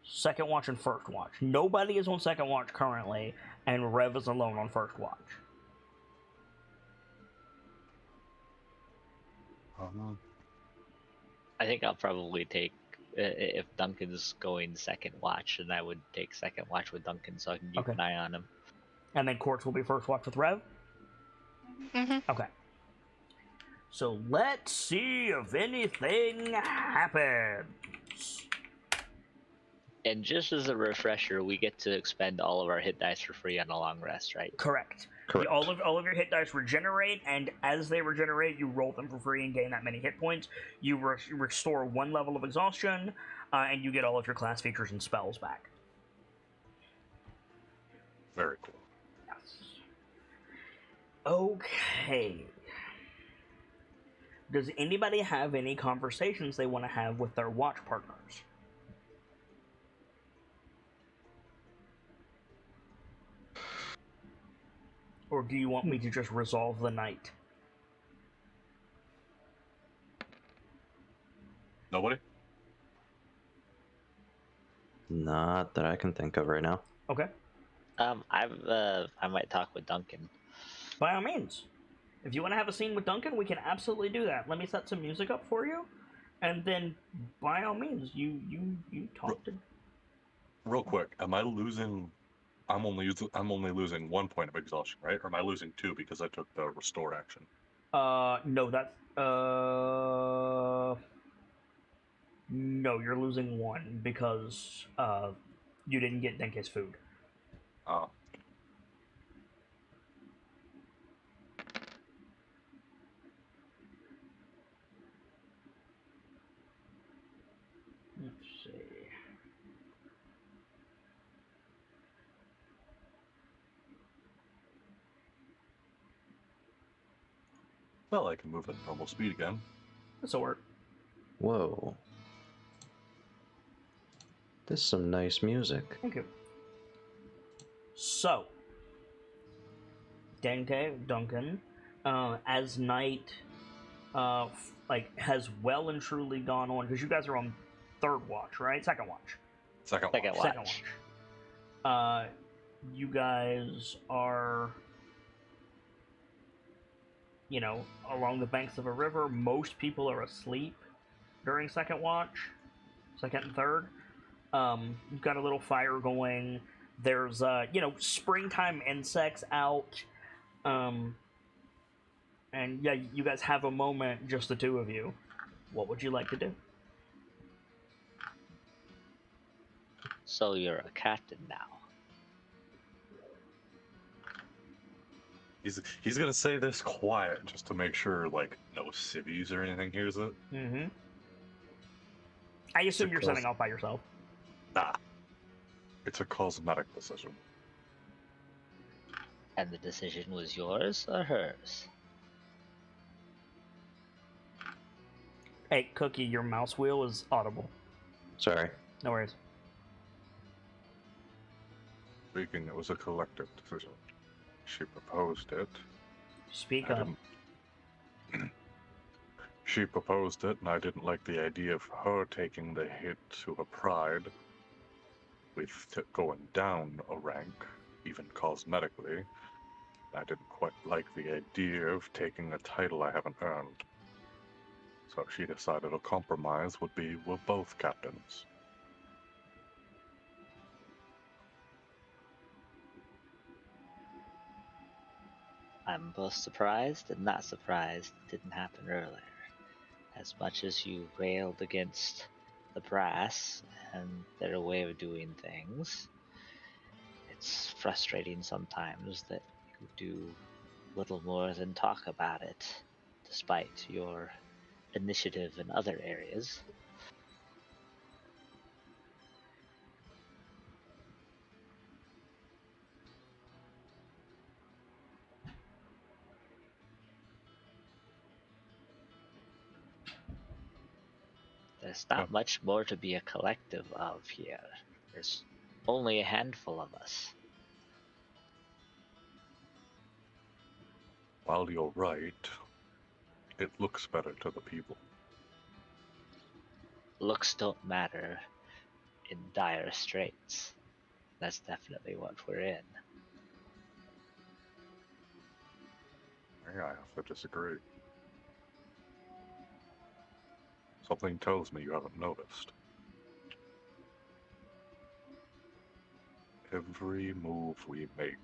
2nd watch and 1st watch. Nobody is on 2nd watch currently, and Rev is alone on 1st watch. I think I'll probably take, if Duncan's going 2nd watch, then I would take 2nd watch with Duncan so I can keep Okay. an eye on him. And then Quartz will be 1st watch with Rev? Mm-hmm. Okay. So let's see if anything happens. And just as a refresher, we get to expend all of our hit dice for free on a long rest, right? Correct. Correct. All of your hit dice regenerate, and as they regenerate, you roll them for free and gain that many hit points. You restore 1 level of exhaustion, and you get all of your class features and spells back. Very cool. Yes. Okay. Does anybody have any conversations they want to have with their watch partners? Or do you want me to just resolve the night? Nobody? Not that I can think of right now. Okay. I might talk with Duncan. By all means. If you want to have a scene with Duncan, we can absolutely do that. Let me set some music up for you, and then by all means, you talk to. Real quick, am I losing? I'm only losing 1 point of exhaustion, right? Or am I losing 2 because I took the restore action? No, that's no, you're losing 1 because you didn't get Denke's food. Oh. Let's see. Well, I can move at normal speed again. This'll work. Whoa. This is some nice music. Thank you. So, Duncan, as night, has well and truly gone on, because you guys are on 3rd watch, right? 2nd watch. Second Second watch. Second watch. You guys are, along the banks of a river. Most people are asleep during 2nd watch, 2nd and 3rd. You've got a little fire going. There's, springtime insects out. And yeah, you guys have a moment, just the 2 of you. What would you like to do? So you're a captain now. He's gonna say this quiet just to make sure, like, no civvies or anything hears it. Mm-hmm. I assume you're setting off by yourself. Nah. It's a cosmetic decision. And the decision was yours or hers? Hey, Cookie, your mouse wheel is audible. Sorry. No worries. Speaking, it was a collective decision. She proposed it. Speak I up. didn't- She proposed it, and I didn't like the idea of her taking the hit to her pride with going down a rank, even cosmetically. I didn't quite like the idea of taking a title I haven't earned. So she decided a compromise would be we're both captains. I'm both surprised and not surprised it didn't happen earlier. As much as you railed against the brass and their way of doing things, it's frustrating sometimes that you do little more than talk about it, despite your initiative in other areas. There's not much more to be a collective of here. There's only a handful of us. While you're right, it looks better to the people. Looks don't matter in dire straits. That's definitely what we're in. I have to disagree. Something tells me you haven't noticed. Every move we make,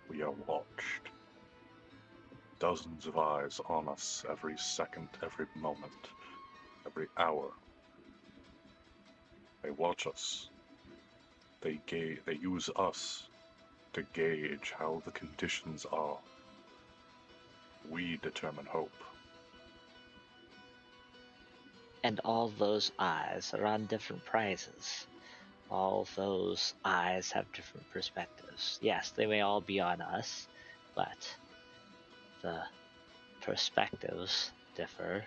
we are watched. Dozens of eyes on us every second, every moment, every hour. They watch us. They use us to gauge how the conditions are. We determine hope. And all those eyes are on different prizes. All those eyes have different perspectives. Yes, they may all be on us, but the perspectives differ,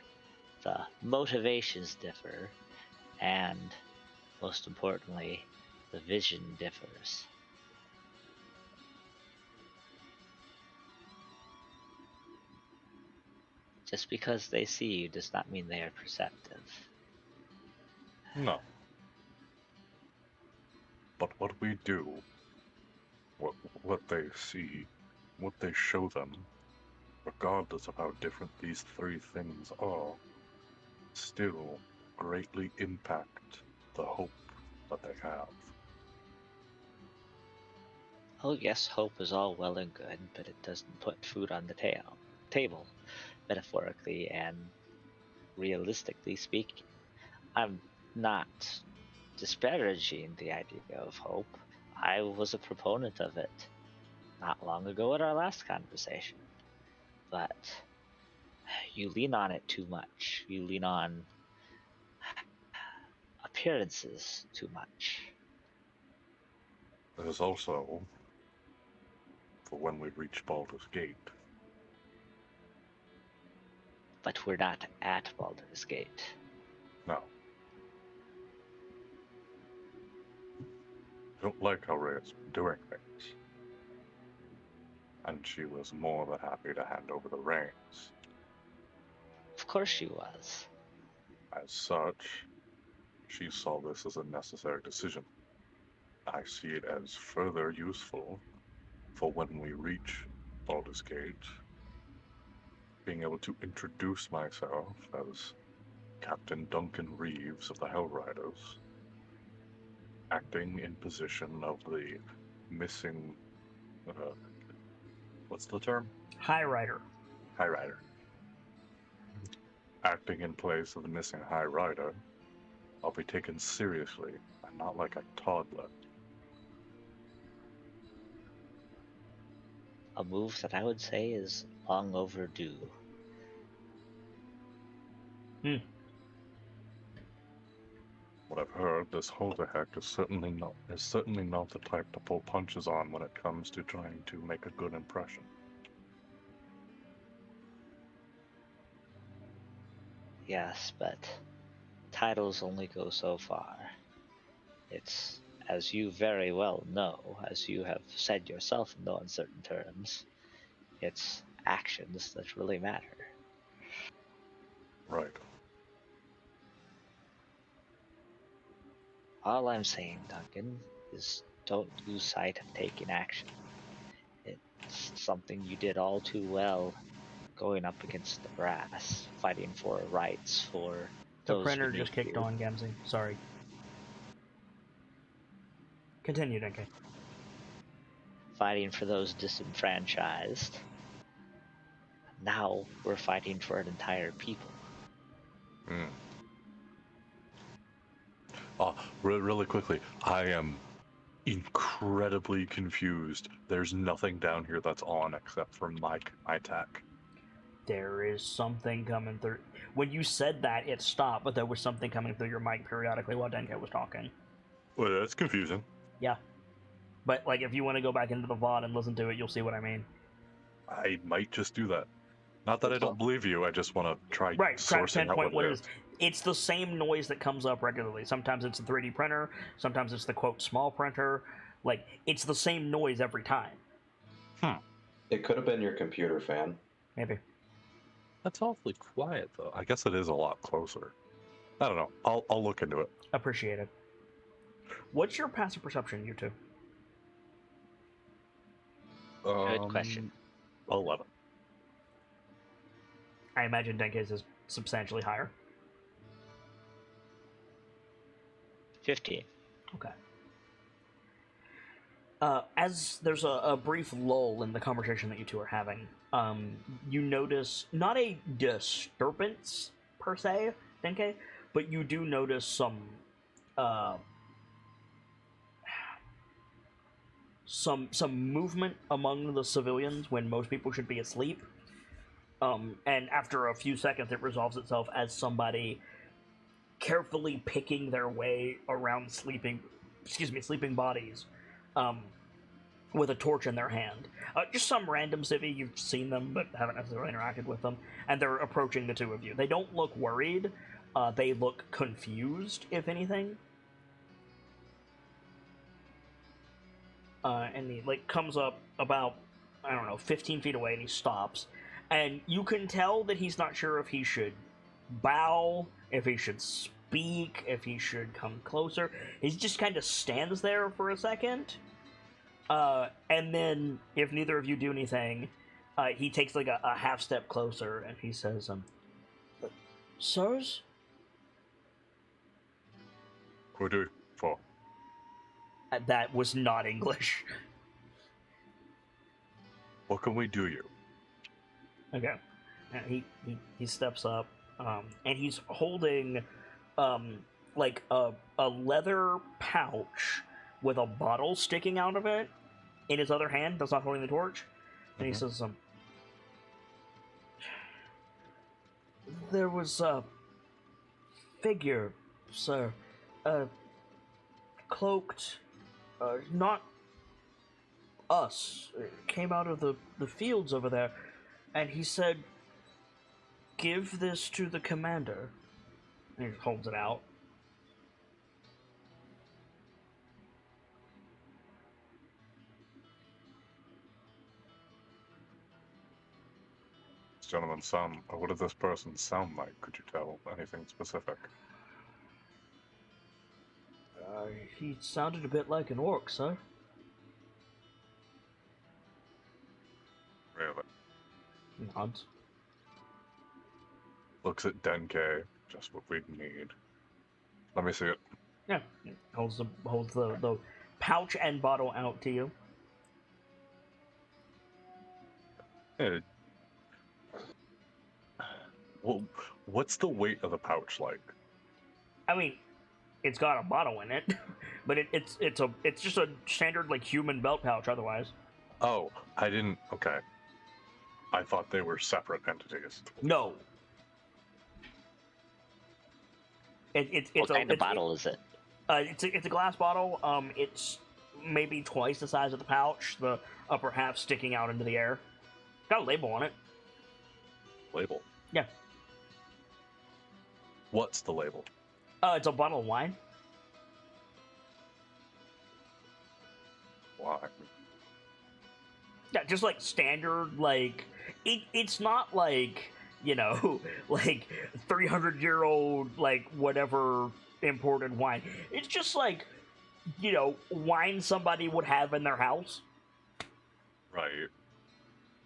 the motivations differ, and most importantly, the vision differs. Just because they see you does not mean they are perceptive. No. But what we do, what they see, what they show them, regardless of how different these three things are, still greatly impact the hope that they have. Oh yes, hope is all well and good, but it doesn't put food on the table, metaphorically and realistically speaking. I'm not disparaging the idea of hope. I was a proponent of it not long ago at our last conversation. But you lean on it too much. You lean on appearances too much. There's also, for when we reach Baldur's Gate, But we're not at Baldur's Gate. no. I don't like how Rhea's doing things. And she was more than happy to hand over the reins. Of course she was. As such, she saw this as a necessary decision. I see it as further useful for when we reach Baldur's Gate, being able to introduce myself as Captain Duncan Reeves of the Hell Riders, acting in position of the missing, what's the term? High Rider. High Rider. Acting in place of the missing High Rider, I'll be taken seriously and not like a toddler. A move that I would say is long overdue. What I've heard, this Holderheck is certainly not the type to pull punches on when it comes to trying to make a good impression. Yes, but titles only go so far. It's, as you very well know, as you have said yourself in no uncertain terms, it's actions that really matter. Right. All I'm saying, Duncan, is don't lose sight of taking action. It's something you did all too well going up against the brass, fighting for rights for The those printer beneath just kicked you. on, Gamzee. Sorry. Continue, Denke. Fighting for those disenfranchised. Now we're fighting for an entire people. Really quickly, I am incredibly confused. There's nothing down here that's on except for my attack. There is something coming through. When you said that, it stopped, but there was something coming through your mic periodically while Denke was talking. Well, that's confusing. Yeah. But, like, if you want to go back into the VOD and listen to it, you'll see what I mean. I might just do that. Not that I don't believe you, I just want to try sourcing out pinpoint what what it it is. is. It's the same noise that comes up regularly. Sometimes it's the 3D printer, sometimes it's the, quote, small printer. Like, it's the same noise every time. It could have been your computer fan. Maybe. That's awfully quiet, though. I guess it is a lot closer. I don't know. I'll look into it. Appreciate it. What's your passive perception, you two? Good question. 11. I imagine Denke's is substantially higher. 15. Okay. As there's a brief lull in the conversation that you two are having, you notice not a disturbance per se, Denke, but you do notice some some movement among the civilians when most people should be asleep. And after a few seconds, it resolves itself as somebody carefully picking their way around sleeping bodies, with a torch in their hand. Just some random civvy, you've seen them but haven't necessarily interacted with them, and they're approaching the two of you. They don't look worried, they look confused, if anything. And he comes up about, I don't know, 15 feet away, and he stops. And you can tell that he's not sure if he should bow, if he should speak, if he should come closer. He just kind of stands there for a second. And then, if neither of you do anything, he takes a half step closer, and he says, Sirs? What do you for? That was not English. What can we do you? Okay. He steps up, and he's holding, a leather pouch with a bottle sticking out of it in his other hand that's not holding the torch. And he says, there was a figure, sir, cloaked, not us, it came out of the fields over there, and he said, give this to the commander. And he holds it out. This gentleman what did this person sound like? Could you tell anything specific? He sounded a bit like an orc, sir. Really? Nods. Looks at Denke, just what we need. Let me see it. Yeah, holds the pouch and bottle out to you. Yeah. Well, what's the weight of the pouch like? I mean, it's got a bottle in it, but it's just a standard human belt pouch. Otherwise, Oh, I didn't. Okay, I thought they were separate entities. no. What kind of bottle is it? It's a glass bottle. It's maybe twice the size of the pouch. The upper half sticking out into the air. Got a label on it. Label. Yeah. What's the label? It's a bottle of wine. Why? Yeah, just standard. It's not 300-year-old whatever imported wine. It's just wine somebody would have in their house. Right.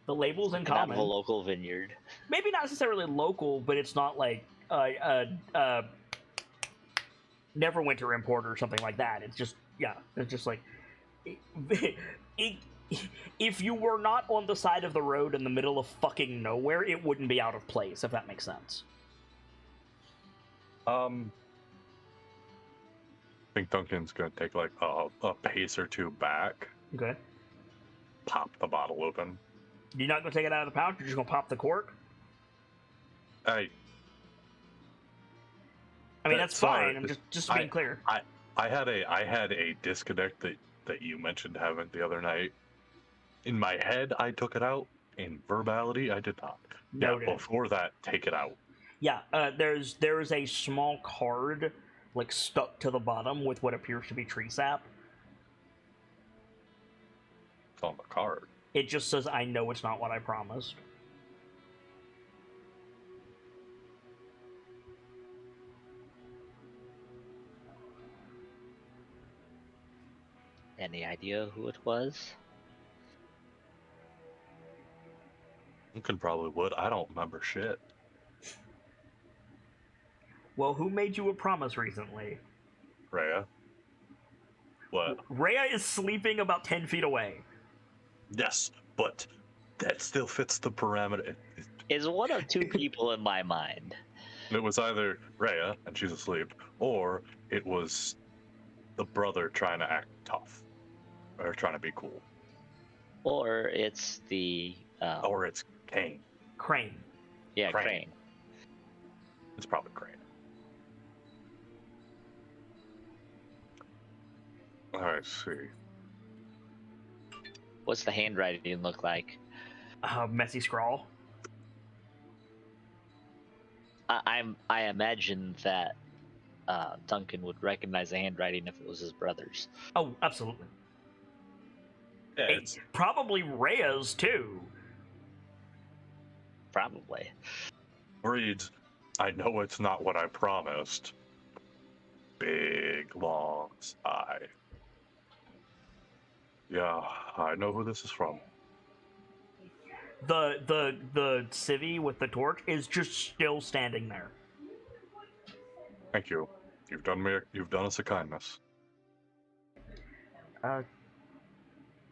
The label's in Out common. of a local vineyard. Maybe not necessarily local, but it's not Neverwinter import or something like that. It's just if you were not on the side of the road in the middle of fucking nowhere, it wouldn't be out of place, if that makes sense. I think Duncan's gonna take a pace or two back, Okay. pop the bottle open. You're not going to take it out of the pouch? You're just going to pop the cork? I mean, that's sorry, fine. I'm just being clear. I had a disconnect that you mentioned having the other night. In my head, I took it out. In verbality, I did not. Noted. Yeah, before that, take it out. Yeah, there is a small card stuck to the bottom with what appears to be tree sap. It's on the card. It just says, I know it's not what I promised. Any idea who it was? Duncan probably would. I don't remember shit. Well, who made you a promise recently? Rhea? What? Rhea is sleeping about 10 feet away. Yes, but that still fits the parameter. Is one of two people in my mind. It was either Rhea, and she's asleep, or it was the brother trying to act tough. Or trying to be cool. Or it's the Or it's Kane. Crane. yeah, Crane. Crane. It's probably Crane. I see. What's the handwriting look like? Messy scrawl. I imagine that Duncan would recognize the handwriting if it was his brother's. Oh, absolutely. Yeah, It's probably Rhea's too. Probably. reads, I know it's not what I promised. Big, long sigh. Yeah, I know who this is from. The civvy with the torch is just still standing there. Thank you. You've done us a kindness.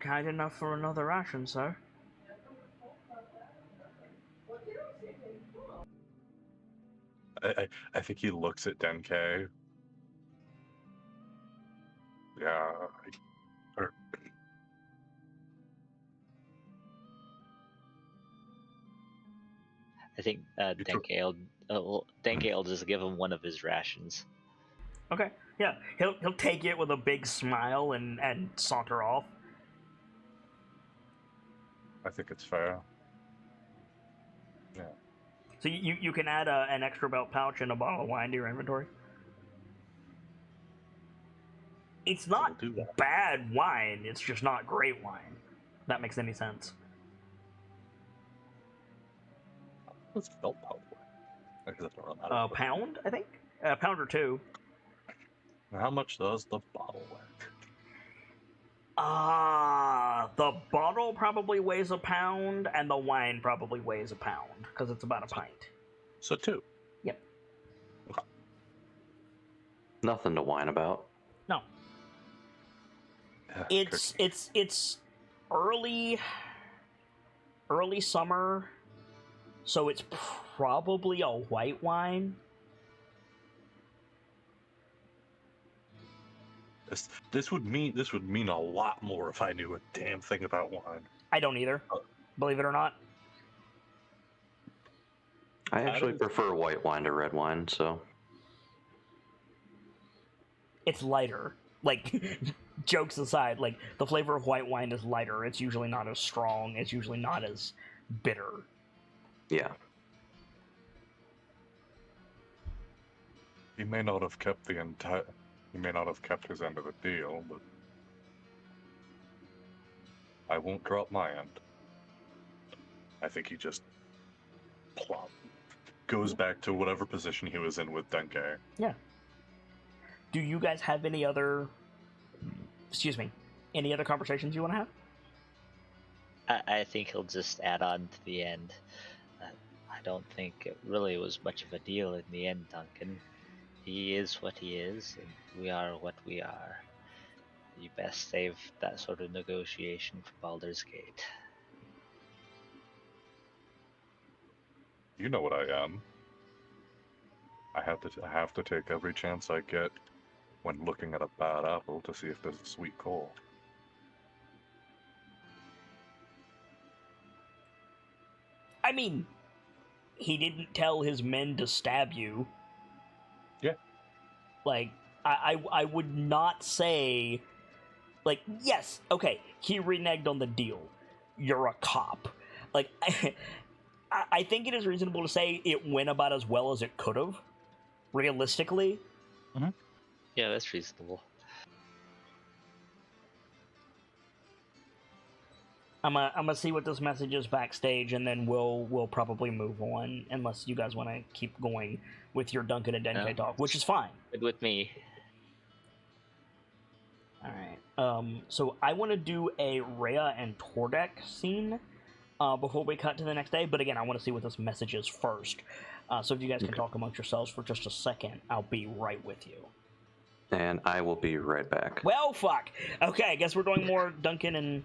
Kind enough for another ration, sir. I think he looks at Denke. Yeah. I think Denke will just give him one of his rations. Okay, yeah, he'll take it with a big smile and saunter off. I think it's fair. Yeah. So you can add an extra belt pouch and a bottle of wine to your inventory. It's not I'll do that. bad wine, it's just not great wine. If that makes any sense. What's belt pouch? A pound, I think? A pound or two. How much does the bottle weigh? The bottle probably weighs a pound, and the wine probably weighs a pound, because it's about a pint. So 2. Yep. Okay. Nothing to whine about. No. It's early summer, so it's probably a white wine. This would mean a lot more if I knew a damn thing about wine. I don't either, believe it or not. I actually prefer white wine to red wine, so. It's lighter. Like, jokes aside, like, the flavor of white wine is lighter. It's usually not as strong. It's usually not as bitter. Yeah. He may not have kept his end of the deal, but I won't drop my end. I think he just plop goes back to whatever position he was in with Denke. Yeah. Do you guys have any other conversations you want to have? I think he'll just add on to the end. I don't think it really was much of a deal in the end, Duncan. He is what he is, and we are what we are. You best save that sort of negotiation for Baldur's Gate. You know what I am. I have to take every chance I get when looking at a bad apple to see if there's a sweet core. I mean, he didn't tell his men to stab you. Yeah. Like, I would not say, like, yes, okay, he reneged on the deal. You're a cop. Like, I think it is reasonable to say it went about as well as it could have, realistically. Mm-hmm. Yeah, that's reasonable. I'm gonna see what this message is backstage, and then we'll probably move on, unless you guys want to keep going with your Duncan and Denke talk, which is fine. Good with me. All right. So I want to do a Rhea and Tordek scene before we cut to the next day. But again, I want to see what this message is first. So if you guys can talk amongst yourselves for just a second, I'll be right with you. And I will be right back. Well, fuck. Okay, I guess we're doing more Duncan and.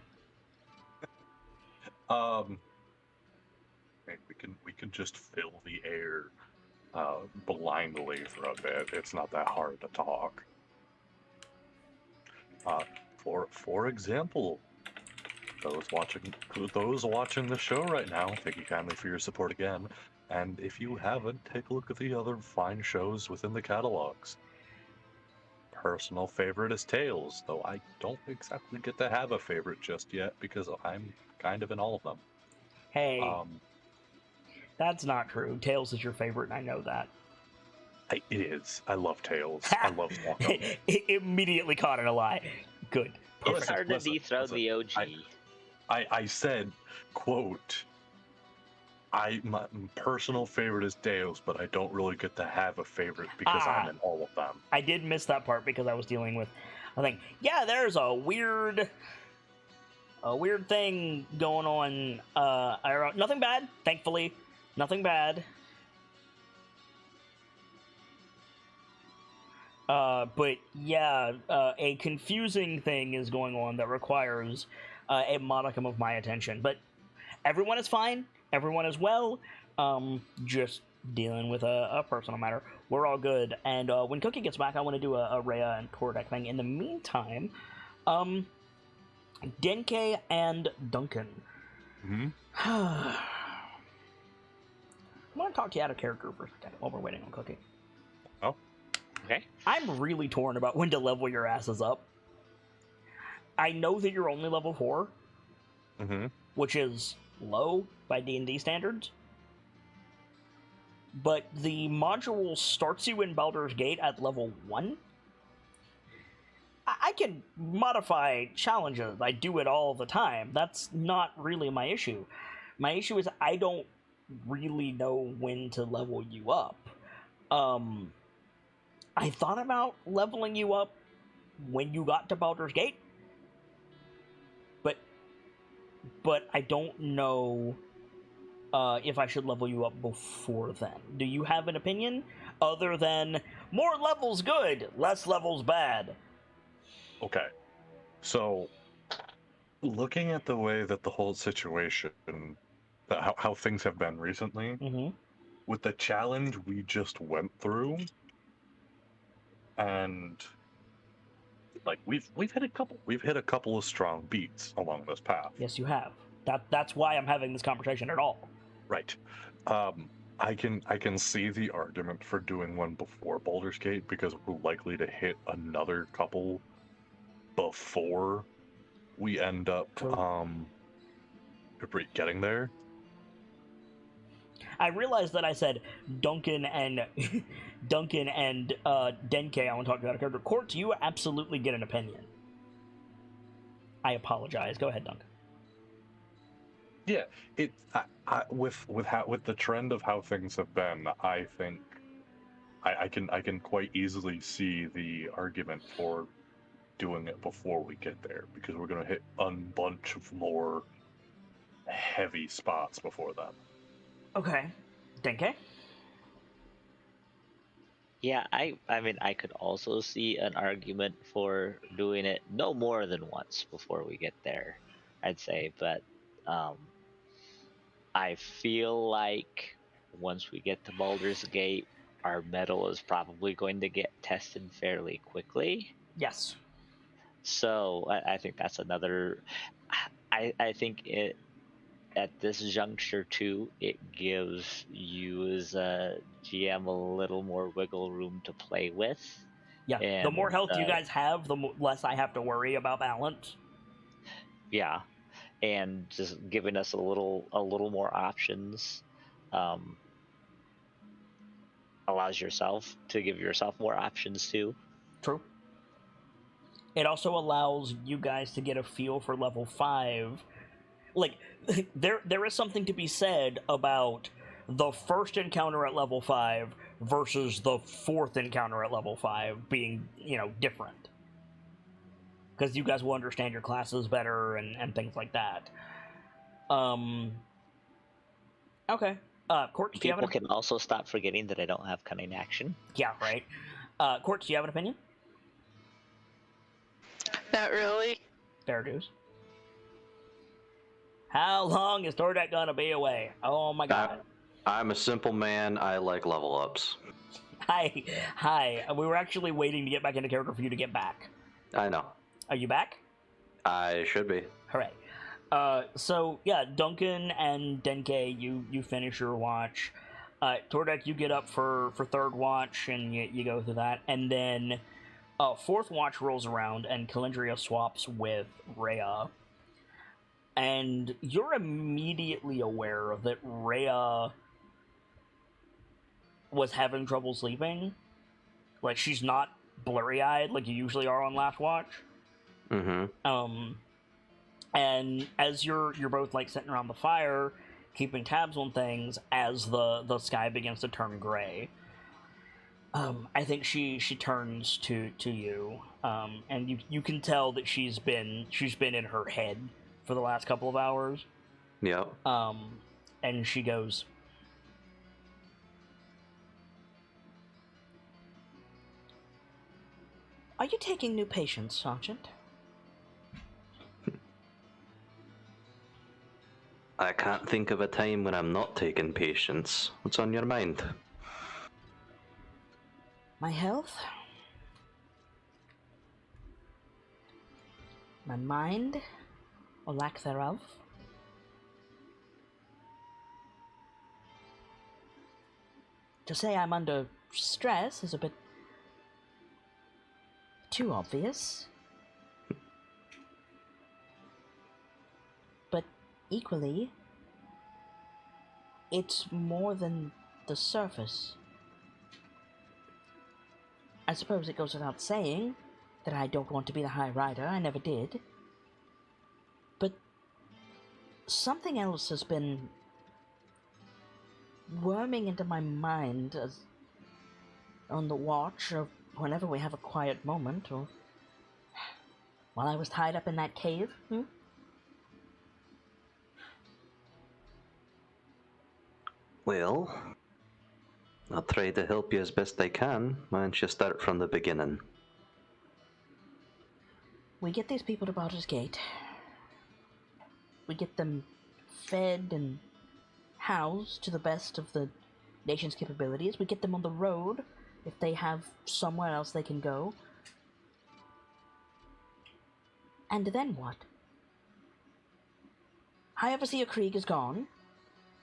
We can just fill the air blindly for a bit. It's not that hard to talk. For example, those watching the show right now, thank you kindly for your support again. And if you haven't, take a look at the other fine shows within the catalogs. Personal favorite is Tales, though I don't exactly get to have a favorite just yet because I'm kind of in all of them. Hey, that's not true. Tails is your favorite, and I know that. It is. I love Tales. I love Stalker. Immediately caught in a lie. Good. It's Perfect. hard to dethrone the OG. I said, quote, my personal favorite is Tales, but I don't really get to have a favorite because I'm in all of them. I did miss that part because I was dealing with, I think, yeah, there's a weird thing going on. Nothing bad, thankfully. Nothing bad. But yeah, a confusing thing is going on that requires a modicum of my attention. But everyone is fine. Everyone is well. Just dealing with a personal matter. We're all good. And when Cookie gets back, I want to do a Rhea and Tordek thing. In the meantime, Denke and Duncan. Mm-hmm. I want to talk to you out of character for a second while we're waiting on Cookie. Oh. Okay. I'm really torn about when to level your asses up. I know that you're only level 4, which is low by D&D standards, but the module starts you in Baldur's Gate at level 1. I can modify challenges. I do it all the time. That's not really my issue. My issue is I don't really know when to level you up. I thought about leveling you up when you got to Baldur's Gate, but I don't know if I should level you up before then. Do you have an opinion other than more levels good, less levels bad? Okay, so looking at the way that the whole situation, how things have been recently, with the challenge we just went through, and like we've hit a couple of strong beats along this path. Yes, you have. That's why I'm having this conversation at all. Right. I can see the argument for doing one before Baldur's Gate because we're likely to hit another couple before we end up getting there. I realized that I said Duncan and Denke. I want to talk about a character. Court, you absolutely get an opinion. I apologize. Go ahead, Duncan. Yeah, with the trend of how things have been, I think I can quite easily see the argument for doing it before we get there because we're gonna hit a bunch of more heavy spots before then. Okay, Denke. Yeah, I mean, I could also see an argument for doing it no more than once before we get there, I'd say, but I feel like once we get to Baldur's Gate, our metal is probably going to get tested fairly quickly. Yes. So I think that's another. I think it at this juncture too, it gives you as a GM a little more wiggle room to play with. Yeah. And, the more health you guys have, the less I have to worry about balance. Yeah. And just giving us a little more options allows yourself to give yourself more options too. True. It also allows you guys to get a feel for level 5. Like, there is something to be said about the first encounter at level 5 versus the fourth encounter at level 5 being, different. Because you guys will understand your classes better and things like that. Okay. Court, do you have People can also stop forgetting that I don't have cunning action. Yeah, right. Court, do you have an opinion? Not really. Fair dues. How long is Tordek gonna be away? Oh my god. I'm a simple man. I like level ups. Hi. We were actually waiting to get back into character for you to get back. I know. Are you back? I should be. Hooray. So yeah, Duncan and Denke, you finish your watch. Tordek, you get up for third watch and you go through that, and then fourth watch rolls around and Calendria swaps with Rhea, and you're immediately aware that Rhea was having trouble sleeping. Like, she's not blurry-eyed like you usually are on last watch. Mm-hmm. And as you're both like sitting around the fire, keeping tabs on things, as the sky begins to turn gray, I think she turns to you, and you can tell that she's been in her head for the last couple of hours. Yep. And she goes, "Are you taking new patients, Sergeant?" I can't think of a time when I'm not taking patients. What's on your mind? My health, my mind, or lack thereof. To say I'm under stress is a bit too obvious. But equally, it's more than the surface. I suppose it goes without saying that I don't want to be the High Rider. I never did. But something else has been worming into my mind as on the watch, or whenever we have a quiet moment, or while I was tied up in that cave. Well, I'll try to help you as best I can. Why don't you start from the beginning? We get these people to Baldur's Gate. We get them fed and housed to the best of the nation's capabilities. We get them on the road if they have somewhere else they can go. And then what? High Overseer Krieg is gone.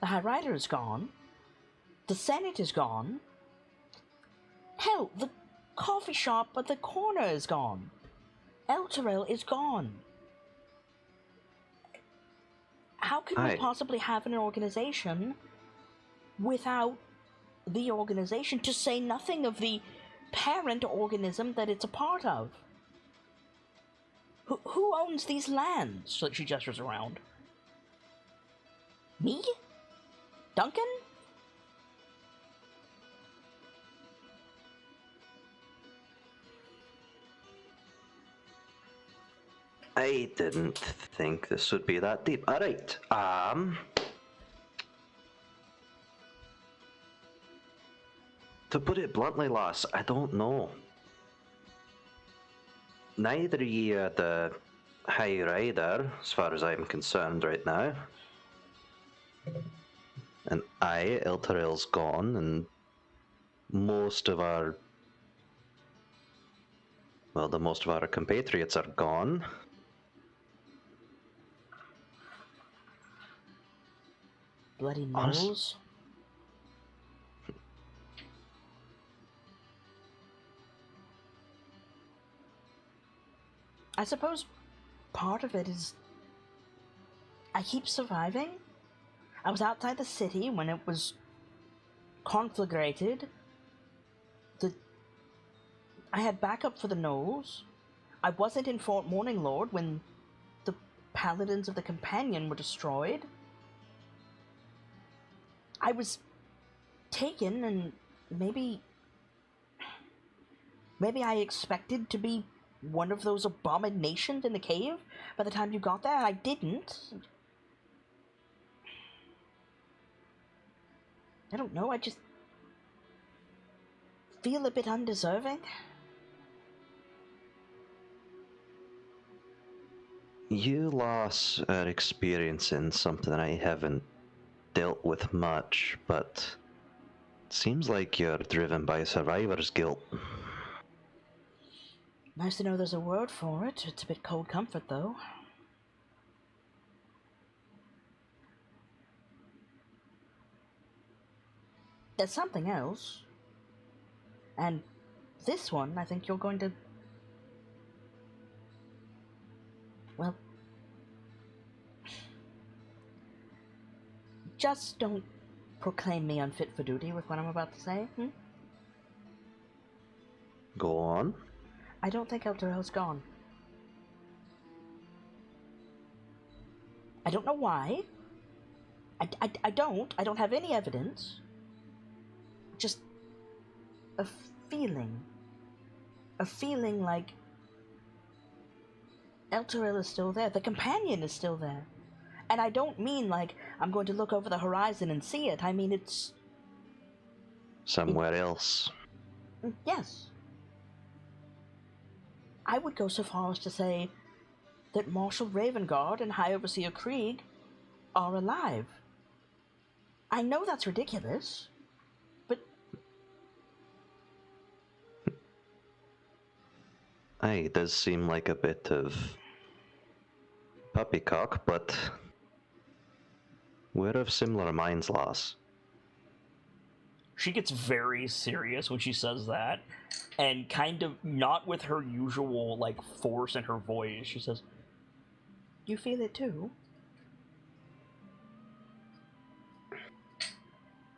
The High Rider is gone. The Senate is gone. Hell, the coffee shop at the corner is gone. Elturel is gone. How can we possibly have an organization without the organization, to say nothing of the parent organism that it's a part of? Who owns these lands? So she gestures around. Me? Duncan? I didn't think this would be that deep. Alright, to put it bluntly, lass, I don't know. Neither of you are the High Rider, as far as I'm concerned right now. And Elturel's gone, and most of our compatriots are gone. Bloody nose. I suppose part of it is I keep surviving. I was outside the city when it was conflagrated. I had backup for the Knolls. I wasn't in Fort Morning Lord when the Paladins of the Companion were destroyed. I was taken, and maybe I expected to be one of those abominations in the cave by the time you got there, and I didn't. I don't know, I just feel a bit undeserving. You lass are experiencing something I haven't dealt with much, but it seems like you're driven by survivor's guilt. Nice to know there's a word for it. It's a bit cold comfort, though. There's something else. And this one, I think you're going to... Well... Just don't proclaim me unfit for duty with what I'm about to say, hmm? Go on. I don't think El Dorel's gone. I don't know why. I don't have any evidence. Just a feeling. A feeling like El Dorel is still there. The companion is still there. And I don't mean like I'm going to look over the horizon and see it. I mean it's... Somewhere else. Yes. I would go so far as to say that Marshal Ravengard and High Overseer Krieg are alive. I know that's ridiculous, but... Aye, it does seem like a bit of puppycock, but we're of similar minds, lass. She gets very serious when she says that, and kind of not with her usual, like, force in her voice. She says, "You feel it too?"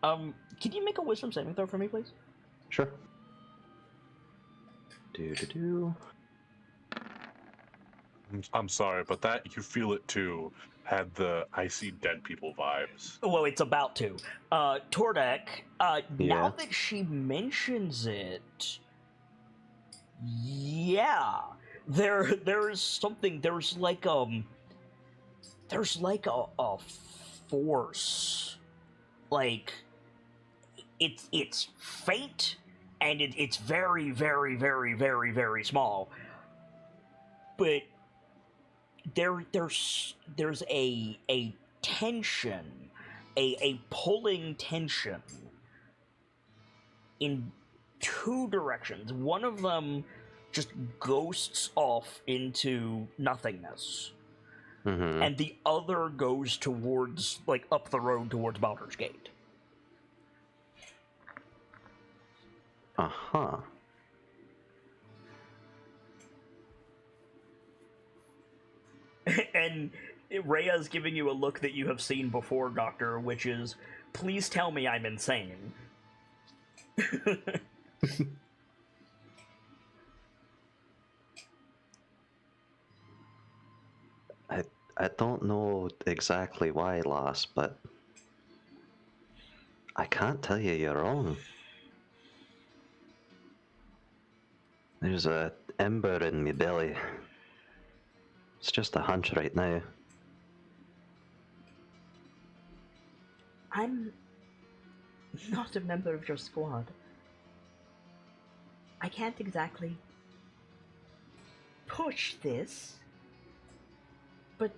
Can you make a wisdom saving throw for me, please? Sure. Do. I'm sorry, but that "you feel it too" had the "I see dead people" vibes. Well, it's about to. Tordek, now Yeah. that she mentions it, yeah, there's something, there's like a force, like, it's faint, and it's very, very, very, very, very small, but there's a tension, a pulling tension in two directions. One of them just ghosts off into nothingness, Mm-hmm. and the other goes towards, like, up the road towards Baldur's Gate. Uh-huh. And Rhea's giving you a look that you have seen before, Doctor, which is, please tell me I'm insane. I don't know exactly why, lass, but I can't tell you you're wrong. There's a ember in my belly. It's just a hunch right now. I'm not a member of your squad. I can't exactly push this, but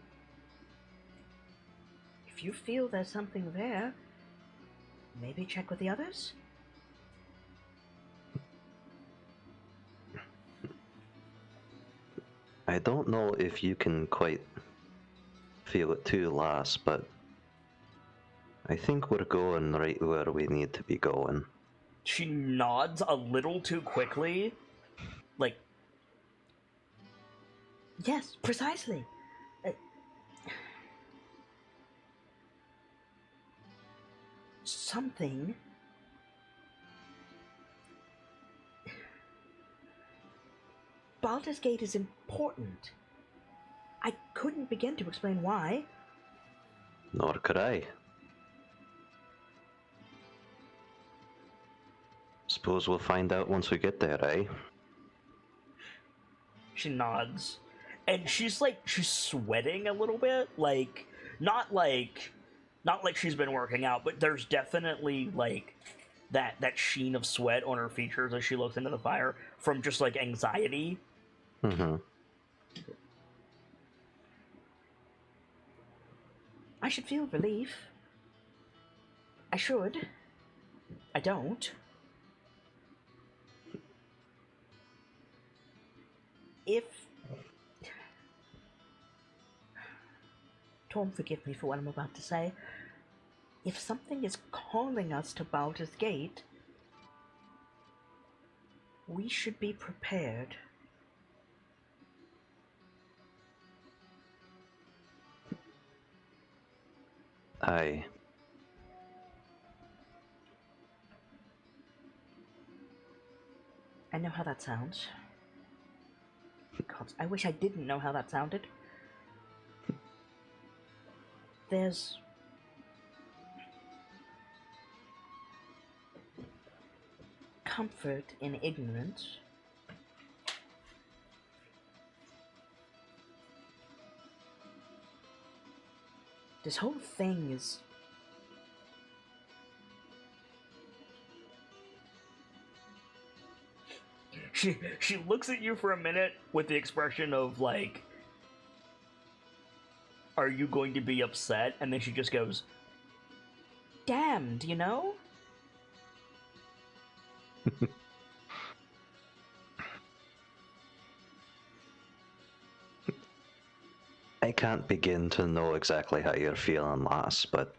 if you feel there's something there, maybe check with the others? I don't know if you can quite feel it too, lass, but I think we're going right where we need to be going. She nods a little too quickly, like, yes, precisely. Something. Baldur's Gate is important. I couldn't begin to explain why. Nor could I. Suppose we'll find out once we get there, eh? She nods. And she's sweating a little bit, like, not like she's been working out, but there's definitely, like, that sheen of sweat on her features as she looks into the fire from just, like, anxiety. Mm-hmm. I should feel relief. I should. I don't. if... Tom, forgive me for what I'm about to say. If something is calling us to Baldur's Gate, we should be prepared. Aye. I know how that sounds. God, I wish I didn't know how that sounded. There's... comfort in ignorance. This whole thing is... She looks at you for a minute with the expression of, like, are you going to be upset? And then she just goes, damned, you know? I can't begin to know exactly how you're feeling, lass, but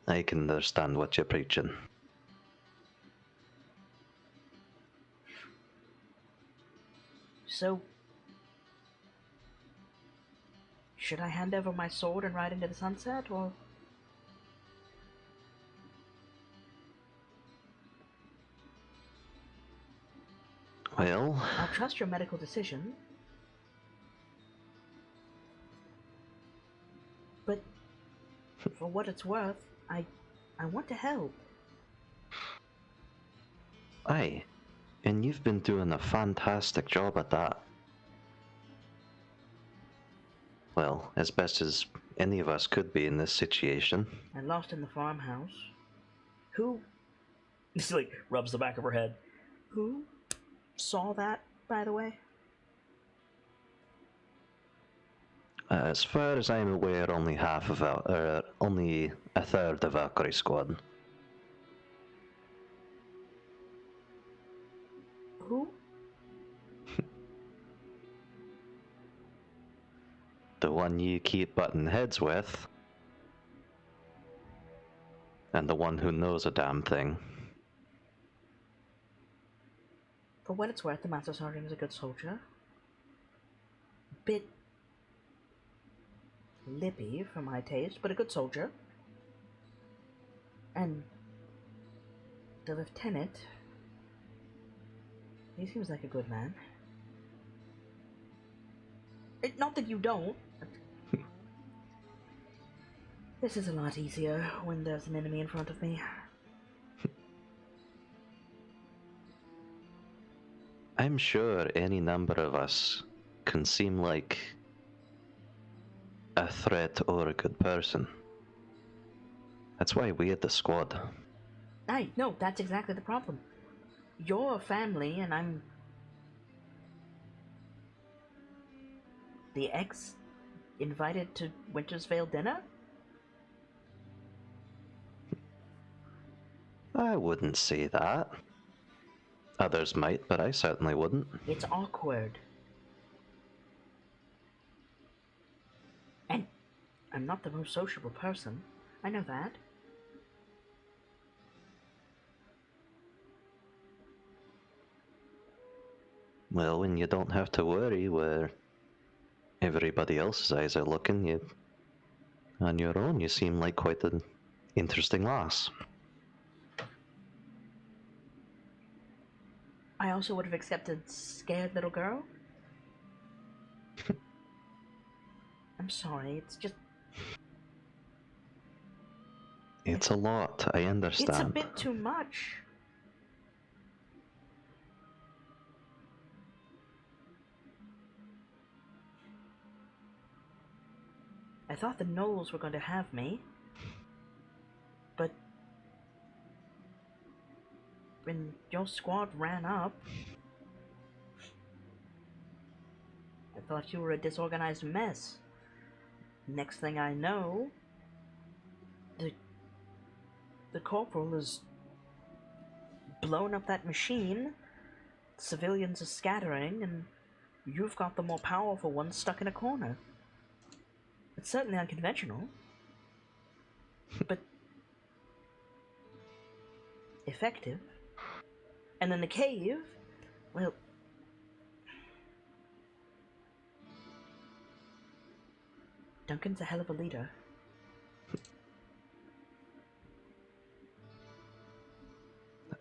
I can understand what you're preaching. So, should I hand over my sword and ride into the sunset, or... Well, I'll trust your medical decision. But, for what it's worth, I want to help. aye, and you've been doing a fantastic job at that. Well, as best as any of us could be in this situation. I lost in the farmhouse. Who... She, like, rubs the back of her head. Who saw that, by the way? As far as I'm aware, only only a third of Valkyrie squad. Who? The one you keep butting heads with, and the one who knows a damn thing. For what it's worth, the Master Sergeant is a good soldier. Bit lippy for my taste, but a good soldier. And the lieutenant, he seems like a good man. Not that you don't. But this is a lot easier when there's an enemy in front of me. I'm sure any number of us can seem like a threat or a good person. That's why we had the squad. Aye, no, that's exactly the problem. You're a family, and I'm... the ex invited to Winter's Veil dinner? I wouldn't say that. Others might, but I certainly wouldn't. It's awkward. And I'm not the most sociable person. I know that. Well, when you don't have to worry where everybody else's eyes are looking, you, on your own, you seem like quite an interesting lass. I also would have accepted scared little girl. I'm sorry, it's just... It's a lot, I understand. it's a bit too much. I thought the Knolls were going to have me, but when your squad ran up, I thought you were a disorganized mess. Next thing I know, the corporal has blown up that machine, civilians are scattering, and you've got the more powerful ones stuck in a corner. It's certainly unconventional, but effective. And then the cave, well, Duncan's a hell of a leader.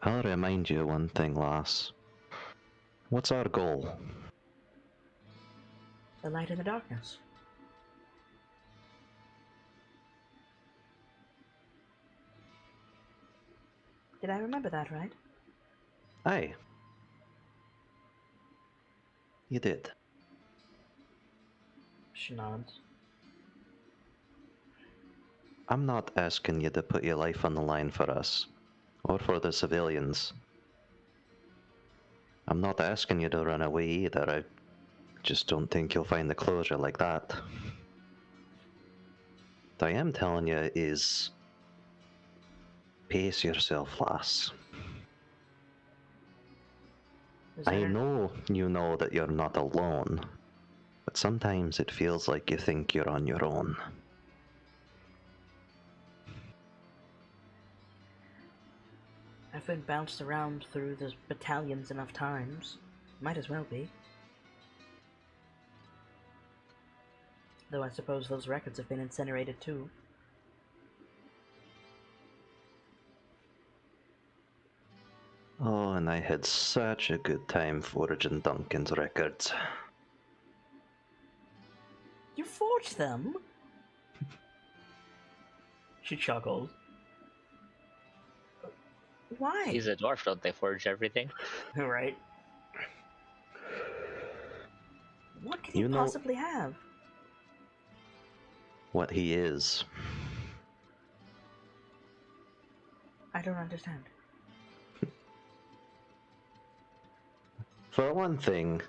I'll remind you one thing, lass. What's our goal? The light in the darkness. Did I remember that right? Aye. You did. She nods. I'm not asking you to put your life on the line for us, or for the civilians. I'm not asking you to run away either. I just don't think you'll find the closure like that. What I am telling you is, pace yourself, lass. I know you know that you're not alone, but sometimes it feels like you think you're on your own. I've been bounced around through the battalions enough times. Might as well be. Though I suppose those records have been incinerated too. Oh, and I had such a good time forging Duncan's records. You forged them? She chuckled. Why? He's a dwarf, don't they forge everything? Right. What could You he know- possibly have? What he is. I don't understand. For one thing,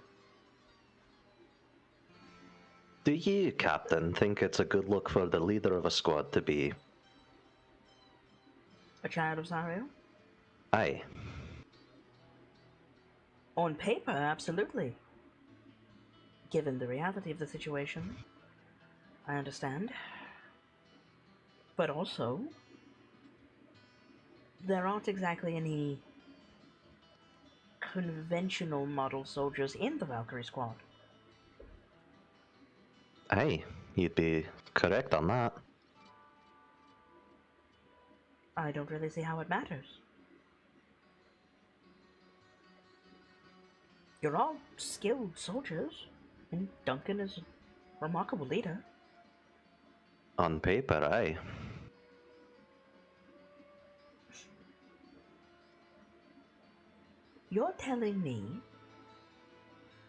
do you, Captain, think it's a good look for the leader of a squad to be? A child of Zario? Aye. On paper, absolutely. Given the reality of the situation, I understand. But also, there aren't exactly any conventional model soldiers in the Valkyrie squad. Aye, you'd be correct on that. I don't really see how it matters. You're all skilled soldiers, and Duncan is a remarkable leader. On paper, aye. You're telling me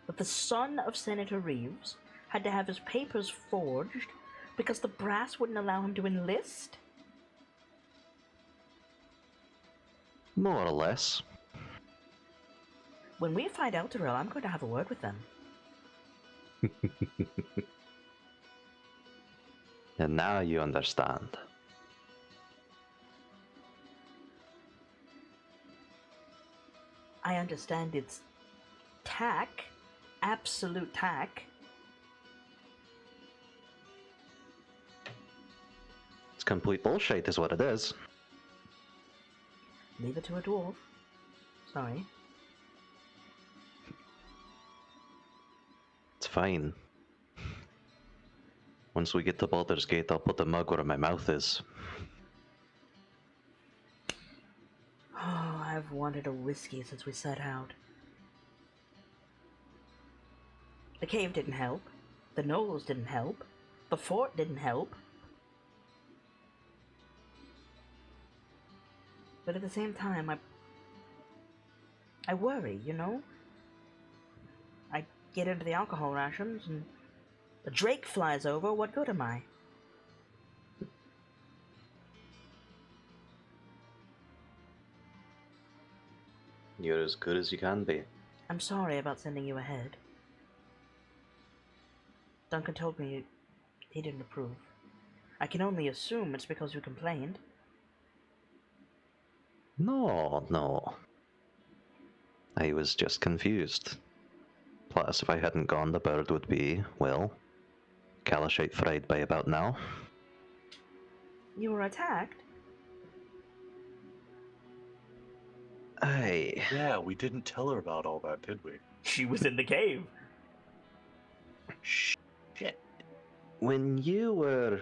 that the son of Senator Reeves had to have his papers forged because the brass wouldn't allow him to enlist? More or less. When we find out, Darrell, I'm going to have a word with them. And now you understand. I understand it's tack, absolute tack. It's complete bullshit is what it is. Leave it to a dwarf. Sorry. It's fine. Once we get to Baldur's Gate, I'll put the mug where my mouth is. Oh, I've wanted a whiskey since we set out. The cave didn't help. The knolls didn't help. The fort didn't help. But at the same time, I worry, you know? I get into the alcohol rations, and the drake flies over, what good am I? You're as good as you can be. I'm sorry about sending you ahead. Duncan told me he didn't approve. I can only assume it's because you complained. No. I was just confused. Plus, if I hadn't gone, the bird would be, well, Kalashite fried by about now. You were attacked? Aye. Yeah, we didn't tell her about all that, did we? She was in the cave. Shit. When you were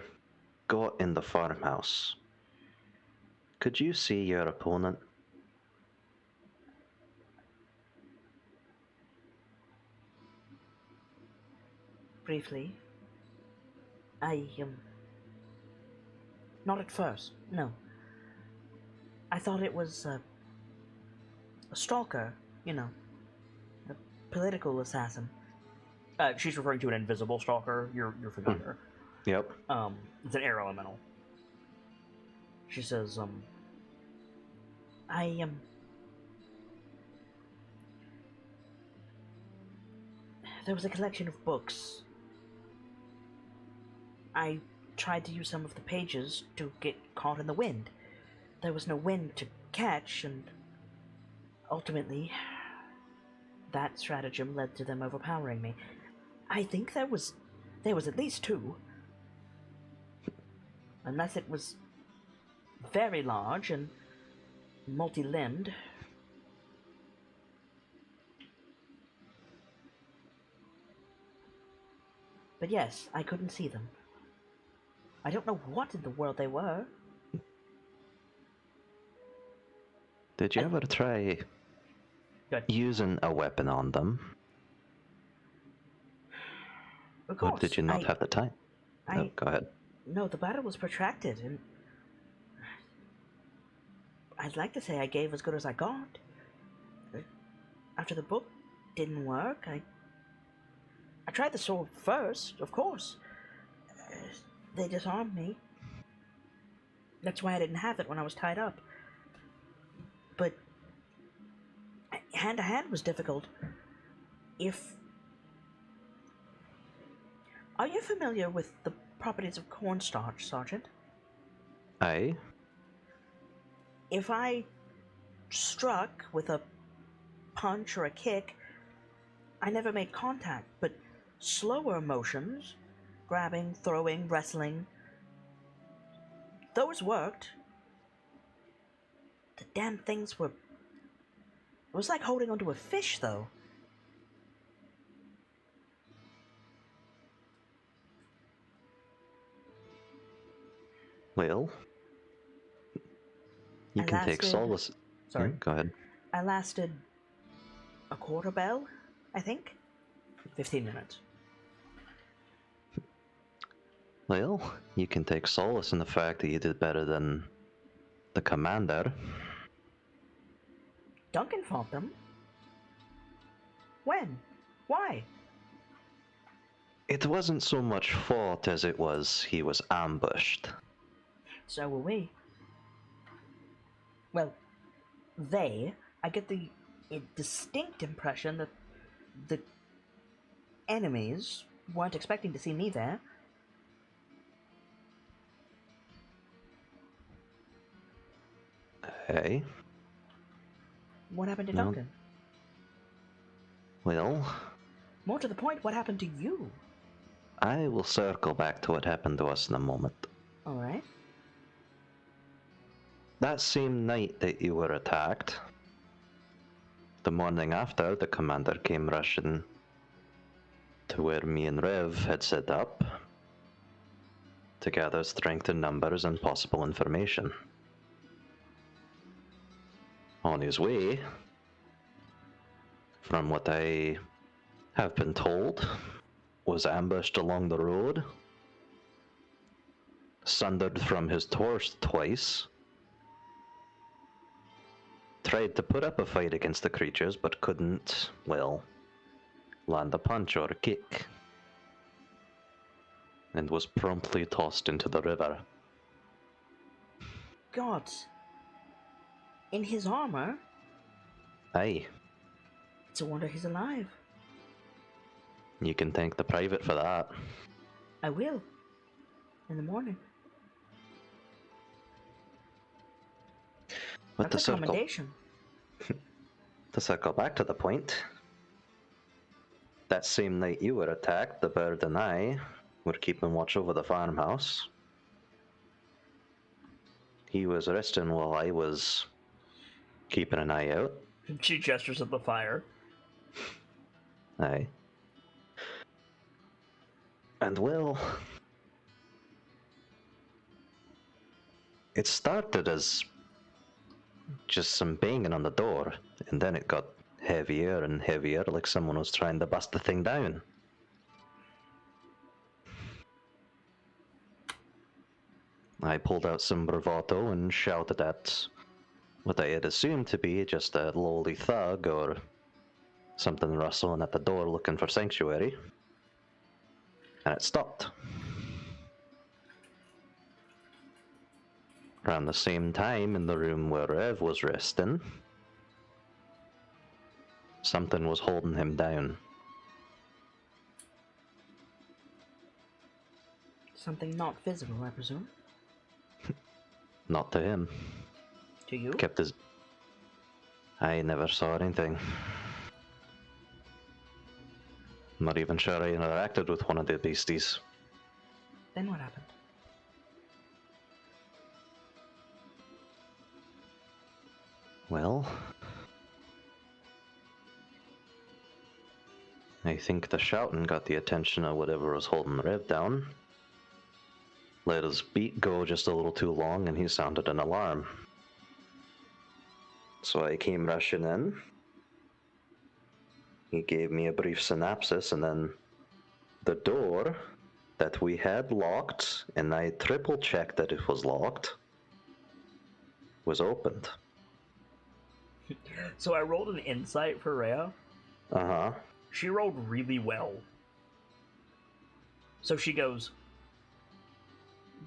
got in the farmhouse, could you see your opponent? Briefly. Not at first, no. I thought it was a stalker, you know, a political assassin. She's referring to an invisible stalker. You're familiar. Yep. It's an air elemental. She says, there was a collection of books. I tried to use some of the pages to get caught in the wind. There was no wind to catch, and ultimately, that stratagem led to them overpowering me. I think there was at least two. Unless it was very large and multi-limbed. But yes, I couldn't see them. I don't know what in the world they were. Did you ever try Good. using a weapon on them? Of course. Or did you not have the time? No, go ahead. No, the battle was protracted, and I'd like to say I gave as good as I got. After the book didn't work, I tried the sword first, of course. They disarmed me. That's why I didn't have it when I was tied up. But hand-to-hand was difficult. Are you familiar with the properties of cornstarch, Sergeant? Aye. If I struck with a punch or a kick, I never made contact, but slower motions, grabbing, throwing, wrestling, those worked. The damn things were... It was like holding onto a fish, though. Well, you can take solace. Sorry. Go ahead. I lasted a quarter bell, I think. 15 minutes. Well, you can take solace in the fact that you did better than the commander. Duncan fought them. When? Why? It wasn't so much fought as it was he was ambushed. So were we. Well, I get the distinct impression that the enemies weren't expecting to see me there. Hey? What happened to No. Duncan? Well, More to the point, what happened to you? I will circle back to what happened to us in a moment. Alright. That same night that you were attacked, the morning after, the commander came rushing to where me and Rev had set up to gather strength in numbers and possible information. On his way, from what I have been told, was ambushed along the road, sundered from his horse twice, tried to put up a fight against the creatures but couldn't, well, land a punch or a kick, and was promptly tossed into the river. Gods. In his armor? Aye, It's a wonder he's alive. you can thank the private for that. I will. In the morning. But That's a commendation. to circle back to the point, that same night you were attacked, the bird and I were keeping watch over the farmhouse. He was resting while I was keeping an eye out. She gestures at the fire. Aye. And well, it started as just some banging on the door, and then it got heavier and heavier, like someone was trying to bust the thing down. I pulled out some bravado and shouted at what I had assumed to be just a lowly thug or something rustling at the door looking for sanctuary, and it stopped. Around the same time, in the room where Rev was resting, something was holding him down. Something not visible, I presume. Not to him. To you? Kept his... I never saw anything. Not even sure I interacted with one of the beasties. Then what happened? Well, I think the shouting got the attention of whatever was holding Rev down. Let his beat go just a little too long and he sounded an alarm. So I came rushing in. He gave me a brief synopsis, and then the door that we had locked, and I triple checked that it was locked, was opened. So I rolled an insight for Rhea. Uh-huh. She rolled really well. So she goes,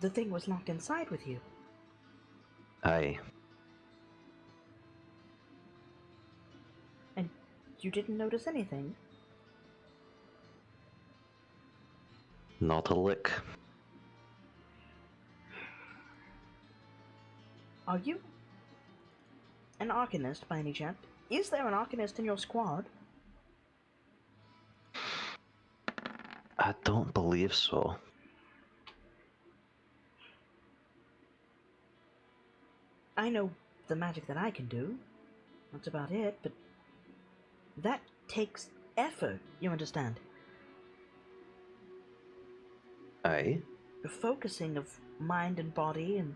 "The thing was locked inside with you." Aye. And you didn't notice anything? Not a lick. Are you an Arcanist by any chance? Is there an Arcanist in your squad? I don't believe so. I know the magic that I can do. That's about it, but that takes effort, you understand? Aye. The focusing of mind and body and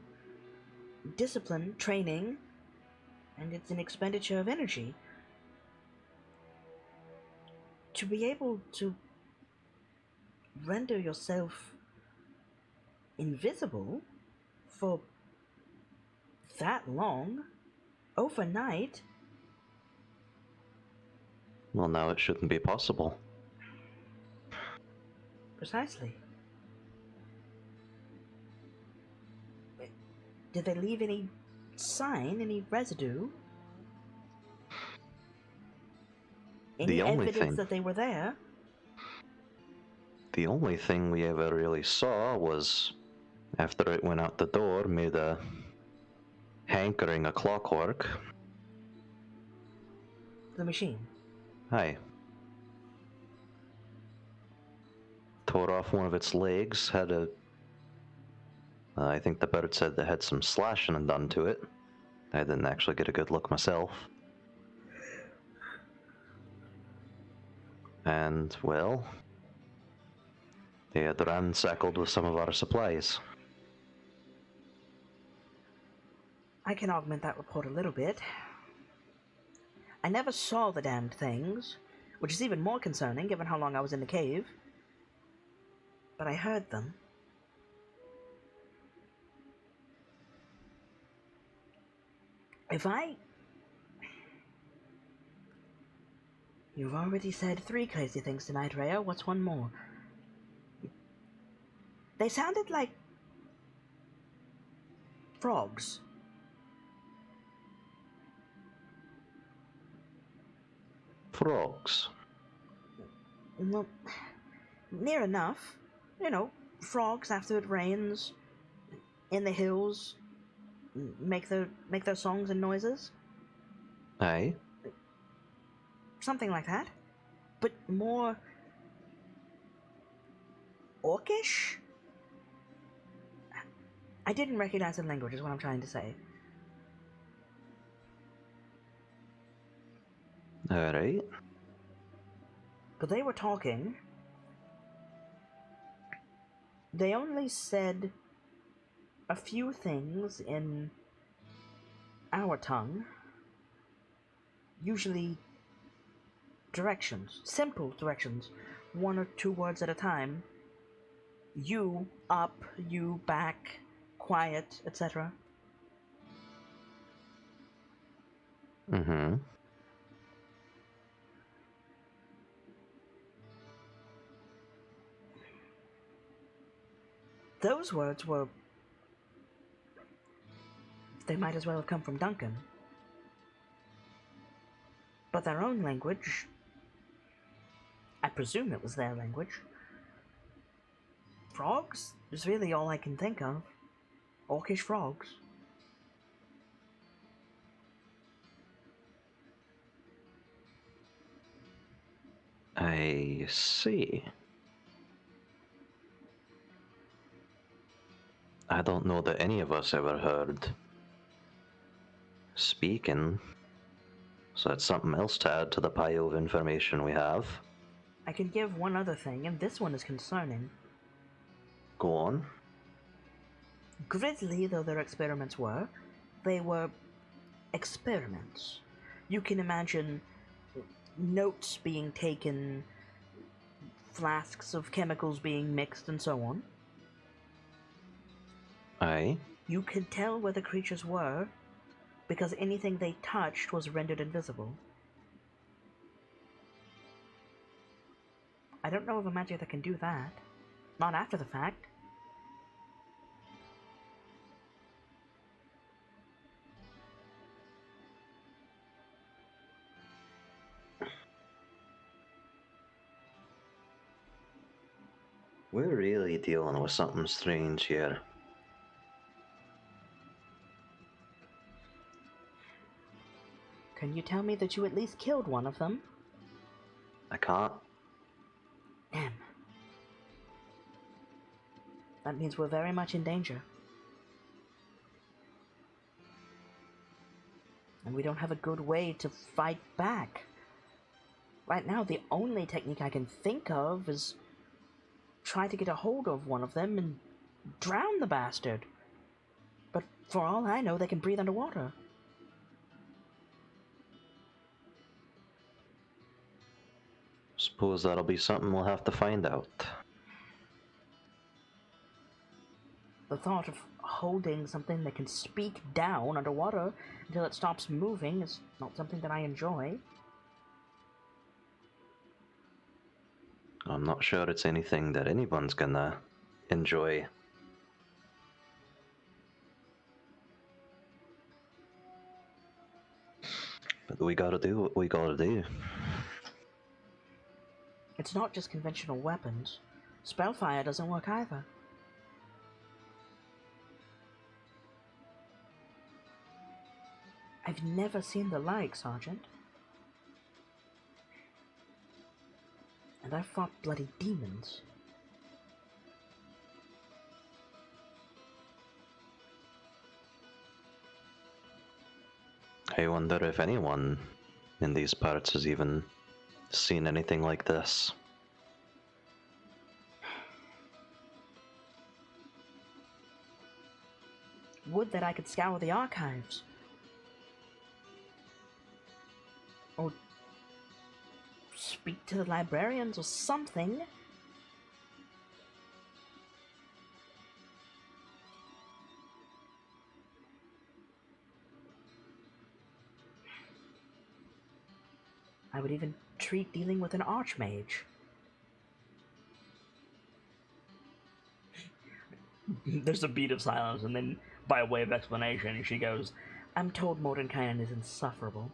discipline, training, and it's an expenditure of energy. To be able to render yourself invisible for that long, overnight. Well, now it shouldn't be possible. Precisely. Did they leave any sign, any residue? Any evidence that they were there? The only thing we ever really saw was after it went out the door, made a hankering of clockwork. The machine. Aye. Tore off one of its legs, had a... I think the bird said they had some slashing done to it. I didn't actually get a good look myself. And, well, they had ransackled with some of our supplies. I can augment that report a little bit. I never saw the damned things, which is even more concerning given how long I was in the cave. But I heard them. You've already said 3 crazy things tonight, Rhea. What's one more? They sounded like frogs. Frogs? Well, near enough. You know, frogs after it rains, in the hills, make their songs and noises. Aye. something like that, but more orcish? I didn't recognize the language, is what I'm trying to say. Alright. But they were talking. They only said a few things in our tongue. Usually directions, simple directions, 1 or 2 words at a time. You up, you back, quiet, etc. Mm-hmm. Those words were... They might as well have come from Duncan. But their own language... I presume it was their language. Frogs is really all I can think of. Orcish frogs. I see. I don't know that any of us ever heard speaking, so that's something else to add to the pile of information we have. I can give one other thing, and this one is concerning. Go on. Grisly though their experiments were, they were experiments. You can imagine notes being taken, flasks of chemicals being mixed, and so on. Aye. You could tell where the creatures were, because anything they touched was rendered invisible. I don't know of a magic that can do that. Not after the fact. We're really dealing with something strange here. Can you tell me that you at least killed one of them? I can't. Damn. That means we're very much in danger. And we don't have a good way to fight back. Right now, the only technique I can think of is try to get a hold of one of them and drown the bastard. But for all I know, they can breathe underwater. Suppose that'll be something we'll have to find out. The thought of holding something that can speak down underwater until it stops moving is not something that I enjoy. I'm not sure it's anything that anyone's gonna enjoy. But we gotta do what we gotta do. It's not just conventional weapons. Spellfire doesn't work either. I've never seen the like, Sergeant. And I've fought bloody demons. I wonder if anyone in these parts has even seen anything like this. Would that I could scour the archives. Or speak to the librarians or something. I would even treat dealing with an archmage. There's a beat of silence, and then, by way of explanation, she goes, I'm told Mordenkainen is insufferable.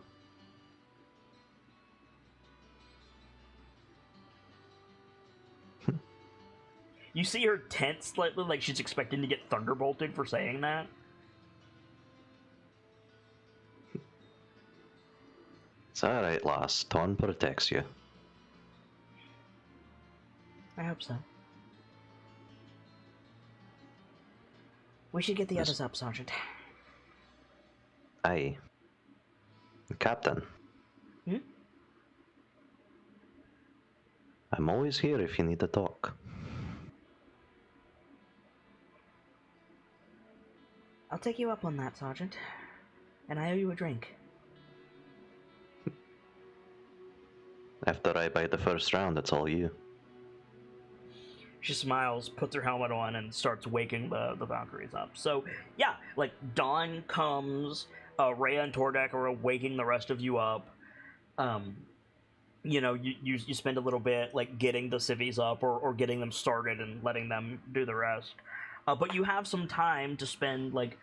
You see her tense slightly, like she's expecting to get thunderbolted for saying that. It's alright, lass. Torn protects you. I hope so. We should get the Yes. others up, Sergeant. Aye. Captain. Hmm? I'm always here if you need to talk. I'll take you up on that, Sergeant. And I owe you a drink. After I buy the first round, it's all you. She smiles, puts her helmet on, and starts waking the Valkyries up. So, yeah, like, dawn comes, Rhea and Tordek are waking the rest of you up. You know, you spend a little bit, like, getting the civvies up or getting them started and letting them do the rest. But you have some time to spend, like,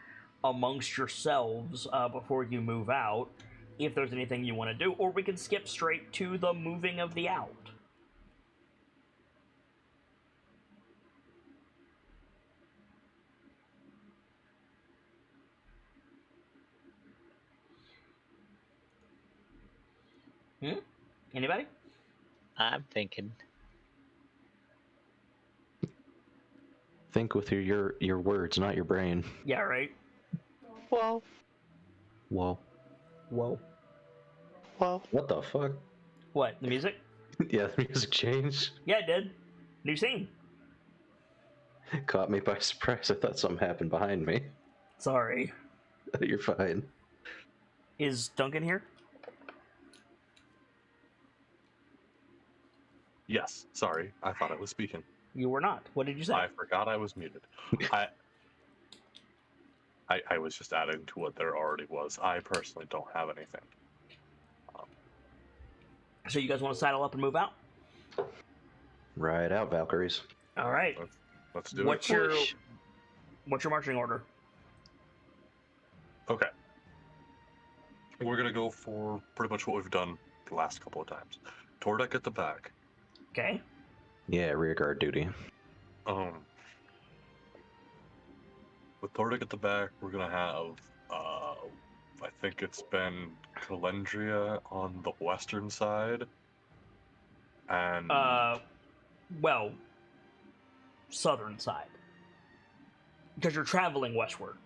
amongst yourselves before you move out, if there's anything you want to do. Or we can skip straight to the moving of the out. Anybody? I'm thinking. Think with your words, not your brain. Yeah, right? Well, Whoa. Whoa. well. What the fuck? What, the music? Yeah, the music changed. Yeah, it did. New scene. Caught me by surprise. I thought something happened behind me. Sorry. You're fine. Is Duncan here? Yes, sorry. I thought I was speaking. You were not. What did you say? I forgot I was muted. I was just adding to what there already was. I personally don't have anything. So you guys want to saddle up and move out? Right out, Valkyries. All right. Let's do What's it. your marching order? Okay. We're gonna go for pretty much what we've done the last couple of times. Tordek at the back. Okay. Yeah, rear guard duty. With Tordek at the back, we're gonna have I think it's been Calendria on the western side. And Well, southern side. Because you're traveling westward.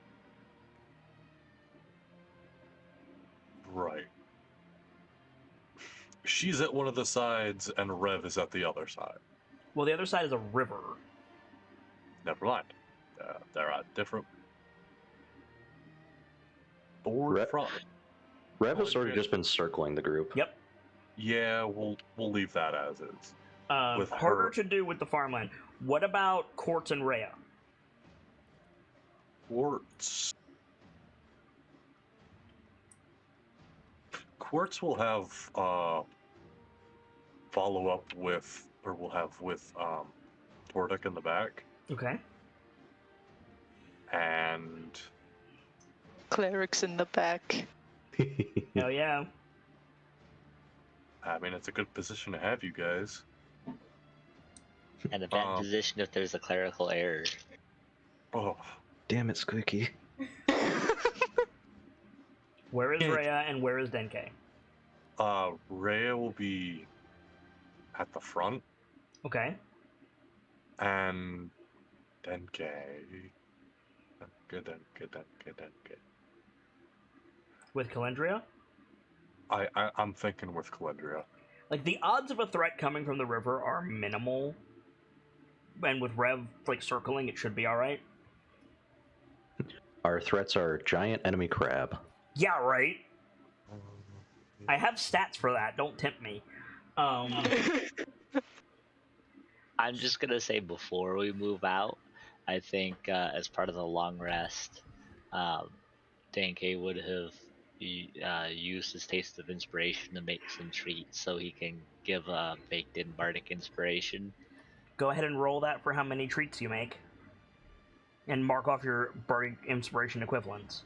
right. She's at one of the sides and Rev is at the other side. Well, the other side is a river. Never mind. They're at different board Re- front. Rev has sort of just been circling the group. Yep. Yeah, we'll leave that as is. With Harder her- to do with the farmland. What about Quartz and Rhea? Quartz. Quartz will have follow up with, or we'll have with Tordek in the back, Okay. and Clerics in the back. Hell yeah. I mean it's a good position to have you guys. And a bad position if there's a clerical error. Oh, Damn it, Squeaky. Where is Yeah. Rhea and where is Denke? Rhea will be at the front, Okay. and Denke. With Calendria? I'm thinking with Calendria. Like, the odds of a threat coming from the river are minimal. And with Rev, like, circling, it should be alright. Our threats are giant enemy crab. Yeah, right? I have stats for that, don't tempt me. I'm just gonna say before we move out, I think as part of the long rest, Danke would have used his taste of inspiration to make some treats so he can give a baked-in bardic inspiration. Go ahead and roll that for how many treats you make. And mark off your bardic inspiration equivalents.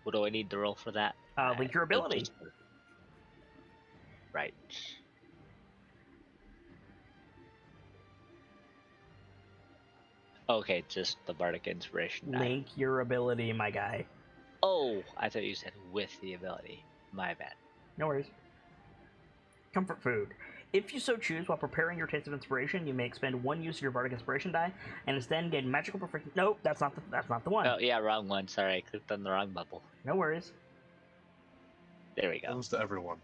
What do I need to roll for that? Link your ability. Right. Okay, just the bardic inspiration. Link your ability, my guy. Oh, I thought you said with the ability. My bad. No worries. Comfort food. If you so choose, while preparing your Taste of Inspiration, you may expend one use of your Bardic Inspiration die, and instead gain magical proficiency. Nope, that's not the one. Oh yeah, wrong one. Sorry, I clicked on the wrong bubble. No worries. There we go. Goes to everyone.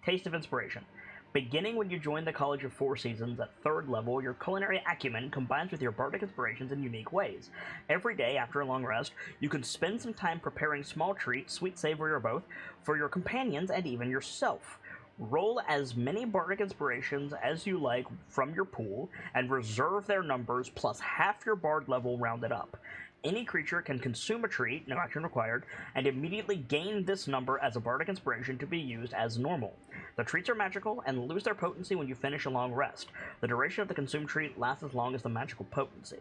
Taste of Inspiration. Beginning when you join the College of Four Seasons at 3rd level, your culinary acumen combines with your bardic inspirations in unique ways. Every day, after a long rest, you can spend some time preparing small treats, sweet, savory, or both, for your companions and even yourself. Roll as many bardic inspirations as you like from your pool, and reserve their numbers plus half your bard level rounded up. Any creature can consume a treat, no action required, and immediately gain this number as a bardic inspiration to be used as normal. The treats are magical and lose their potency when you finish a long rest. The duration of the consumed treat lasts as long as the magical potency.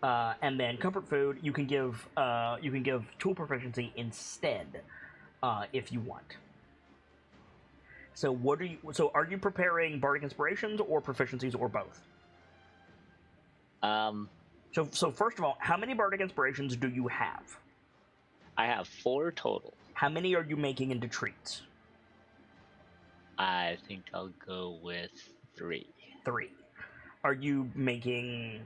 And then comfort food, you can give tool proficiency instead, if you want. So are you preparing bardic inspirations or proficiencies or both? So first of all, how many bardic inspirations do you have? I have 4 total. How many are you making into treats? I think I'll go with 3. 3. Are you making,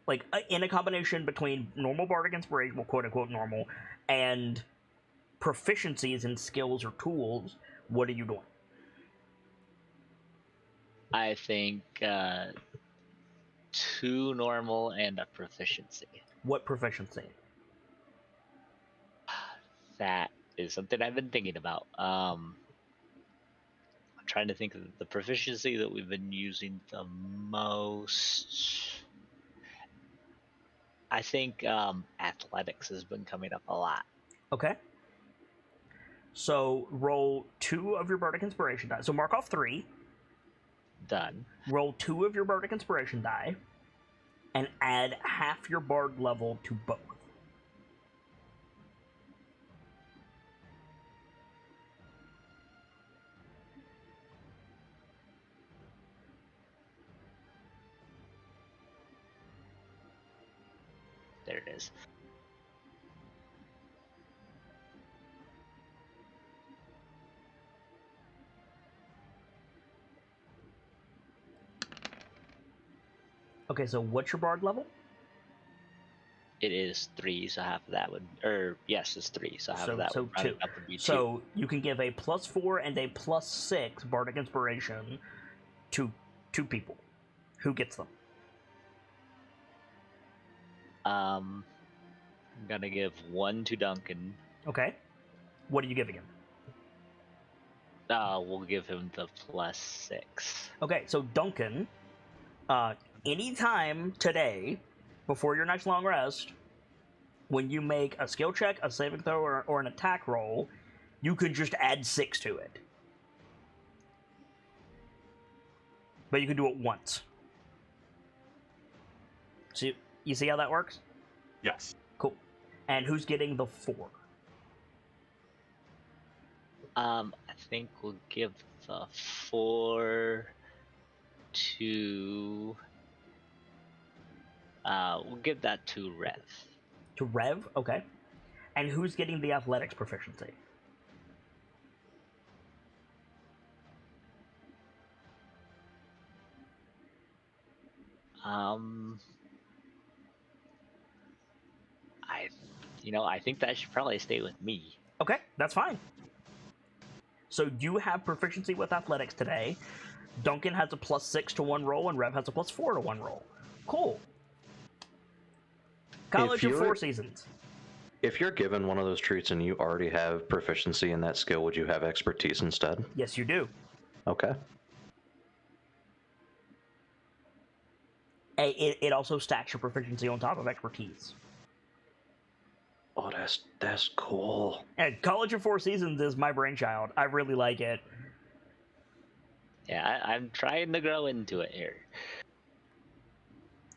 like, in a combination between normal bardic inspiration, well, quote unquote normal, and proficiencies in skills or tools? What are you doing? I think 2 normal and a proficiency. What proficiency? That is something I've been thinking about. I'm trying to think of the proficiency that we've been using the most. I think athletics has been coming up a lot. Okay. So roll 2 of your bardic inspiration die. So mark off 3. Done. Roll 2 of your bardic inspiration die, and add half your bard level to both. There it is. Okay, so what's your bard level? It is 3, so half of that would, yes, it's 3, so half of that would 2. up would be 2. So you can give a +4 and a +6 bardic inspiration to 2 people. Who gets them? I'm gonna give 1 to Duncan. Okay. What are you giving him? We'll give him the +6. Okay, so Duncan, anytime today, before your next long rest, when you make a skill check, a saving throw, or an attack roll, you can just add 6 to it. But you can do it once. So you see how that works? Yes. Cool. And who's getting the 4? I think we'll give the 4 to. We'll give that to Rev. To Rev? Okay. And who's getting the athletics proficiency? I think that should probably stay with me. Okay, that's fine. So you have proficiency with athletics today. Duncan has a +6 to 1 roll, and Rev has a +4 to 1 roll. Cool. College of Four Seasons. If you're given one of those treats and you already have proficiency in that skill, would you have expertise instead? Yes, you do. Okay. It also stacks your proficiency on top of expertise. Oh, that's cool. And College of Four Seasons is my brainchild. I really like it. Yeah, I'm trying to grow into it here.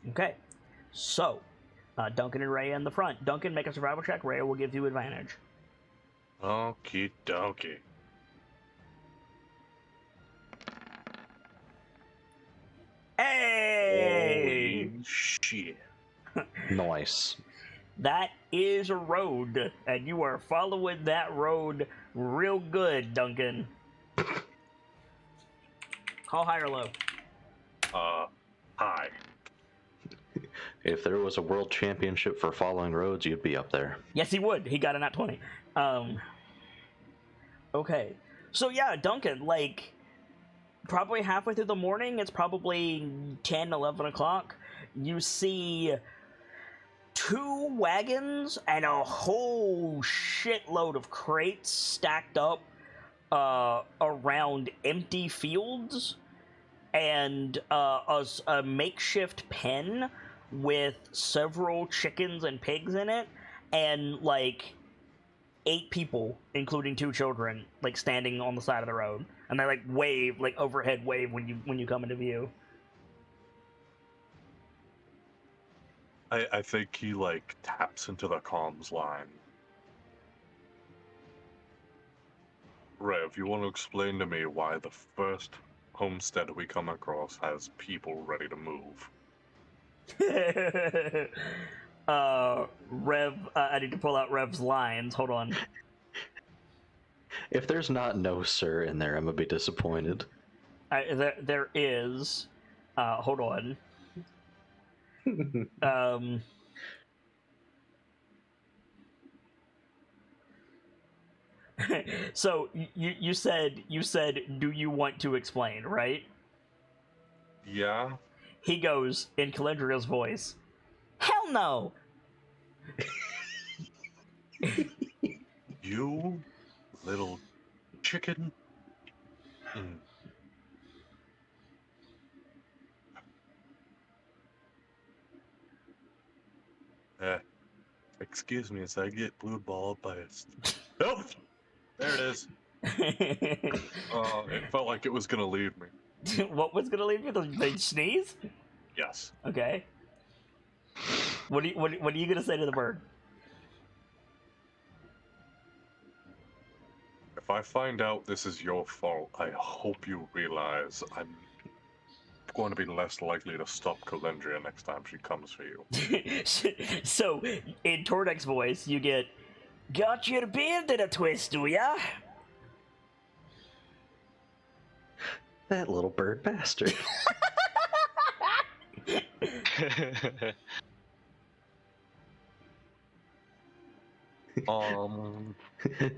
Okay. So, Duncan and Rhea in the front. Duncan, make a survival check. Rhea will give you advantage. Okie dokie. Hey! Holy shit. Nice. That is a road, and you are following that road real good, Duncan. Call high or low? High. If there was a world championship for following roads, you'd be up there. Yes, he would. He got a nat 20. Okay. So yeah, Duncan, like, probably halfway through the morning, it's probably 10, 11 o'clock, you see 2 wagons and a whole shitload of crates stacked up around empty fields, and a makeshift pen with several chickens and pigs in it, and like 8 people, including 2 children, like standing on the side of the road, and they like wave, like overhead wave when you come into view. I think he like taps into the comms line. Rev, you want to explain to me why the first homestead we come across has people ready to move? Rev, I need to pull out Rev's lines. Hold on. If there's not "no sir" in there, I'm gonna be disappointed. There is. Hold on. So you said, do you want to explain, right? Yeah? He goes in Calendria's voice, hell no. You little chicken. Excuse me as I get blue ball biased. Nope! There it is. It felt like it was gonna leave me. What was gonna leave you? The sneeze? Yes. Okay. What are you gonna say to the bird? If I find out this is your fault, I hope you realize I'm going to be less likely to stop Calendria next time she comes for you. So, in Tordek's voice, you get, got your beard in a twist, do ya? That little bird bastard.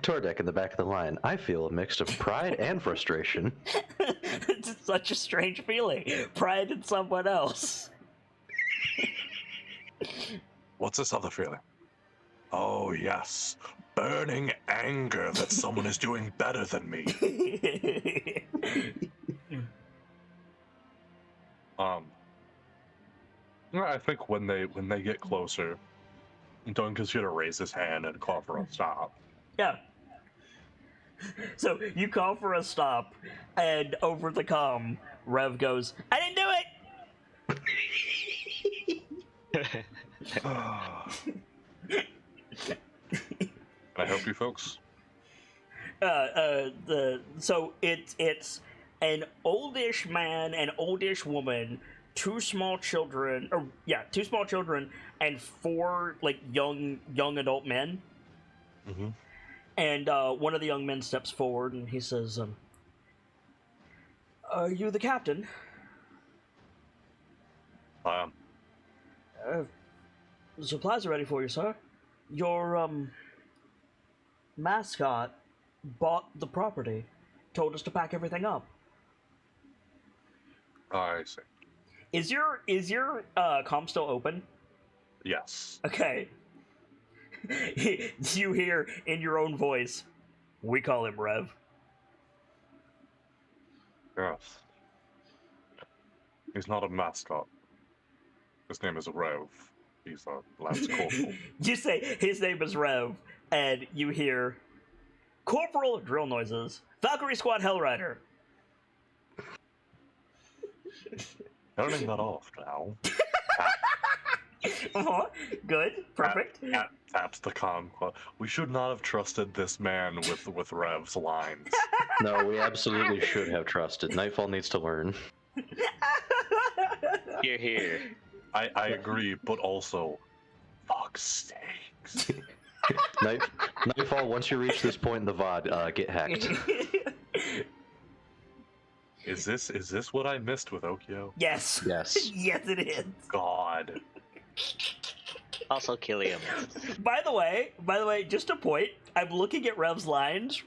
Tordek in the back of the line. I feel a mix of pride and frustration. It's such a strange feeling. Pride in someone else. What's this other feeling? Oh, yes. Burning anger that someone is doing better than me. I think when they get closer, Duncan's gonna raise his hand and call for a stop. Yeah. So you call for a stop, and over the comm, Rev goes, I didn't do it! Can I help you folks? So it's an oldish man, an oldish woman, 2 small children, 2 small children, and 4 like young adult men. Mm-hmm. And one of the young men steps forward and he says, "Are you the captain?" I am. Supplies are ready for you, sir. Your mascot bought the property, told us to pack everything up. I see. Is your comm still open? Yes. Okay. You hear in your own voice, we call him Rev. Yes. He's not a mascot. His name is Rev. He's a Lance Corporal. You say his name is Rev, and you hear Corporal drill noises. Valkyrie Squad Hellrider. Turning that off now. Good. Perfect. Taps the comm. We should not have trusted this man with Rev's lines. No, we absolutely should have trusted. Nightfall needs to learn. Here. I agree, but also, fuck. fuck's sakes. Nightfall, once you reach this point in the VOD, get hacked. Is this what I missed with Okio? Yes. Yes. Yes, it is. God. Also, Killiam. By the way, just a point. I'm looking at Rev's lines.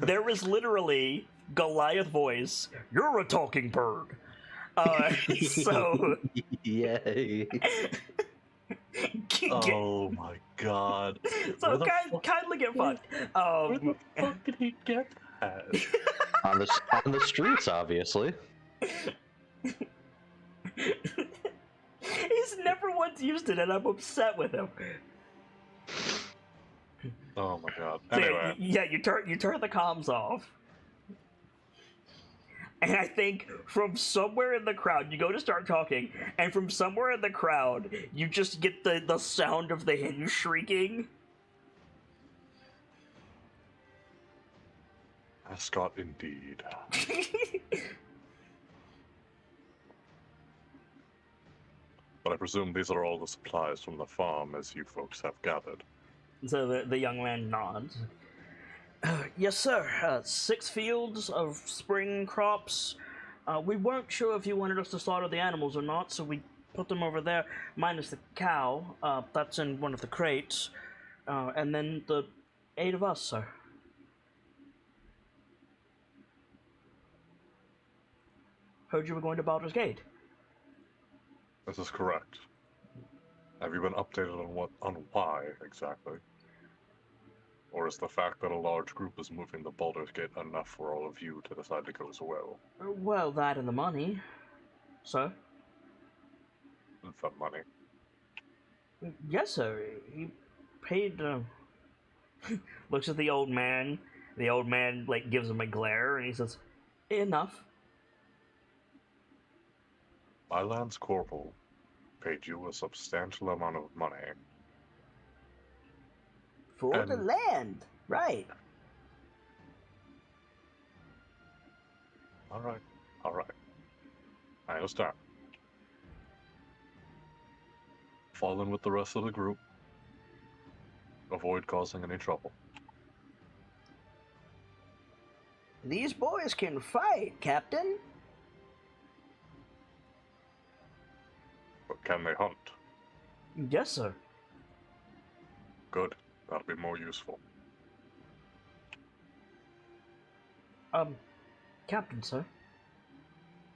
There is literally Goliath voice. You're a talking bird. So. Yay. Oh my god. So kindly get fucked. Where the fuck did he get that? on the streets, obviously. He's never once used it, and I'm upset with him. Oh my god. So Anyway. yeah, you turn the comms off. And I think from somewhere in the crowd, you go to start talking, and from somewhere in the crowd, you just get the sound of the hinge shrieking. Ascot indeed. But I presume these are all the supplies from the farm, as you folks have gathered. So the young man nods. Yes, sir. 6 fields of spring crops. We weren't sure if you wanted us to slaughter the animals or not, so we put them over there, minus the cow. That's in one of the crates. And then the 8 of us, sir. Heard you were going to Baldur's Gate. This is correct. Have you been updated on why exactly? Or is the fact that a large group is moving to Baldur's Gate enough for all of you to decide to go as well? Well, that and the money, sir. The money. Yes, sir. He paid. Looks at the old man. The old man gives him a glare, and he says, "Enough." My Lance Corporal paid you a substantial amount of money. For the land, right? All right. I understand. Fall in with the rest of the group. Avoid causing any trouble. These boys can fight, Captain. But can they hunt? Yes, sir. Good. That'll be more useful. Captain, sir.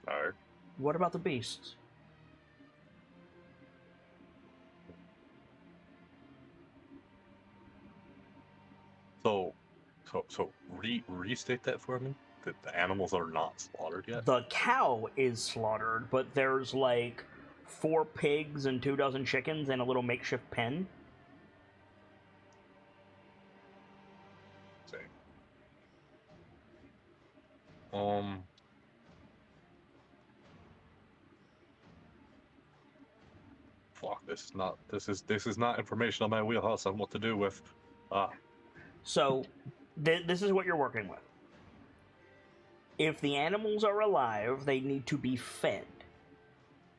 Aye. What about the beasts? So restate that for me? That the animals are not slaughtered yet? The cow is slaughtered, but there's 4 pigs and 2 dozen chickens in a little makeshift pen. See. Fuck, this is not information on my wheelhouse on what to do with. So, this is what you're working with. If the animals are alive, they need to be fed.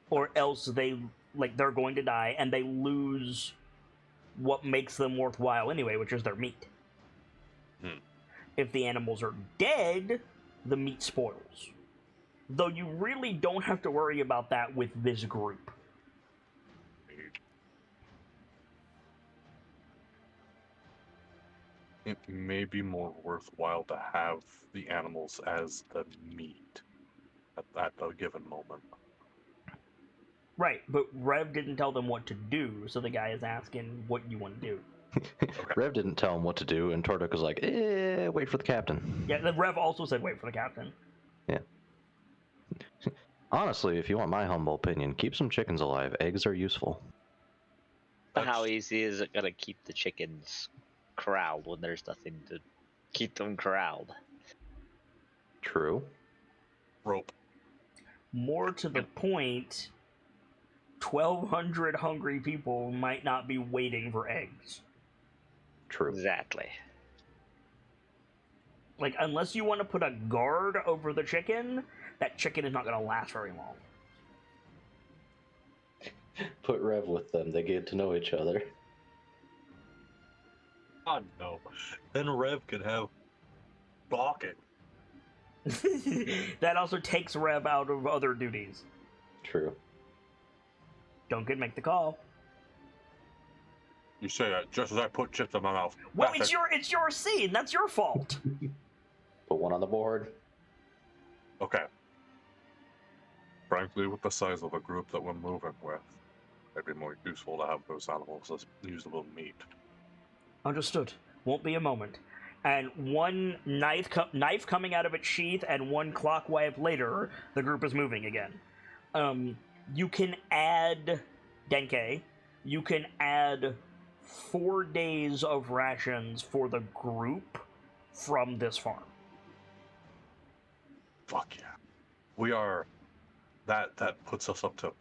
Or else they're going to die, and they lose what makes them worthwhile anyway, which is their meat. If the animals are dead, the meat spoils. Though you really don't have to worry about that with this group. It may be more worthwhile to have the animals as the meat at a given moment. Right, but Rev didn't tell them what to do, so the guy is asking what you want to do. Okay. Rev didn't tell him what to do, and Tordek was like, wait for the captain. Yeah, the Rev also said wait for the captain. Yeah. Honestly, if you want my humble opinion, keep some chickens alive. Eggs are useful. But how easy is it gonna keep the chickens corralled when there's nothing to keep them corralled? True. Rope. More to the point, 1,200 hungry people might not be waiting for eggs. True. Exactly. Unless you want to put a guard over the chicken, that chicken is not going to last very long. Put Rev with them. They get to know each other. God no. Then Rev could have balking. That also takes Rev out of other duties. True. Duncan, make the call. You say that just as I put chips in my mouth. Well, That's it's your scene. That's your fault. Put one on the board. okay. Frankly, with the size of the group that we're moving with, it'd be more useful to have those animals as usable meat. Understood. Won't be a moment. And one knife coming out of its sheath, and one clockwise later, the group is moving again. You can add Denke. You can add 4 days of rations for the group from this farm. Fuck yeah. We are. That puts us up to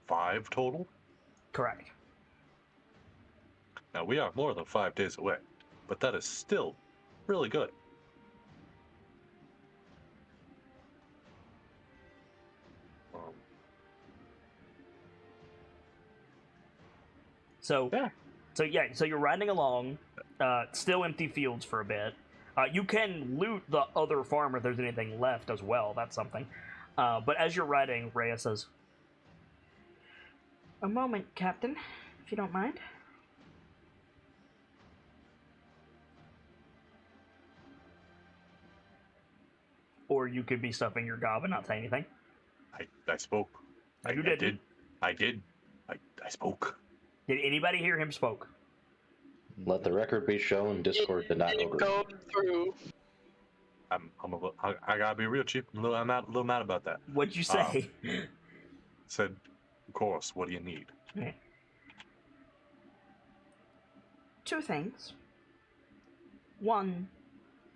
5 total. Correct. Now we are more than 5 days away, but that is still really good. So Yeah. So you're riding along, still empty fields for a bit. You can loot the other farm if there's anything left as well. That's something. But as you're riding, Rhea says, "A moment, Captain, if you don't mind." Or you could be stuffing your gob and not say anything. I spoke. You didn't. I did. I spoke. Did anybody hear him spoke? Let the record be shown. Discord did not Didn't agree. go through. I gotta be real cheap. I'm a little mad about that. What'd you say? Said, of course. What do you need? Okay. 2 things. One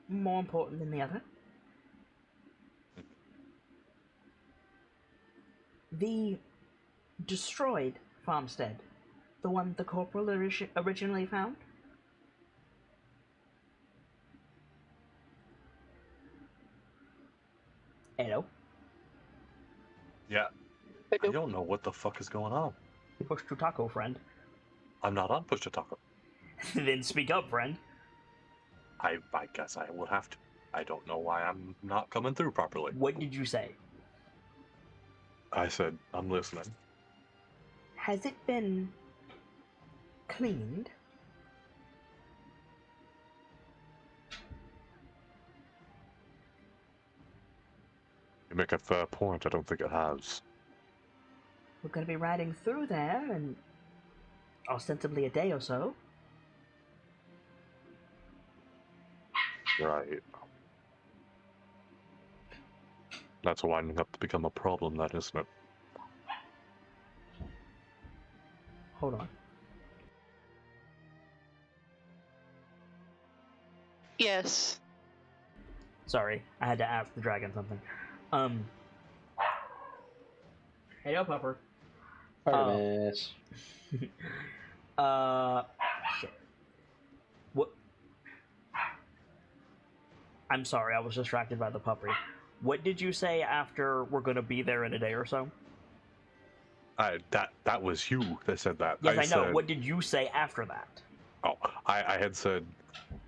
more important than the other. The destroyed farmstead, the one the corporal originally found. Hello. Yeah. I don't know what the fuck is going on. Push to taco, friend. I'm not on push to taco. Then speak up, friend. I guess I will have to. I don't know why I'm not coming through properly. What did you say? I said, I'm listening. Has it been cleaned? You make a fair point. I don't think it has. We're going to be riding through there in ostensibly a day or so. Right. That's winding up to become a problem, that isn't it? Hold on. Yes. Sorry, I had to ask the dragon something. Hey, yo, Pupper. Artemis. Shit. What? I'm sorry, I was distracted by the puppy. What did you say after we're gonna be there in a day or so? That was you that said that. Yes, I know. Said, What did you say after that? Oh, I had said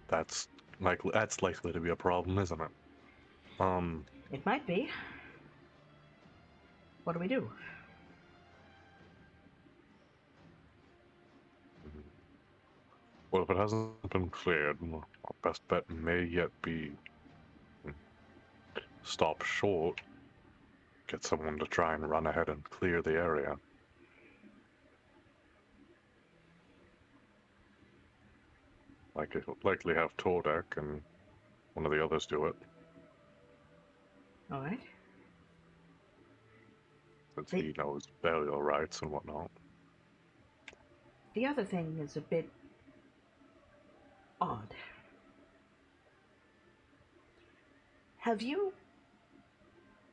that's likely to be a problem, isn't it? It might be. What do we do? Well, if it hasn't been cleared, our best bet may yet be stop short, get someone to try and run ahead and clear the area. Likely have Tordek and one of the others do it, Alright. since he knows burial rites and whatnot. The other thing is a bit odd. Have you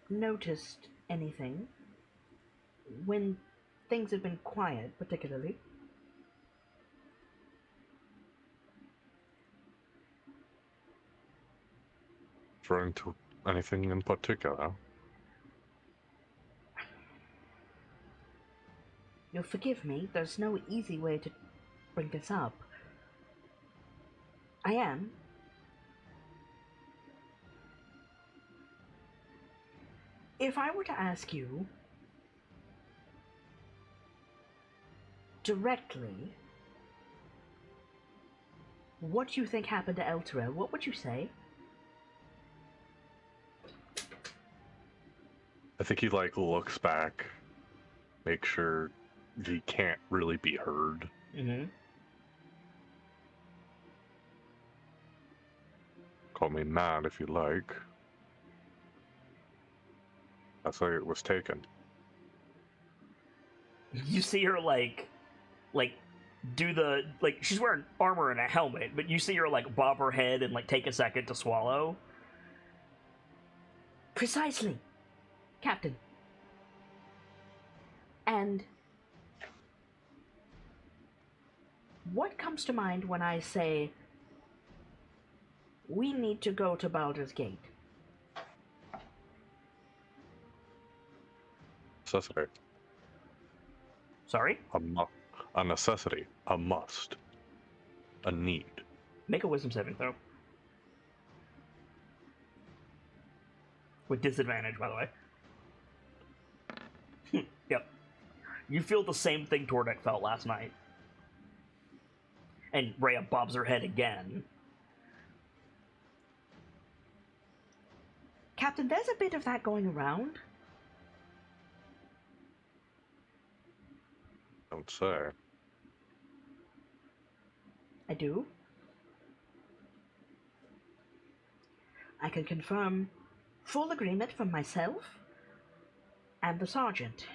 noticed anything when things have been quiet, particularly? Referring to anything in particular? You're forgive me, there's no easy way to bring this up. I am. If I were to ask you directly what you think happened to Elturel, what would you say? I think he like looks back, make sure he can't really be heard. Mm-hmm. Call me mad if you like. I say it was taken. You see her like do the like she's wearing armor and a helmet, but you see her like bob her head and like take a second to swallow. Precisely, Captain. And what comes to mind when I say we need to go to Baldur's Gate? Necessity. Sorry? A necessity. A must. A need. Make a wisdom saving throw. With disadvantage, by the way. Yep. You feel the same thing Tordek felt last night. And Rhea bobs her head again. Captain, there's a bit of that going around. Don't say. I do. I can confirm full agreement from myself and the sergeant.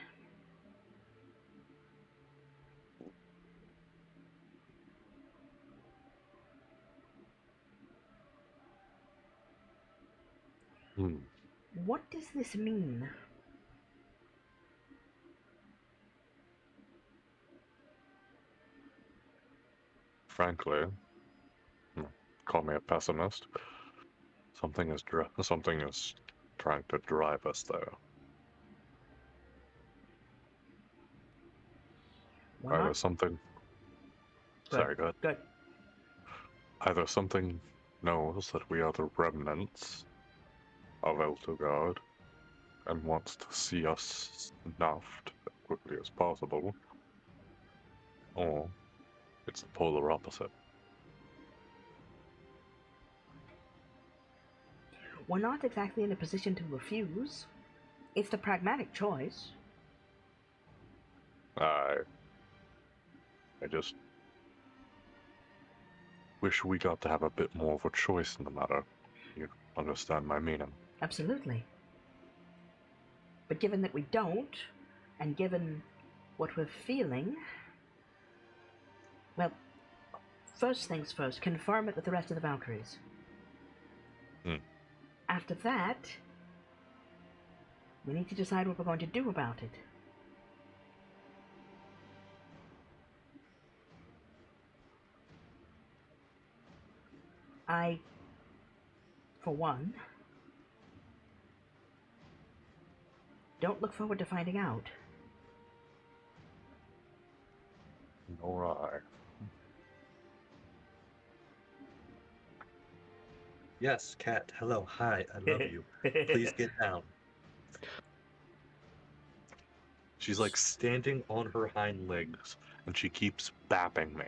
What does this mean? Frankly, call me a pessimist. Something is trying to drive us there. Why Either not? something. Sorry, go ahead. Good. Either something knows that we are the remnants of Eltugard and wants to see us snuffed as quickly as possible, or it's the polar opposite. We're not exactly in a position to refuse. It's the pragmatic choice. I just wish we got to have a bit more of a choice in the matter. You understand my meaning? Absolutely. But given that we don't, and given what we're feeling, well, first things first, confirm it with the rest of the Valkyries. After that, we need to decide what we're going to do about it. I, for one, don't look forward to finding out. Nor I. Yes, Cat. Hello. Hi. I love you. Please get down. She's like standing on her hind legs, And she keeps bapping me.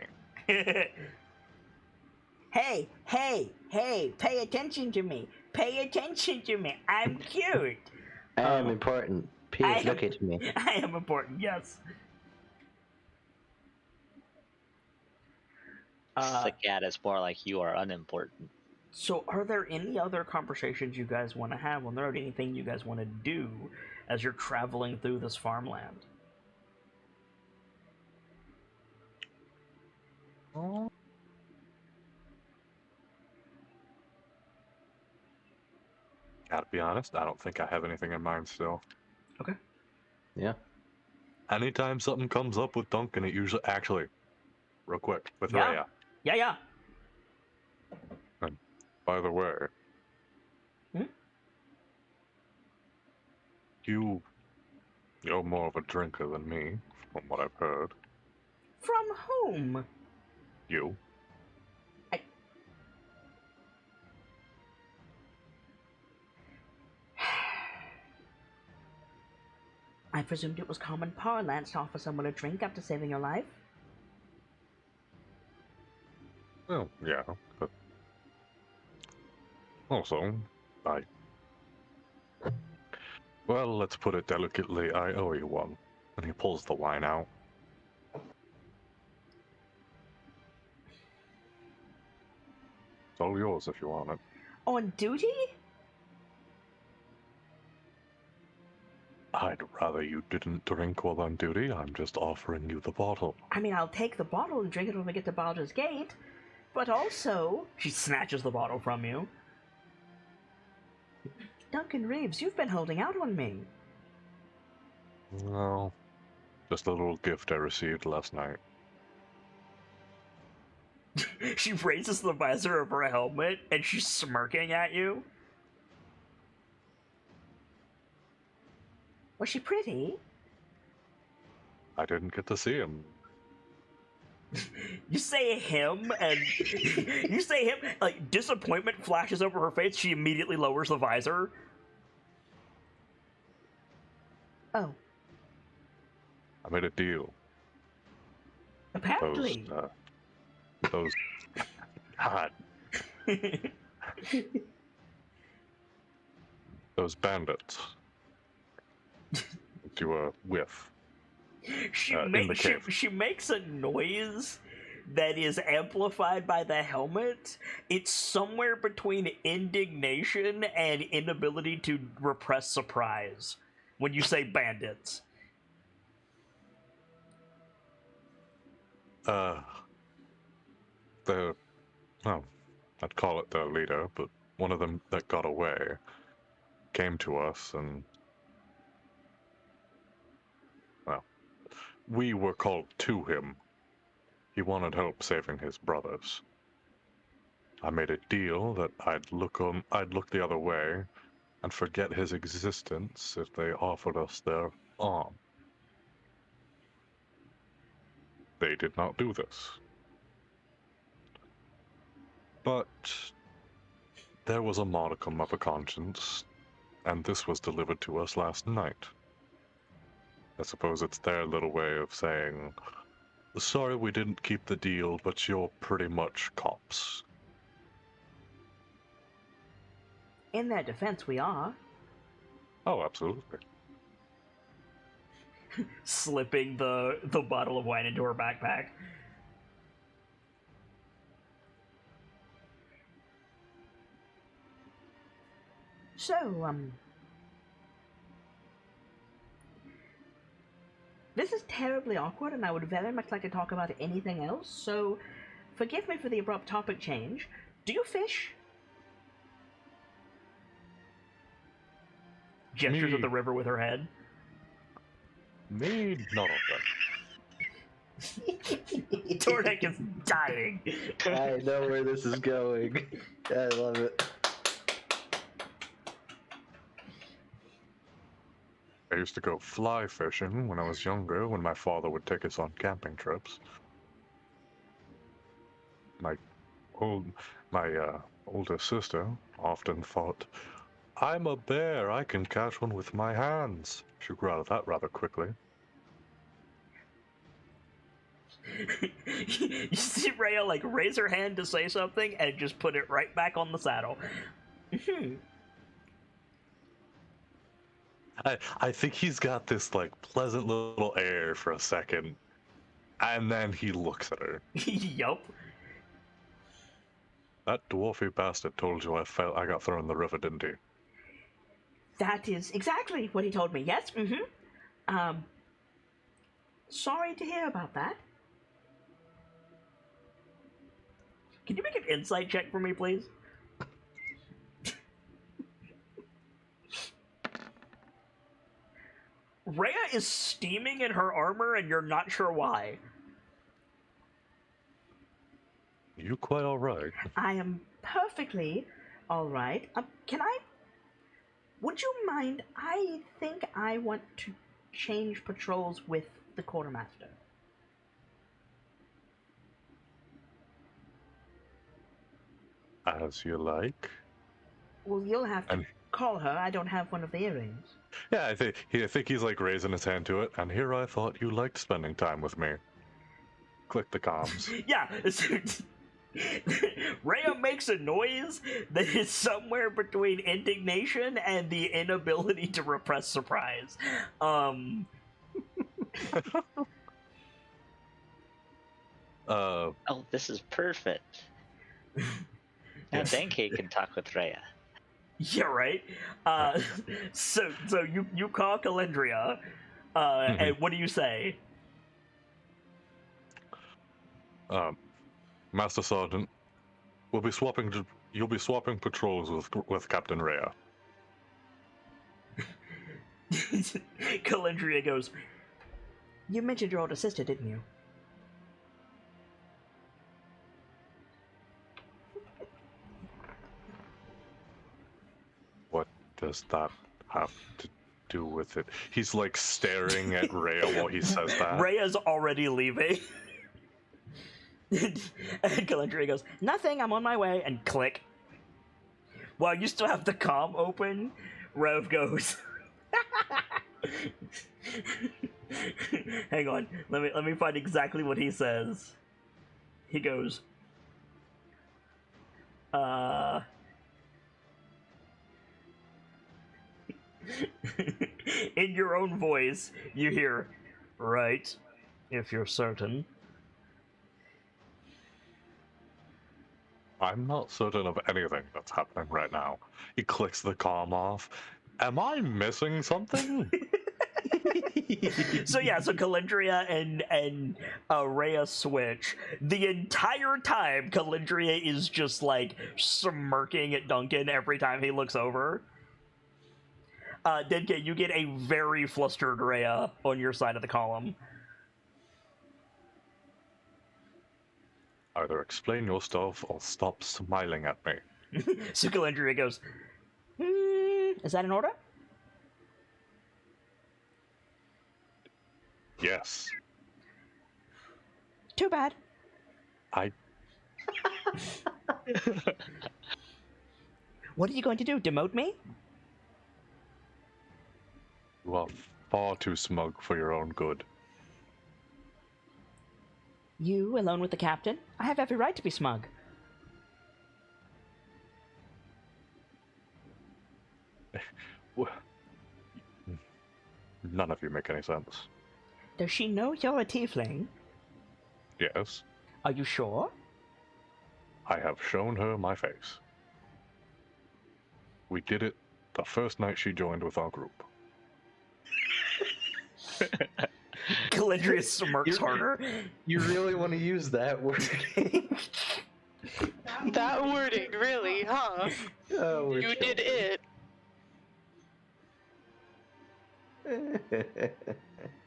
Hey, pay attention to me. Pay attention to me. I'm cute. I am important. Please look at me. I am important, yes. The cat is more like you are unimportant. So are there any other conversations you guys want to have? Are there anything you guys want to do as you're traveling through this farmland? Gotta be honest, I don't think I have anything in mind still. Okay. Yeah. Anytime something comes up with Duncan, it usually actually, real quick, with Yeah. Rhea. Yeah. And by the way, you're more of a drinker than me. from what I've heard. From whom? You? I presumed it was common parlance to offer someone a drink after saving your life. Well, yeah, but also, well, let's put it delicately, I owe you one. And he pulls the wine out. It's all yours if you want it. On duty? I'd rather you didn't drink while on duty. I'm just offering you the bottle. I mean, I'll take the bottle and drink it when we get to Baldur's Gate. But also... She snatches the bottle from you. Duncan Reeves, you've been holding out on me. No, just a little gift I received last night. She raises the visor of her helmet, and she's smirking at you. Was she pretty? I didn't get to see him. You say him, and you say him, like, disappointment flashes over her face. She immediately lowers the visor. Oh. I made a deal. Apparently. Those God. Those bandits. You were with. She she makes a noise that is amplified by the helmet. It's somewhere between indignation and inability to repress surprise when you say bandits. I'd call it their leader, but one of them that got away came to us and, well, we were called to him. He wanted help saving his brothers. I made a deal that I'd look the other way and forget his existence if they offered us their arm. They did not do this. But there was a modicum of a conscience, and this was delivered to us last night. I suppose it's their little way of saying, sorry we didn't keep the deal, but you're pretty much cops. In their defense, we are. Oh, absolutely. Slipping the bottle of wine into her backpack. So, this is terribly awkward, and I would very much like to talk about anything else, so forgive me for the abrupt topic change. Do you fish? Gestures at the river with her head. Me, not often. Tordek is dying. I know where this is going. I love it. I used to go fly fishing when I was younger, when my father would take us on camping trips. My older sister often thought, I'm a bear, I can catch one with my hands. She grew out of that rather quickly. You see Rhea, like, raise her hand to say something and just put it right back on the saddle. I think he's got this, like, pleasant little air for a second, and then he looks at her. Yup. That dwarfy bastard told you I got thrown in the river, didn't he? That is exactly what he told me, yes, sorry to hear about that. Can you make an insight check for me, please? Rhea is steaming in her armor, and you're not sure why. You quite alright. I am perfectly alright. Would you mind? I think I want to change patrols with the quartermaster. As you like. Well, you'll have to And- call her. I don't have one of the earrings. Yeah, I think he's like raising his hand to it. And here I thought you liked spending time with me. Click the comms. Yeah. Rhea makes a noise that is somewhere between indignation and the inability to repress surprise. Oh, this is perfect. Now Denke can talk with Rhea. Yeah, right. So you call Calendria, and what do you say? Master Sergeant, you'll be swapping patrols with Captain Rhea. Calendria goes, "You mentioned your older sister, didn't you?" What does that have to do with it? He's like staring at Rhea while he says that. Rhea's already leaving. And Calendria goes, "Nothing, I'm on my way," and click. While you still have the comm open, Rev goes, hang on, let me find exactly what he says. He goes, in your own voice, you hear, "Right, if you're certain." I'm not certain of anything that's happening right now. He clicks the comm off. Am I missing something? So Calendria and Rhea switch. The entire time, Calendria is just like smirking at Duncan every time he looks over. Denke, you get a very flustered Rhea on your side of the column. Either explain yourself or stop smiling at me. So Calendria goes, "Is that an order?" Yes. Too bad. What are you going to do? Demote me? You are far too smug for your own good. You alone with the captain? I have every right to be smug. None of you make any sense. Does she know you're a tiefling? Yes, Are you sure? I have shown her my face. We did it the first night she joined with our group. Calendria smirks harder. You really want to use that wording? That wording, really, huh? Oh, we're You did it.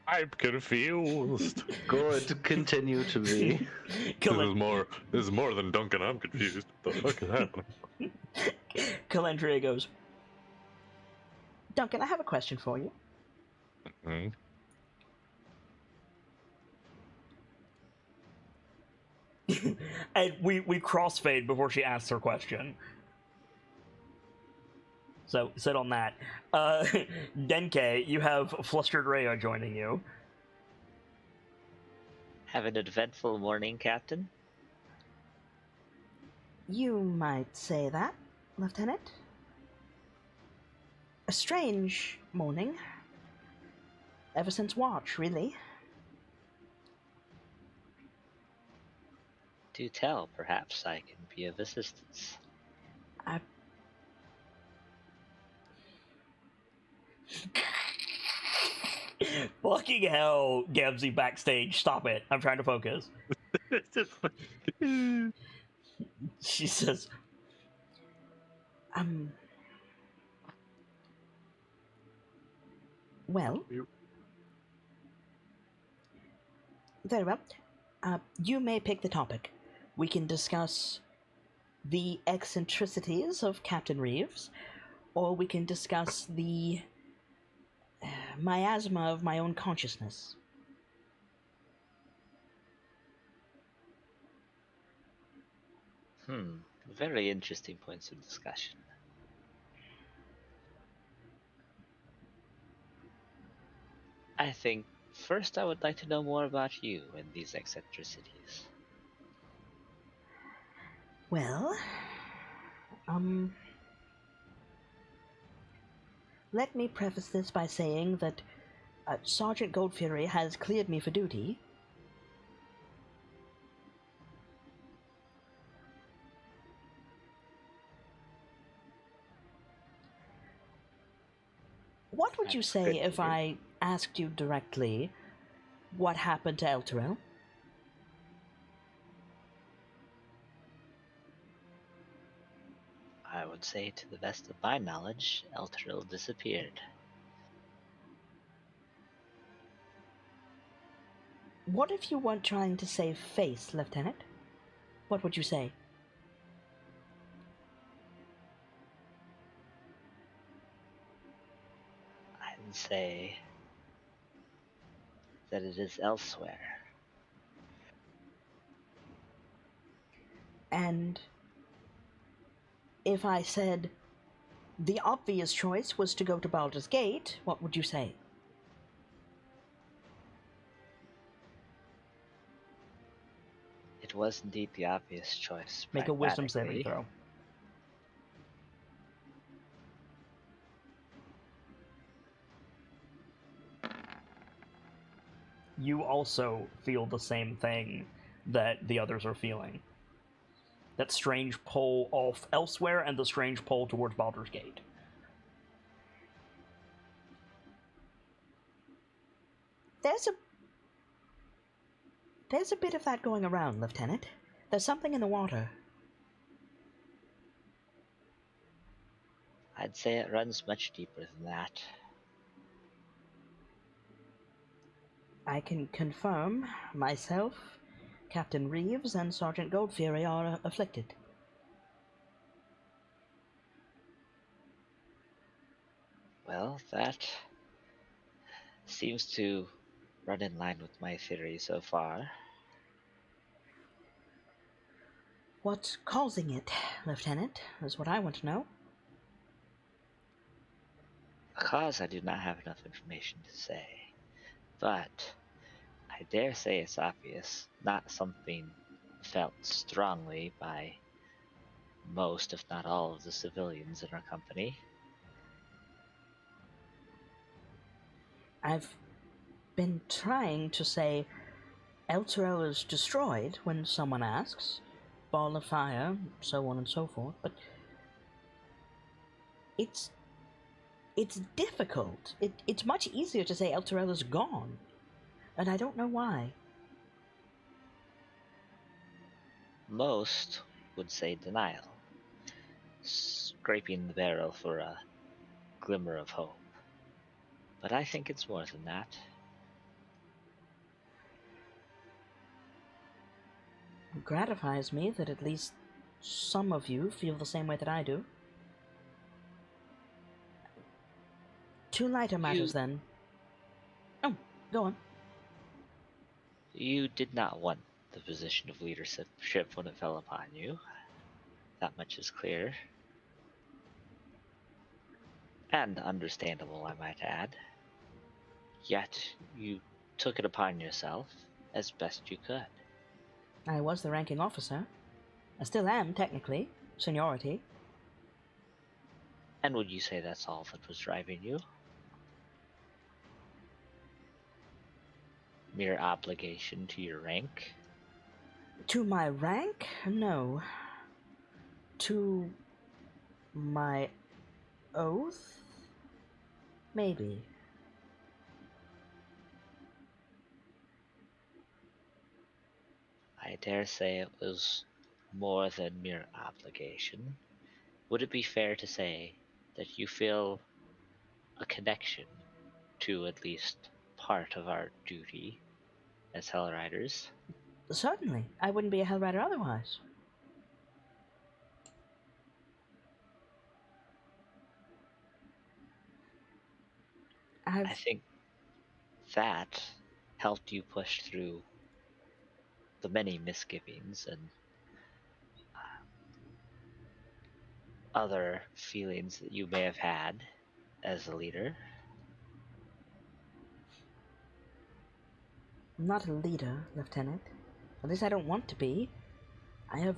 I'm confused. Good, continue to be. This is more than Duncan. I'm confused. What the fuck is happening? Calendria goes, "Duncan, I have a question for you. Hmm? And we crossfade before she asks her question. So sit on that. Denke, you have flustered Rhea joining you. Have an eventful morning, Captain. You might say that, Lieutenant. A strange morning. Ever since watch, really. Do tell, perhaps I can be of assistance. Fucking hell, Gabsy backstage. Stop it. I'm trying to focus. She says, well, very well. You may pick the topic. We can discuss the eccentricities of Captain Reeves, or we can discuss the miasma of my own consciousness. Very interesting points of discussion. I think first I would like to know more about you and these eccentricities. Well, let me preface this by saying that Sergeant Goldfury has cleared me for duty. What would you That's say good to if hear. I asked you directly what happened to Elturel? I would say, to the best of my knowledge, Elturil disappeared. What if you weren't trying to save face, Lieutenant? What would you say? I'd say that it is elsewhere. And if I said the obvious choice was to go to Baldur's Gate, what would you say? It was indeed the obvious choice. Make a wisdom saving pragmatically. throw. You also feel the same thing that the others are feeling. That strange pull off elsewhere and the strange pull towards Baldur's Gate. There's a bit of that going around, Lieutenant. There's something in the water. I'd say it runs much deeper than that. I can confirm myself, Captain Reeves, and Sergeant Goldfury are afflicted. Well, that seems to run in line with my theory so far. What's causing it, Lieutenant, is what I want to know. The cause I do not have enough information to say, but I dare say it's obvious, not something felt strongly by most, if not all, of the civilians in our company. I've been trying to say Elturel is destroyed when someone asks, ball of fire, so on and so forth, but it's difficult. It's much easier to say Elturel is gone, and I don't know why. Most would say denial, scraping the barrel for a glimmer of hope. But I think it's more than that. It gratifies me that at least some of you feel the same way that I do. Two lighter matters, then. Oh, go on. You did not want the position of leadership when it fell upon you. That much is clear. And understandable, I might add. Yet you took it upon yourself as best you could. I was the ranking officer. I still am, technically. Seniority. And would you say that's all that was driving you? Mere obligation to your rank? To my rank? No. To my oath? Maybe. I dare say it was more than mere obligation. Would it be fair to say that you feel a connection to at least part of our duty as Hell Riders? Certainly. I wouldn't be a Hellrider otherwise. I think that helped you push through the many misgivings and other feelings that you may have had as a leader? I'm not a leader, Lieutenant. At least I don't want to be. I am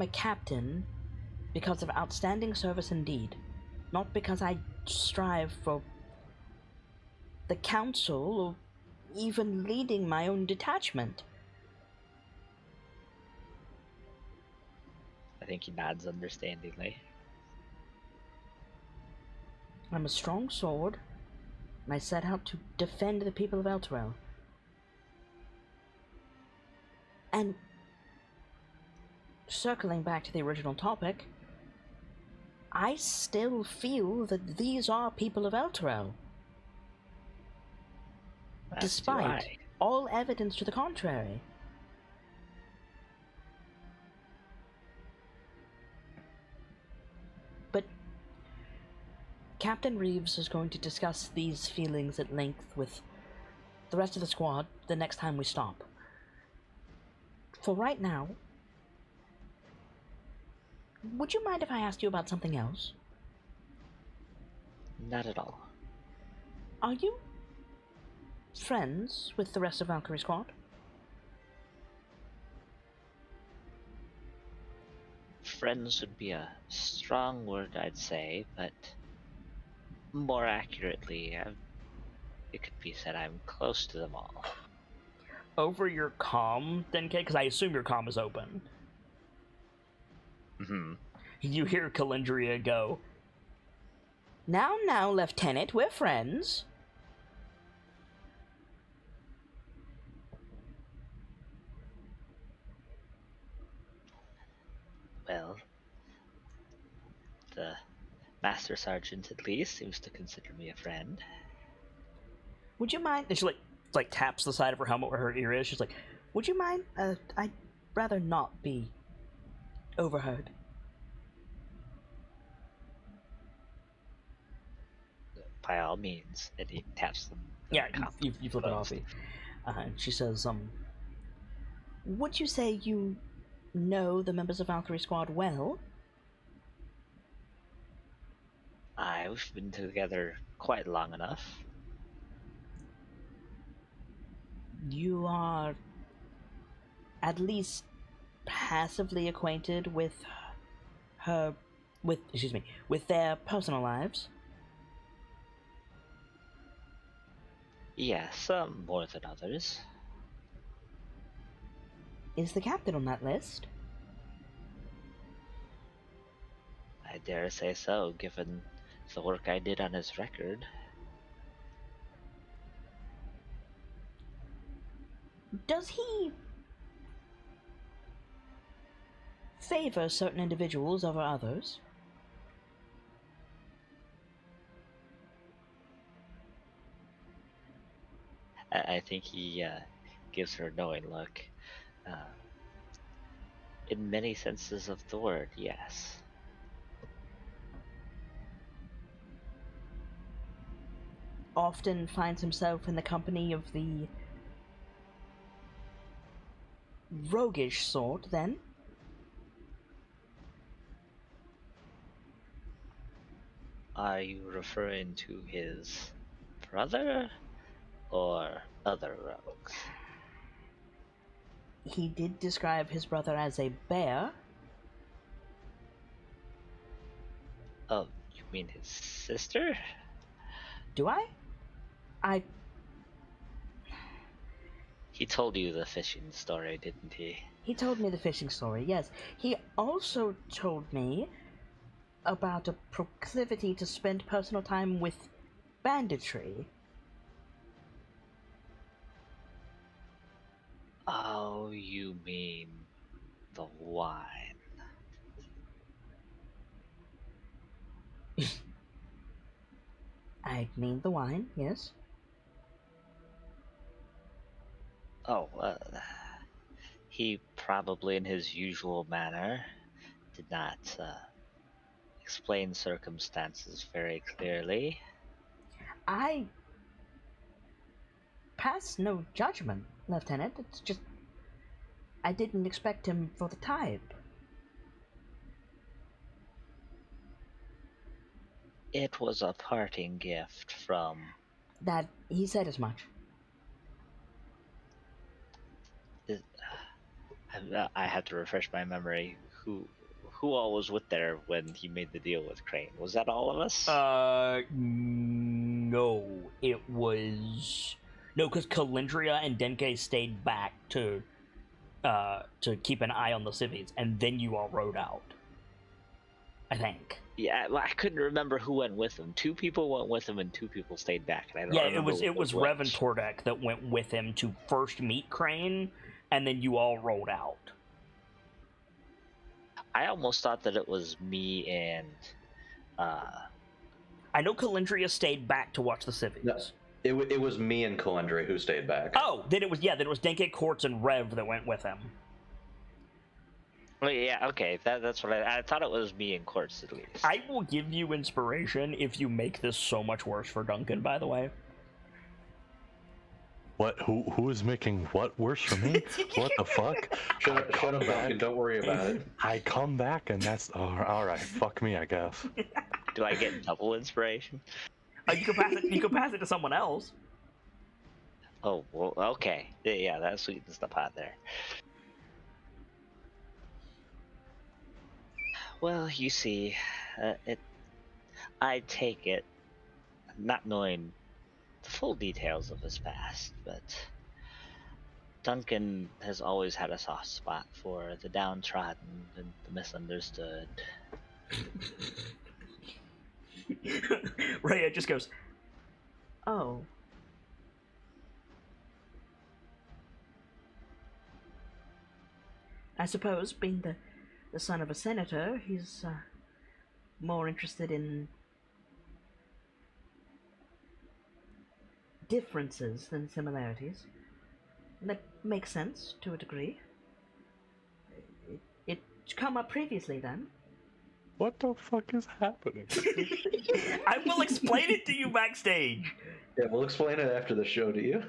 a captain because of outstanding service indeed, not because I strive for the council or even leading my own detachment. I think he nods understandingly. I'm a strong sword, and I set out to defend the people of Elturel. And circling back to the original topic, I still feel that these are people of Elturel, As do despite I. all evidence to the contrary. But Captain Reeves is going to discuss these feelings at length with the rest of the squad the next time we stop. For right now, would you mind if I asked you about something else? Not at all. Are you friends with the rest of Valkyrie Squad? Friends would be a strong word, I'd say, but more accurately, it could be said I'm close to them all. Over your comm, then, Kate? Because I assume your comm is open. Hmm. You hear Calendria go, Now, Lieutenant, we're friends. Well, the Master Sergeant at least seems to consider me a friend. Would you mind? And she taps the side of her helmet where her ear is. She's like, would you mind? I'd rather not be overheard. By all means, and he taps them. Yeah, you flip it off. And she says, would you say you know the members of Valkyrie Squad well? We've been together quite long enough. You are at least passively acquainted with with their personal lives. Yeah, some more than others. Is the captain on that list? I dare say so, given the work I did on his record. Does he favor certain individuals over others? I think he gives her a knowing look. In many senses of the word, yes. Often finds himself in the company of the roguish sort, then? Are you referring to his brother or other rogues? He did describe his brother as a bear. Oh, you mean his sister? Do I? He told you the fishing story, didn't he? He told me the fishing story, yes. He also told me about a proclivity to spend personal time with banditry. Oh, you mean the wine. I mean the wine, yes. Oh, he probably in his usual manner did not explain circumstances very clearly. I pass no judgment, Lieutenant. It's just I didn't expect him for the type. It was a parting gift from. That he said as much. I have to refresh my memory. Who all was with there when he made the deal with Crane? Was that all of us? No, it was no, because Kalindria and Denke stayed back to keep an eye on the civvies, and then you all rode out. I think. Yeah, well, I couldn't remember who went with him. 2 people went with him, and 2 people stayed back. And I don't remember it was which. Rev and Tordek that went with him to first meet Crane, and then you all rolled out. I almost thought that it was me and. I know Kalindria stayed back to watch the civvies. No, it was me and Kalendry who stayed back. Oh, then it was Denke, Quartz, and Rev that went with him. Well, yeah, okay, that's what I thought it was me and Quartz at least. I will give you inspiration if you make this so much worse for Duncan, by the way. What? Who is making what worse for me? What the fuck? Shut up, Duncan. Don't worry about it. I come back and that's all right. Fuck me, I guess. Do I get double inspiration? You can pass it. You can pass it to someone else. Oh, well, okay. Yeah, that sweetens the pot there. Well, you see, I take it, not knowing the full details of his past, but Duncan has always had a soft spot for the downtrodden and the misunderstood. Rhea just goes, "Oh." I suppose, being the son of a senator, he's more interested in differences than similarities. That makes sense to a degree. It's come up previously, then. What the fuck is happening? I will explain it to you backstage. Yeah, we'll explain it after the show to you.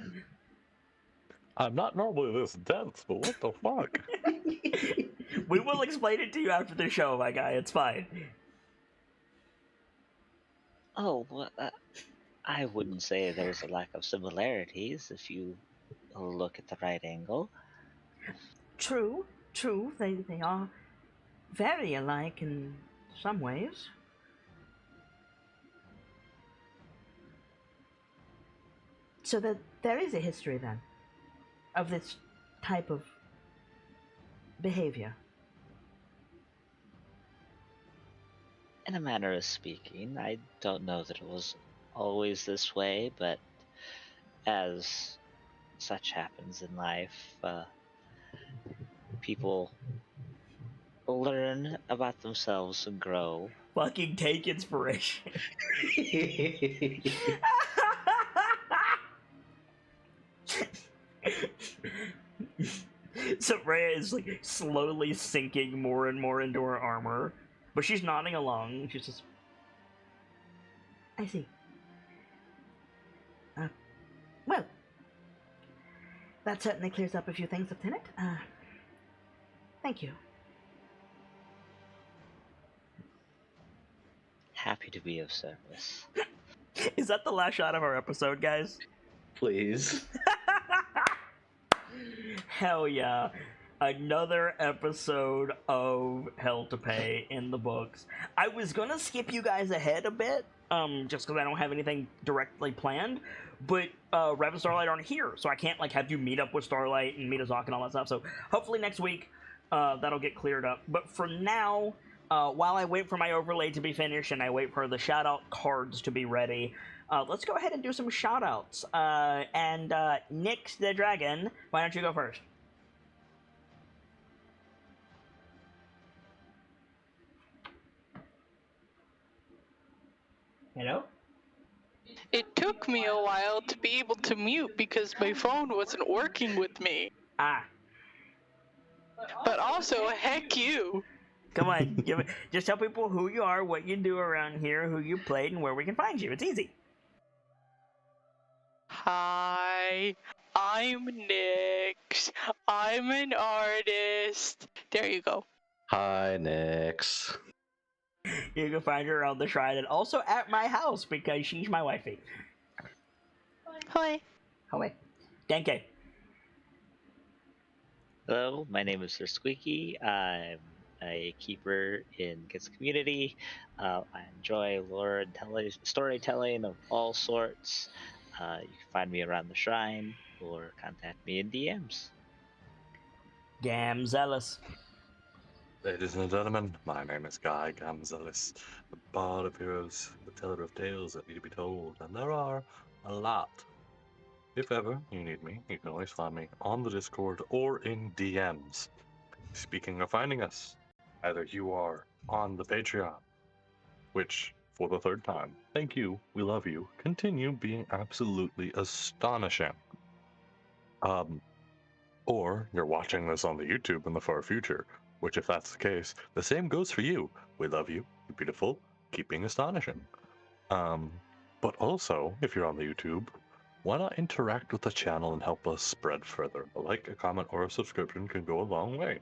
I'm not normally this dense, but what the fuck? We will explain it to you after the show, my guy. It's fine. Oh, well, I wouldn't say there's a lack of similarities if you look at the right angle. True. They are very alike in some ways. So there is a history, then, of this type of behavior. In a manner of speaking, I don't know that it was always this way, but as such happens in life, people learn about themselves and grow. Fucking take inspiration. So Rhea is like slowly sinking more and more into her armor, but she's nodding along. She says, "I see. Well, that certainly clears up a few things, Lieutenant. Thank you." Happy to be of service. Is that the last shot of our episode, guys? Please. Hell yeah. Another episode of Hell to Pay in the books. I was gonna skip you guys ahead a bit, just because I don't have anything directly planned, but Rev and Starlight aren't here, so I can't like have you meet up with Starlight and meet Azak and all that stuff, so hopefully next week that'll get cleared up. But for now, while I wait for my overlay to be finished and I wait for the shout-out cards to be ready, let's go ahead and do some shout-outs. And Nyx the Dragon, why don't you go first? Hello? It took me a while to be able to mute because my phone wasn't working with me. Ah, But also, heck you. come on. Just tell people who you are, what you do around here, who you played, and where we can find you. It's easy. Hi, I'm Nyx. I'm an artist. There you go. Hi, Nyx. You can find her around the shrine and also at my house because she's my wifey. Hi. Hi. Denke. Hello, my name is Sir Squeaky. I'm a keeper in Kids Community. I enjoy lore and storytelling of all sorts. You can find me around the shrine or contact me in DMs. Gamzelis. Ladies and gentlemen, my name is Guy Gamzelis, the bard of heroes, the teller of tales that need to be told, and there are a lot. If ever you need me, you can always find me on the Discord or in DMs. Speaking of finding us, either you are on the Patreon, which, for the third time, thank you, we love you, continue being absolutely astonishing. Or you're watching this on the YouTube in the far future, which if that's the case, the same goes for you. We love you, you're beautiful, keep being astonishing. But also, if you're on the YouTube, why not interact with the channel and help us spread further? A like, a comment, or a subscription can go a long way.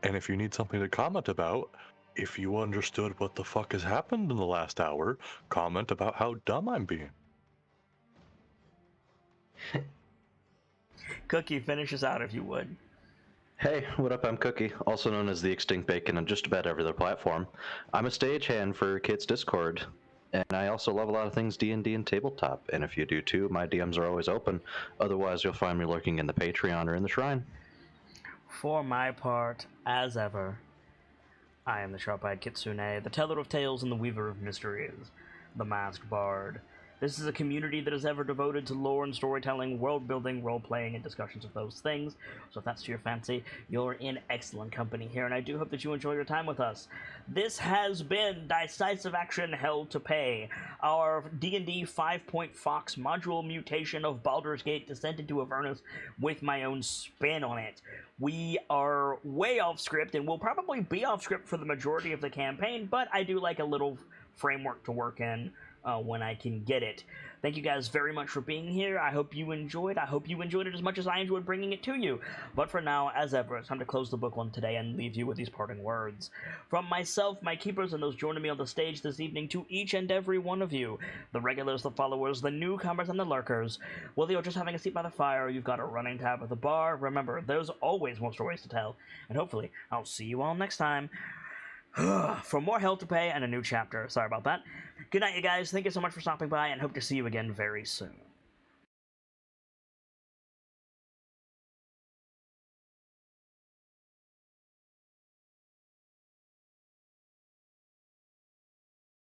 And if you need something to comment about, if you understood what the fuck has happened in the last hour, comment about how dumb I'm being. Cookie, finish us out if you would. Hey, what up? I'm Cookie, also known as the Extinct Bacon on just about every other platform. I'm a stagehand for Kids Discord, and I also love a lot of things D&D and tabletop. And if you do too, my DMs are always open. Otherwise, you'll find me lurking in the Patreon or in the Shrine. For my part, as ever, I am the Sharp-Eyed Kitsune, the Teller of Tales and the Weaver of Mysteries, the Masked Bard. This is a community that is ever devoted to lore and storytelling, world-building, role-playing, and discussions of those things. So if that's to your fancy, you're in excellent company here, and I do hope that you enjoy your time with us. This has been Dice-Icive Action Hell to Pay, our D&D 5-point Fox module mutation of Baldur's Gate Descent into Avernus with my own spin on it. We are way off script, and we'll probably be off script for the majority of the campaign, but I do like a little framework to work in when I can get it. Thank you guys very much for being here. I hope you enjoyed. I hope you enjoyed it as much as I enjoyed bringing it to you. But for now, as ever, it's time to close the book on today and leave you with these parting words. From myself, my keepers, and those joining me on the stage this evening, to each and every one of you, the regulars, the followers, the newcomers, and the lurkers, whether you're just having a seat by the fire or you've got a running tab at the bar, remember, there's always more stories to tell. And hopefully, I'll see you all next time for more Hell to Pay and a new chapter. Sorry about that. Good night, you guys. Thank you so much for stopping by, and hope to see you again very soon.